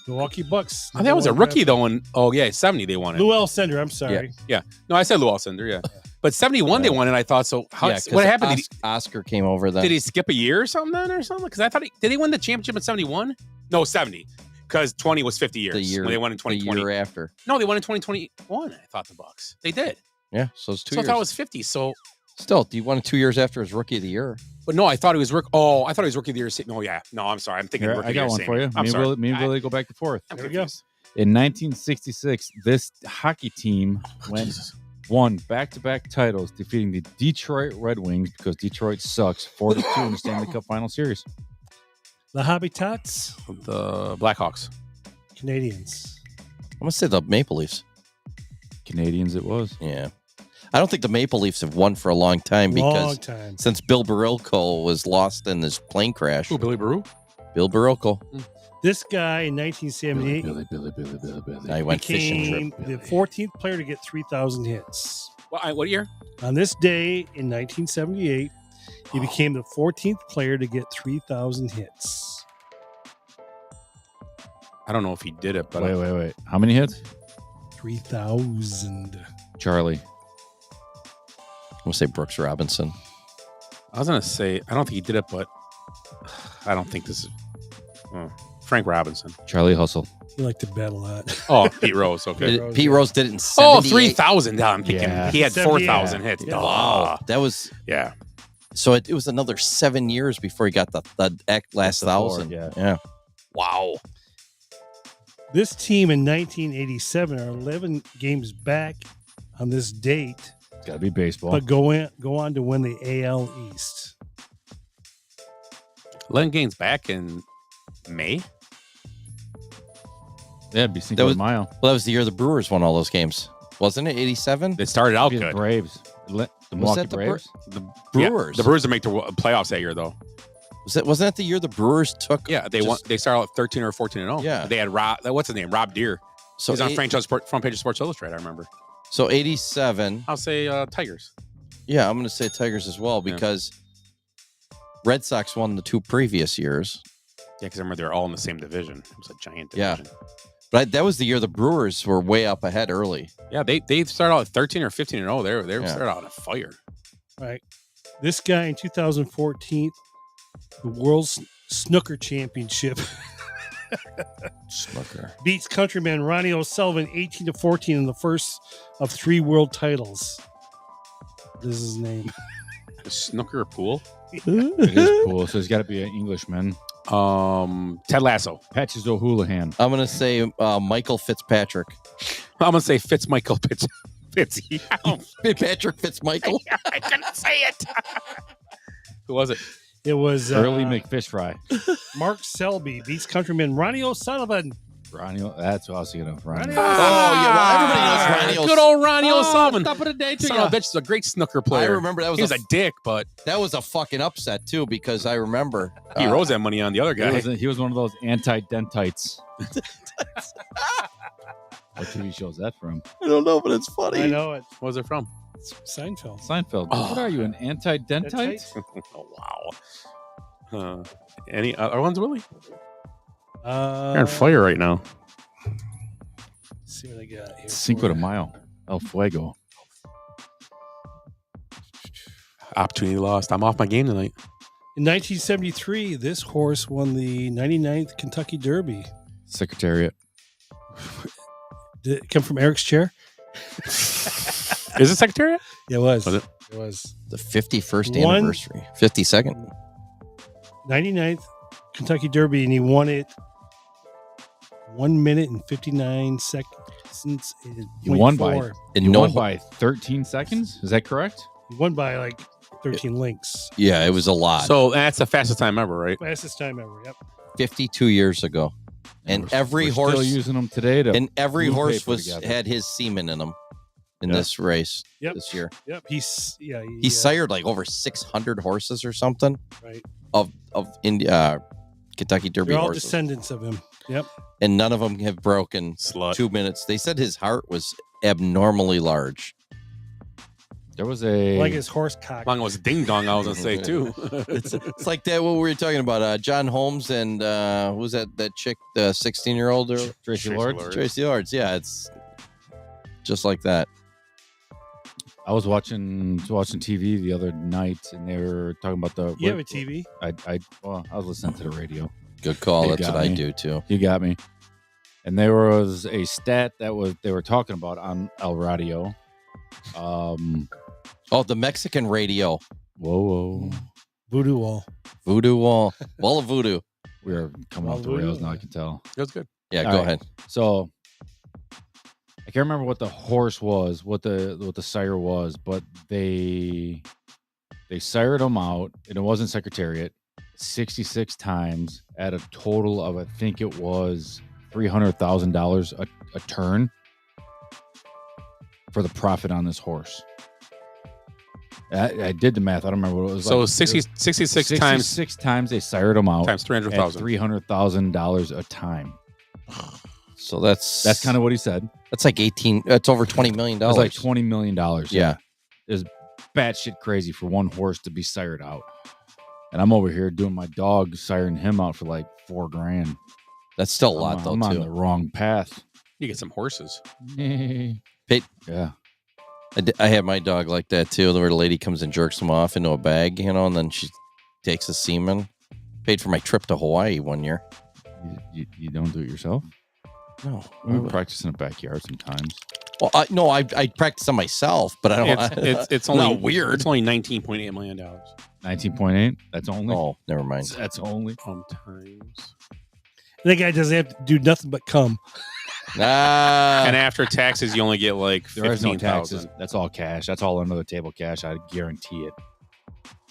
Milwaukee Bucks. Oh, that was a rookie though. 70 they won it. Lou Alcindor. I'm sorry. Yeah. No, I said Lou Alcindor. Yeah. But 71 they won it. I thought so. What happened? Oscar came over then. Did he skip a year or something then, or something? Because I thought did he win the championship in 71? No, 70. Because 20 was 50 years. The year when they won in 2020. The year after. No, they won in 2021. I thought the Bucks. They did. Yeah, so it's 2 So years. I thought it was 50. So still, he won 2 years after his rookie of the year. But no, I thought he was rookie. Oh, I thought he was rookie of the year. No, yeah. No, I'm sorry. I'm thinking Here, rookie I got of the one year. for you. I'm sorry. Me and Willie go back and forth. I'm There we go. confused. In 1966, this hockey team won back-to-back titles, defeating the Detroit Red Wings because Detroit sucks 4-2 in the Stanley Cup Final Series. The Habitats, The Blackhawks. Canadians. I'm gonna say the Maple Leafs. Canadians, it was. Yeah, I don't think the Maple Leafs have won for a long time because since Bill Barilko was lost in this plane crash. Who, Billy Baru? Bill Barilko. This guy in 1978 Billy. Now he went fishing became the 14th player to get 3,000 hits. What year? On this day in 1978, he became the 14th player to get 3,000 hits. I don't know if he did it, but Wait. How many hits? 3,000. Charlie. I'm gonna say Brooks Robinson. I was gonna say I don't think he did it, but I don't think this is Frank Robinson. Charlie Hustle. He liked to bet a lot. Oh, Pete Rose. Okay. Pete Rose did it in 78. 3,000. I'm thinking he had 78. 4,000 hits. Yeah. Wow, that was Yeah. so. It was another 7 years before he got the last The 1,000. four, Yeah. Wow. This team in 1987 are 11 games back on this date, It's got to be baseball. but go on to win the AL East. Len Gaines back in May. Yeah, it'd be Cinco de Mayo. Well, that was the year the Brewers won all those games, wasn't it? 87. They started out The good. Braves. The Was Milwaukee that the Braves. The Brewers. The Brewers didn't make the playoffs that year, though. Wasn't that the year the Brewers took? Yeah, they won. They started out 13 or 14-0. Yeah. They had what's his name? Rob Deere. So He's on front page of Sports Illustrated. I remember. So 87. I'll say Tigers. Yeah, I'm going to say Tigers as well because Red Sox won the 2 previous years. Yeah, because I remember they were all in the same division. It was a giant Yeah. division. But that was the year the Brewers were way up ahead early. Yeah, they started out at 13 or 15-0. They started out on fire. Right. This guy in 2014, the World's Snooker Championship, Snooker. beats countryman Ronnie O'Sullivan 18-14 in the first of 3 world titles. This is his name. The snooker pool. It is cool. So he's got to be an Englishman. Ted Lasso. Patches O'Houlihan. I'm going to say Michael Fitzpatrick. I'm gonna say Fitzmichael Fitzy. Patrick Fitzmichael. I couldn't say it. Who was it? It was Early McFish Fry. Mark Selby beats countryman Ronnie O'Sullivan. Ronnie, that's what I was thinking of. Ronnie. Oh, yeah. Well, everybody knows Ronnie Good old Ronnie O'Sullivan. Top of the day to Son you. of a bitch is a great snooker player. I remember that was he was a dick, but that was a fucking upset too because I remember he rose that money on the other guy. He was one of those anti-dentites. What TV show is that from? I don't know, but it's funny. I know it. What was it from? Seinfeld. Seinfeld. Oh. What are you, an anti-dentite? Oh wow. Any other ones, Willie? You're on Uh, fire right now. see what I got here. Cinco de Mayo. El Fuego. Opportunity lost. I'm off my game tonight. In 1973, this horse won the 99th Kentucky Derby. Secretariat. Did it come from Eric's chair? Is it Secretariat? Yeah, it was. Was it? It was. The 51st One- anniversary. 52nd. 99th Kentucky Derby, and he won it 1 minute and 59 seconds. He won by 0.4. He won by 13 seconds. Is that correct? He won by like 13 links. Yeah, it was a lot. So that's the fastest time ever, right? Fastest time ever. Yep. 52 years ago. And every We're horse still using them today to and every glue horse paper was together. had his semen in him in Yeah. this race Yep. this year. Yep. He sired like over 600 horses or something Right. of India Kentucky Derby They're all horses. descendants of him. Yep. And none of them have broken Slut. 2 minutes. They said his heart was abnormally large. There was a Like his horse cock. Long was ding dong, I was gonna say too. It's like that what we were talking about. John Holmes and who was that chick, the 16-year-old Tracy Lords. Tracy Lords. Yeah, it's just like that. I was watching TV the other night, and they were talking about the. You have a TV? I was listening to the radio. Good call. You That's got what I me. do too. You got me. And there was a stat they were talking about on El Radio. Oh, the Mexican radio. Whoa. Voodoo wall. Voodoo wall. Wall of voodoo. We are coming off the rails now, I can tell. It was good. Yeah, All go right. ahead. So I can't remember what the horse was, what the sire was, but they sired him out, and it wasn't Secretariat, 66 times at a total of, I think it was $300,000 a turn for the profit on this horse. I did the math. I don't remember what it was. So like. 66 times 66 times they sired him out times 300,000. $300,000 a time. So that's kind of what he said. That's like 18. That's over $20 million. It was like $20 million. Yeah. It's batshit crazy for one horse to be sired out. And I'm over here doing my dog, siring him out for like $4,000. That's still a lot, though, I'm too. on the wrong path. You get some horses. Yeah. I have my dog like that, too. Where the lady comes and jerks him off into a bag, and then she takes the semen. Paid for my trip to Hawaii one year. You don't do it yourself? No. We practice in the backyard sometimes. Well, I practice on myself, but I don't. It's only not weird. It's only $19.8 million. 19.8. That's only. Oh, never mind. That's only. Times. That guy doesn't have to do nothing but come. And after taxes, you only get like There is no 15,000. taxes. That's all cash. That's all under the table cash. I guarantee it.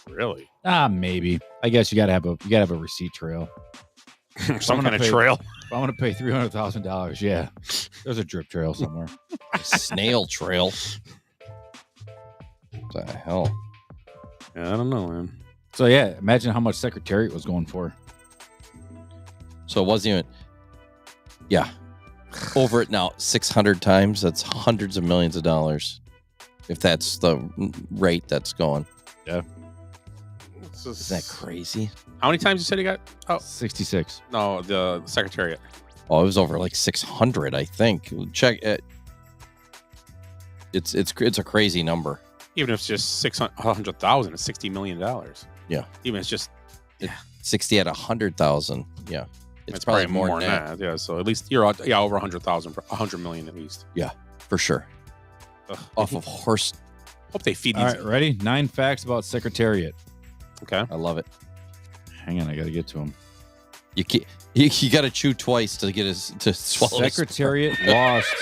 Really? Maybe. I guess you gotta have a receipt trail. Some kind of trail. If I'm gonna pay $300,000, yeah. There's a drip trail somewhere. A snail trail. What the hell? Yeah, I don't know, man. So yeah, imagine how much Secretariat was going for. So it wasn't even. Yeah. Over it now 600 times. That's hundreds of millions of dollars. If that's the rate that's going. Yeah. Isn't that crazy? How many times you said he got? Oh, 66. No, the Secretariat. Oh, it was over like 600, I think. Check it. It's a crazy number. Even if it's just 600,000, it's $60 million. Yeah. Even if it's just 60 at 100,000. Yeah. It's probably more than that. Yeah. So at least you're over 100,000, 100 million at least. Yeah, for sure. Ugh. Off of horse. Hope they feed All these. right, ready? 9 facts about Secretariat. Okay. I love it. Hang on, I gotta get to him. You got to chew twice to get to swallow. Secretariat lost.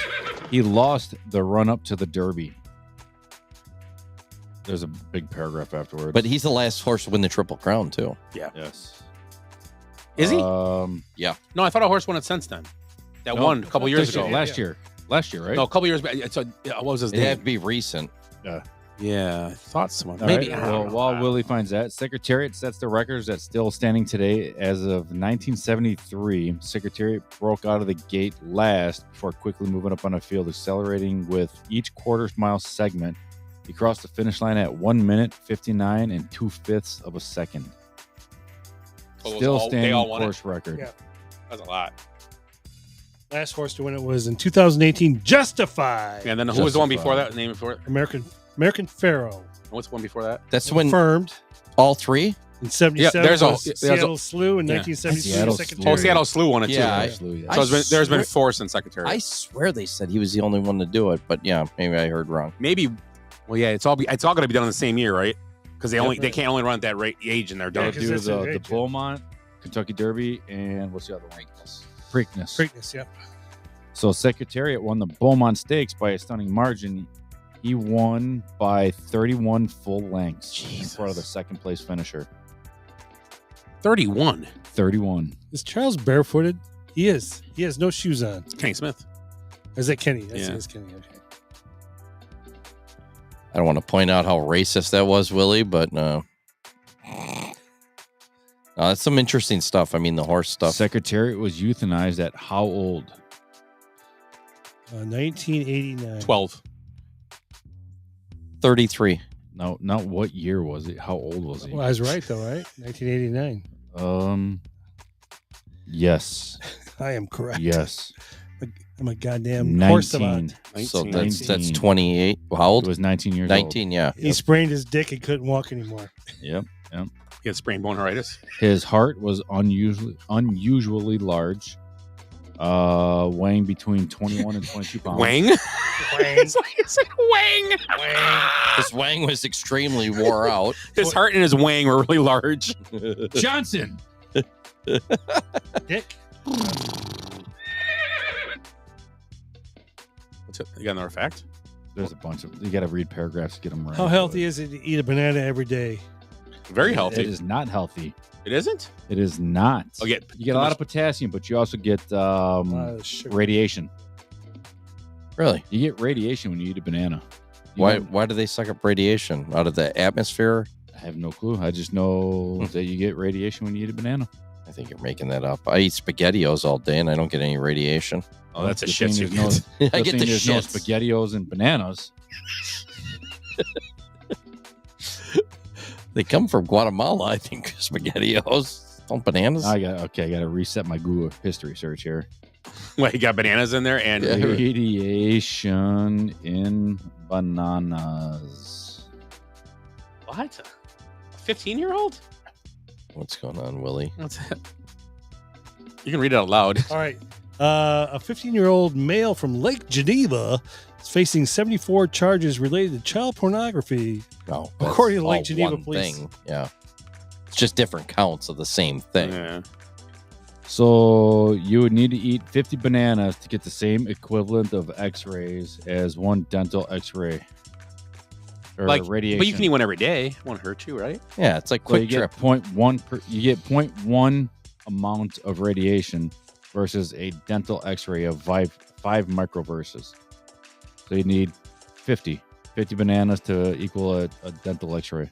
He lost the run up to the Derby. There's a big paragraph afterwards. But he's the last horse to win the Triple Crown too. Yeah. Yes. Is he? Yeah. No, I thought a horse won it since then. That won a couple years ago. Last year, right? No, a couple years back. So, what was his It name? had to be recent. Yeah, I thought someone. All Maybe. right, I don't Well, know. while Willie finds that, Secretariat sets the records that's still standing today. As of 1973, Secretariat broke out of the gate last before quickly moving up on the field, accelerating with each quarter mile segment. He crossed the finish line at 1 minute, 59 and 2/5 of a second. So it was Still they standing all won it? course record. Yeah. That's a lot. Last horse to win it was in 2018. Justified. And then who was the one before that? Name before it. American Pharaoh. What's the one before that? That's when Confirmed all three. in 77. Yeah, there's a- was there's a- Seattle Slew in Yeah. 1973. Seattle Secretariat. Oh, Seattle Slew won it Yeah, too. I- Absolutely, yeah. So there's been swear- 4 since Secretariat. I swear they said he was the only one to do it, but yeah, maybe I heard wrong. Maybe. Well, yeah, it's all going to be done in the same year, right? Because they Yep. they can't only run at that age and they're They'll done. 'cause do that's the their age, yeah. Beaumont, Kentucky Derby, and what's the other one? Preakness. Preakness, yep. So Secretariat won the Beaumont Stakes by a stunning margin. He won by 31 full lengths in front of the second place finisher. 31. 31. Is Charles barefooted? He is. He has no shoes on. It's Kenny Smith. Is that Kenny? That's Yeah. It's Kenny. Okay. I don't want to point out how racist that was, Willie, but no. That's some interesting stuff. I mean, the horse stuff. Secretariat was euthanized at how old? 1989. 12. 33. No, not what year was it? How old was he? Well, I was right, though, right? 1989. Yes. I am correct. Yes. I'm a goddamn horse savant. 19. So that's 19. 28. How He old? was 19 years 19, yeah. He sprained his dick and couldn't walk anymore. old. Yep. He had sprained bone neuritis. His heart was unusually large, weighing between 21 and 22 pounds. Wang? It's like you said Wang. His wang was extremely wore out. His heart and his wang were really large. Johnson. Dick. What's it? You got another fact? There's a bunch of. You got to read paragraphs to get them right. How healthy is it to eat a banana every day? Very healthy. It is not healthy. It isn't? It is not. Oh, You get a lot of potassium, but you also get Sugar. radiation. Really? You get radiation when you eat a banana. Why do they suck up radiation out of the atmosphere? I have no clue. I just know that you get radiation when you eat a banana. I think you're making that up. I eat SpaghettiOs all day and I don't get any radiation. Oh, that's a Good shit thing suit. there's I good get thing the there's no shits. SpaghettiOs and bananas. They come from Guatemala, I think. SpaghettiOs. Don't bananas? I got to reset my Google history search here. Well, you got bananas in there and Radiation in bananas. what? A 15-year-old? What's going on, Willie? What's that? You can read it out loud. All right. A 15-year-old male from Lake Geneva is facing 74 charges related to child pornography. No. According to all Lake Geneva one police. thing. Yeah. It's just different counts of the same thing. Yeah. So you would need to eat 50 bananas to get the same equivalent of X-rays as one dental X-ray. Or radiation. But you can eat one every day. It won't hurt you, right? Yeah, it's like So you Quick get Trip. 0.1 you get 0.1 amount of radiation versus a dental X-ray of 5 microverses. So you need 50 bananas to equal a dental X-ray.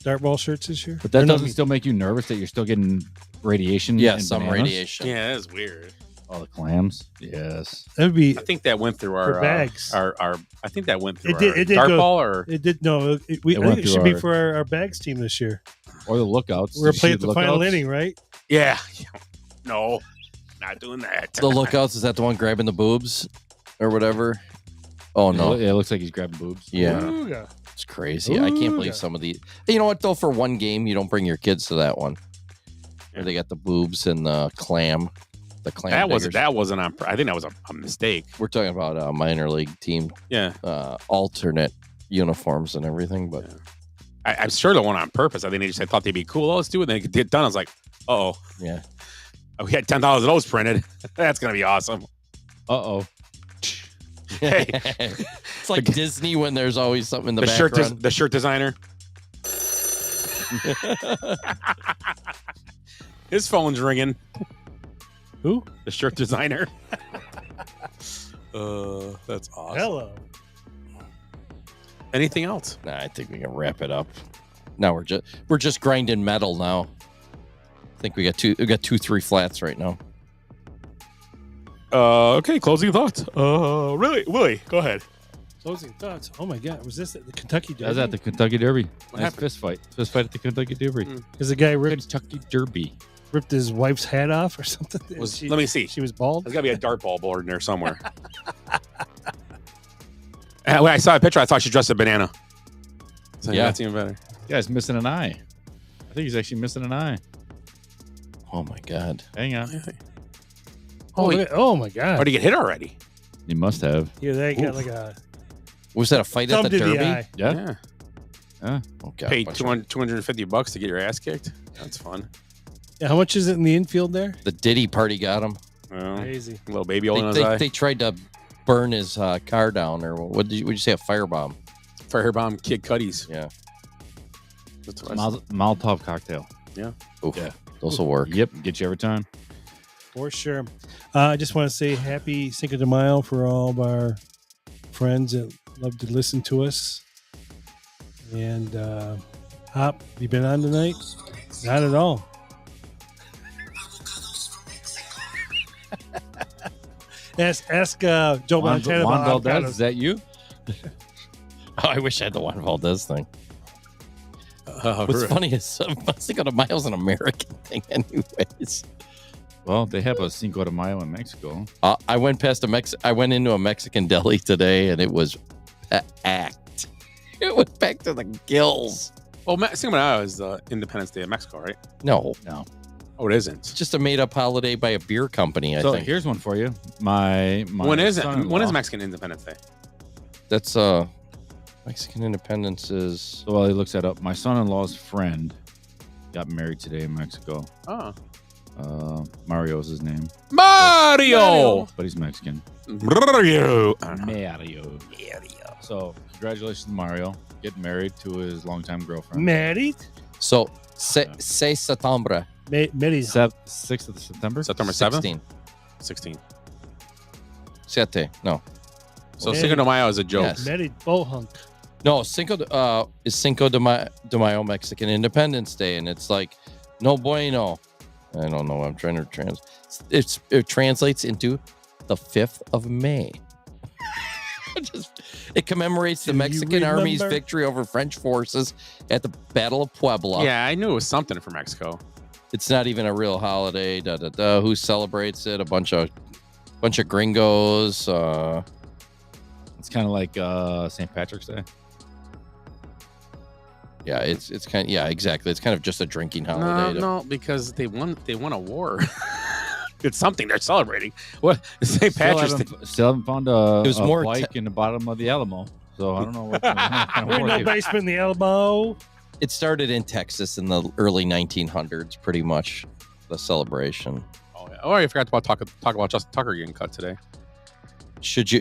Dartball shirts this year? But that Or no, doesn't still make you nervous that you're still getting radiation. Yeah, in some bananas? radiation. Yeah, that is weird. Oh, the clams. Yes. That would be. I think that went through our bags. Our I think that went through It did. our It did dart go. ball or It did. No. I It think went it through should be our- for our bags team this year. Or the lookouts. We're Did you playing see at the final lookouts? inning, right? yeah. No, not doing that. The lookouts, is that the one grabbing the boobs or whatever? Oh, no. Yeah, it looks like he's grabbing boobs. Yeah. Ooga. It's crazy. I can't believe Ooga. some of the. You know what, though? For one game, you don't bring your kids to that one. Where they got the boobs and the clam. The clam. That wasn't on. I think that was a mistake. We're talking about a minor league team, Yeah, alternate uniforms and everything, but I'm sure the one on purpose. I think they just thought they'd be cool. Oh, let's do it. And they get it done. I was like, oh, yeah. we had 10,000 of those printed. That's gonna be awesome. Uh-oh. Hey, It's like Disney when there's always something in the background. the shirt designer. His phone's ringing. Who? The shirt designer. That's awesome. Hello. Anything else? Nah, I think we can wrap it up. Now we're just grinding metal now. I think we got 2-3 flats right now. Okay, closing thoughts. Willie, go ahead. Closing thoughts. Oh my God, was this at the Kentucky Derby? That was at the Kentucky Derby. What Nice happened? fist fight. Fist fight at the Kentucky Derby. Because the guy ripped Kentucky Derby. his wife's hat off or something. Let me see. She was bald. There's got to be a dart ball board in there somewhere. When I saw a picture, I thought she dressed a banana. So Yeah. that's even better. Guy's missing an eye. I think he's actually missing an eye. Oh my god! Hang on. Oh, look at- oh my God. Or did he get hit already? He must have. Yeah, they got like a Was that a fight at thumb the to Derby? the eye. Yeah. Yeah. Oh god! Paid bunch of- $250 to get your ass kicked. That's fun. Yeah, how much is it in the infield there? The Diddy party got him. Well, Crazy. little baby oil in his eye. They tried to burn his car down, or what did you say? A firebomb? Firebomb Kid Cuddies. Yeah. That's what I said. Molotov cocktail. Oof. Yeah. Those will work. Yep. Get you every time. For sure. I just want to say happy Cinco de Mayo for all of our friends that love to listen to us. And Hop, you been on tonight? Not at all. Ask Joe Montana Juan about Valdez, avocados. is that you? Oh, I wish I had the Juan Valdez thing. What's funny is I was thinking of Miles an American thing, anyways. Well, they have a Cinco de Mayo in Mexico. I went into a Mexican deli today, and it was packed. It was packed to the gills. Well, Cinco de Mayo is the Independence Day of Mexico, right? No. Oh, it isn't. It's just a made-up holiday by a beer company, I So think. here's one for you. My When is son-in-law- Mexican Independence Day? That's Mexican Independence is. So while he looks that up, my son-in-law's friend got married today in Mexico. Oh. Mario is his name. Mario! But he's Mexican. Mario. Mario. So congratulations, Mario. Getting married to his longtime girlfriend. Married? So, 6 September. Married. 6th of September? September 7th? 16. 16. Siete. No. So Cinco de Mayo is a joke. Yes. Married bohunk. No, Cinco de Mayo Mexican Independence Day, and it's like no bueno. I don't know. I'm trying to it translates into the 5th of May. It commemorates the Mexican Army's victory over French forces at the Battle of Puebla. Yeah, I knew it was something for Mexico. It's not even a real holiday. Who celebrates it? A bunch of gringos. It's kind of like St. Patrick's Day. Yeah, it's kind of, yeah, exactly. It's kind of just a drinking holiday. No, because they won a war. It's something they're celebrating. What St. Patrick's Day? Still haven't found a more bike in the bottom of the Alamo. So I don't know what kind of We're war no they- basement in the elbow. It started in Texas in the early 1900s, pretty much, the celebration. Oh, yeah. Oh, I forgot to talk about Justin Tucker getting cut today. Should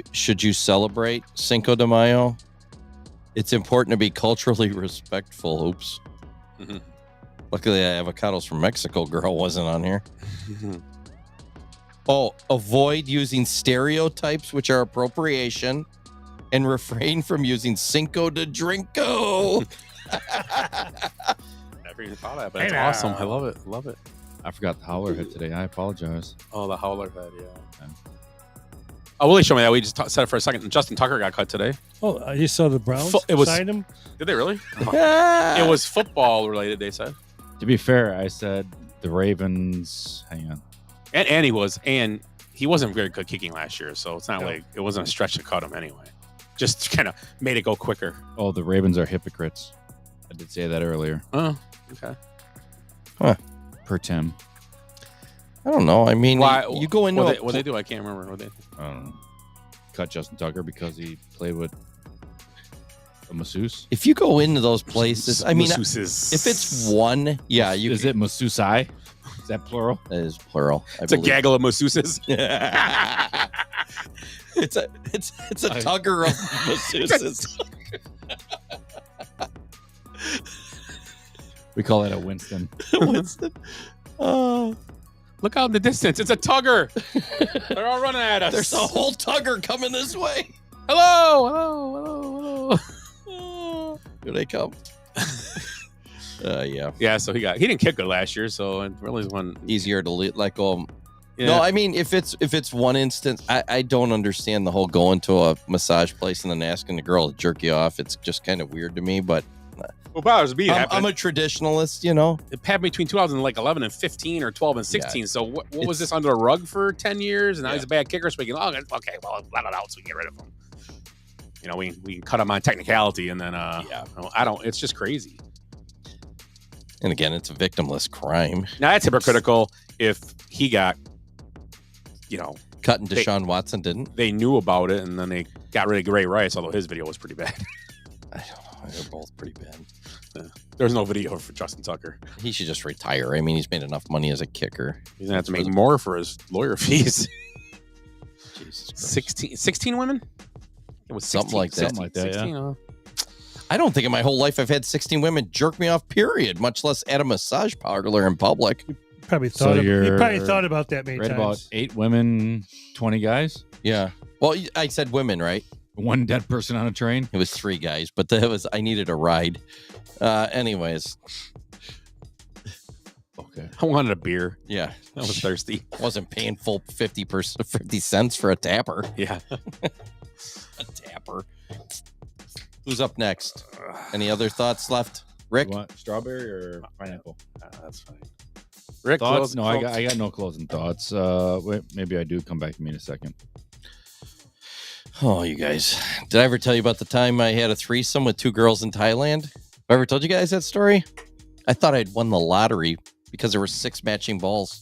you celebrate Cinco de Mayo? It's important to be culturally respectful. Oops. Mm-hmm. Luckily, the Avocados from Mexico girl wasn't on here. Oh, avoid using stereotypes, which are appropriation, and refrain from using Cinco de Drinko. Never even thought of that, but it's awesome. I love it. Love it. I forgot the howler hit today. I apologize. Oh, the howler head, yeah. Oh, Willie showed me that. We just said it for a second. Justin Tucker got cut today. Oh, I just saw the Browns sign him. Did they really? It was football related, they said. To be fair, I said the Ravens. Hang on. And he wasn't very good kicking last year, so it's not like it wasn't a stretch to cut him anyway. Just kind of made it go quicker. Oh, the Ravens are hypocrites. I did say that earlier. Oh, okay. Huh. Per Tim. I don't know. I mean, Why, you go into what they do? I can't remember. What they? I don't know. Cut Justin Tucker because he played with a masseuse. If you go into those places, I mean, Masseuses. if it's one, yeah, Is it masseusai? Is that plural? That is plural. It's a gaggle of masseuses. It's a tugger of masseuses. We call it a Winston. Winston. Oh, look out in the distance. It's a tugger. They're all running at us. There's a whole tugger coming this way. Hello. Here they come. Yeah. Yeah, so he didn't kick good last year, so it really is one Easier to let go. Yeah. No, I mean, if it's one instance, I don't understand the whole going to a massage place and then asking the girl to jerk you off. It's just kind of weird to me, but What bothers me? I'm a traditionalist, you know. It happened between 2011 and 15 or 12 and 16. Yeah. So what was this under a rug for 10 years? And now Yeah. he's a bad kicker. So we can, okay, well, let it out so we can get rid of him. You know, we can cut him on technicality and then, it's just crazy. And again, it's a victimless crime. Now that's hypocritical if he got, Cutting Deshaun Watson didn't. They knew about it and then they got rid of Ray Rice, although his video was pretty bad. I don't know. They're both pretty bad. There's no video for Justin Tucker. He should just retire. I mean, he's made enough money as a kicker. He's going to have to make more for his lawyer fees. Jesus Christ. 16 women? It was 16, Something like that. 16, yeah. I don't think in my whole life I've had 16 women jerk me off, period, much less at a massage parlor in public. Probably thought about that many Right times. about 8 women, 20 guys. Yeah. Well, I said women, right? One dead person on a train. It was 3 guys, but I needed a ride. Anyways. Okay. I wanted a beer. Yeah. I was thirsty. Wasn't paying full 50 cents for a tapper. Yeah. A tapper. Who's up next? Any other thoughts left? Rick? You want strawberry or pineapple? That's fine. Rick, thoughts? No, I got no closing thoughts. Wait, maybe I do. Come back to me in a second. Oh, you guys. Did I ever tell you about the time I had a threesome with 2 girls in Thailand? Have I ever told you guys that story? I thought I'd won the lottery because there were 6 matching balls.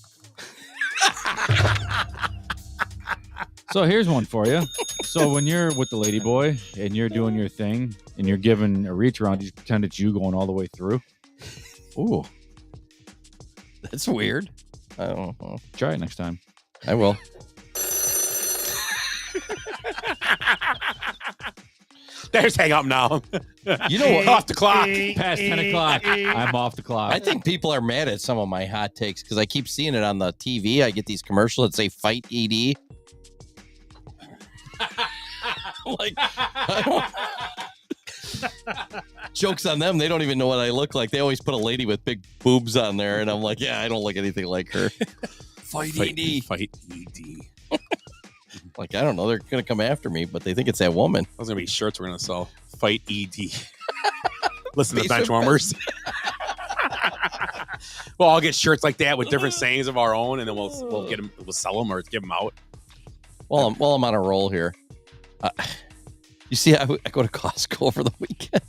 So here's one for you. So when you're with the lady boy and you're doing your thing and you're giving a reach around, you pretend it's you going all the way through. Ooh. That's weird. I don't know. Try it next time. I will. There's hang up now. You know what? Off the clock. Past 10 o'clock. I'm off the clock. I think people are mad at some of my hot takes because I keep seeing it on the TV. I get these commercials that say fight ED. Like, jokes on them. They don't even know what I look like. They always put a lady with big boobs on there. And I'm like, yeah, I don't look anything like her. Fight ED. Fight ED. Like, I don't know. They're going to come after me, but they think it's that woman. Those are going to be shirts we're going to sell. Fight ED. Listen to Basement Benchwarmers. Well, I'll get shirts like that with different sayings of our own, and then we'll get them. We'll sell them or give them out. While I'm on a roll here. You see, I go to Costco over the weekend.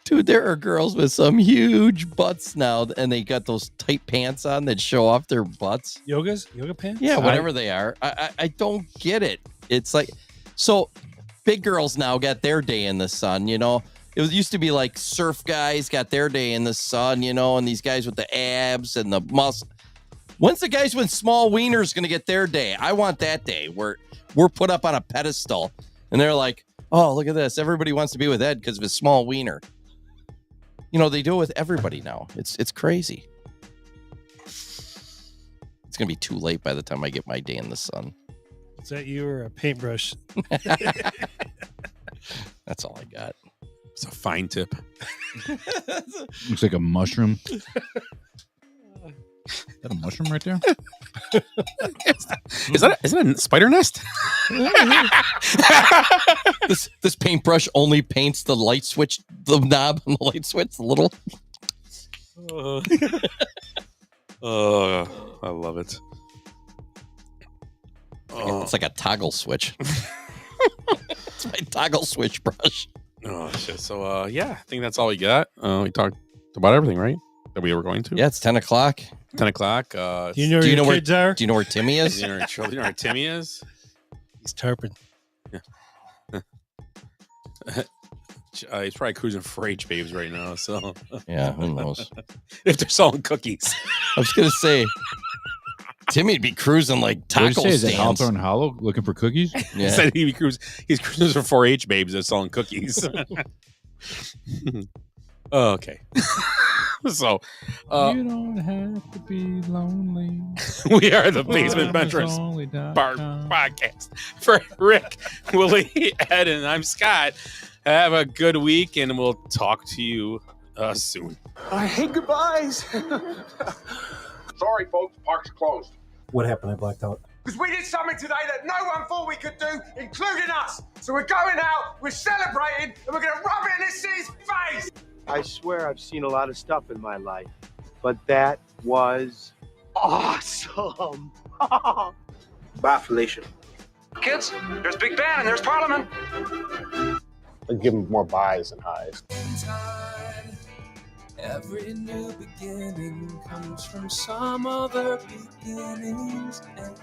Dude, there are girls with some huge butts now, and they got those tight pants on that show off their butts. Yoga pants? Yeah, whatever they are. I don't get it. It's like, so big girls now got their day in the sun, you know? It used to be like surf guys got their day in the sun, you know, and these guys with the abs and the muscle. When's the guys with small wieners going to get their day? I want that day where we're put up on a pedestal, and they're like, oh, look at this. Everybody wants to be with Ed because of his small wiener. You know, they do it with everybody now. It's crazy. It's going to be too late by the time I get my day in the sun. Is that you or a paintbrush? That's all I got. It's a fine tip. Looks like a mushroom. Is that a mushroom right there? Is that a spider nest? This paintbrush only paints the light switch, the knob on the light switch, the little. I love it. It's like a toggle switch. It's my toggle switch brush. Oh shit! So yeah, I think that's all we got. We talked about everything, right? That we were going to. Yeah, it's 10 o'clock. 10 o'clock. Do you know where your kids are? Do you know where Timmy is? Do you know where Timmy is? He's tarping. Yeah. He's probably cruising for H babes right now. So yeah, who knows? If they're selling cookies. I was gonna say Timmy'd be cruising like taco stands. Is it Hawthorne Hollow looking for cookies? Yeah. He said he's cruising for 4-H babes that's selling cookies. Okay. So you don't have to be lonely. We are the Basement Benchwarmers podcast. For Rick, Willie, Ed, and I'm Scott. Have a good week, and we'll talk to you soon. I hate goodbyes. Sorry, folks, park's closed. What happened? I blacked out. Because we did something today that no one thought we could do, including us. So we're going out, we're celebrating, and we're going to rub it in this city's face. I swear I've seen a lot of stuff in my life, but that was awesome. Bye, Felicia. Kids, there's Big Ben and there's Parliament. I'd give him more buys than highs. Every new beginning comes from some other beginning's end.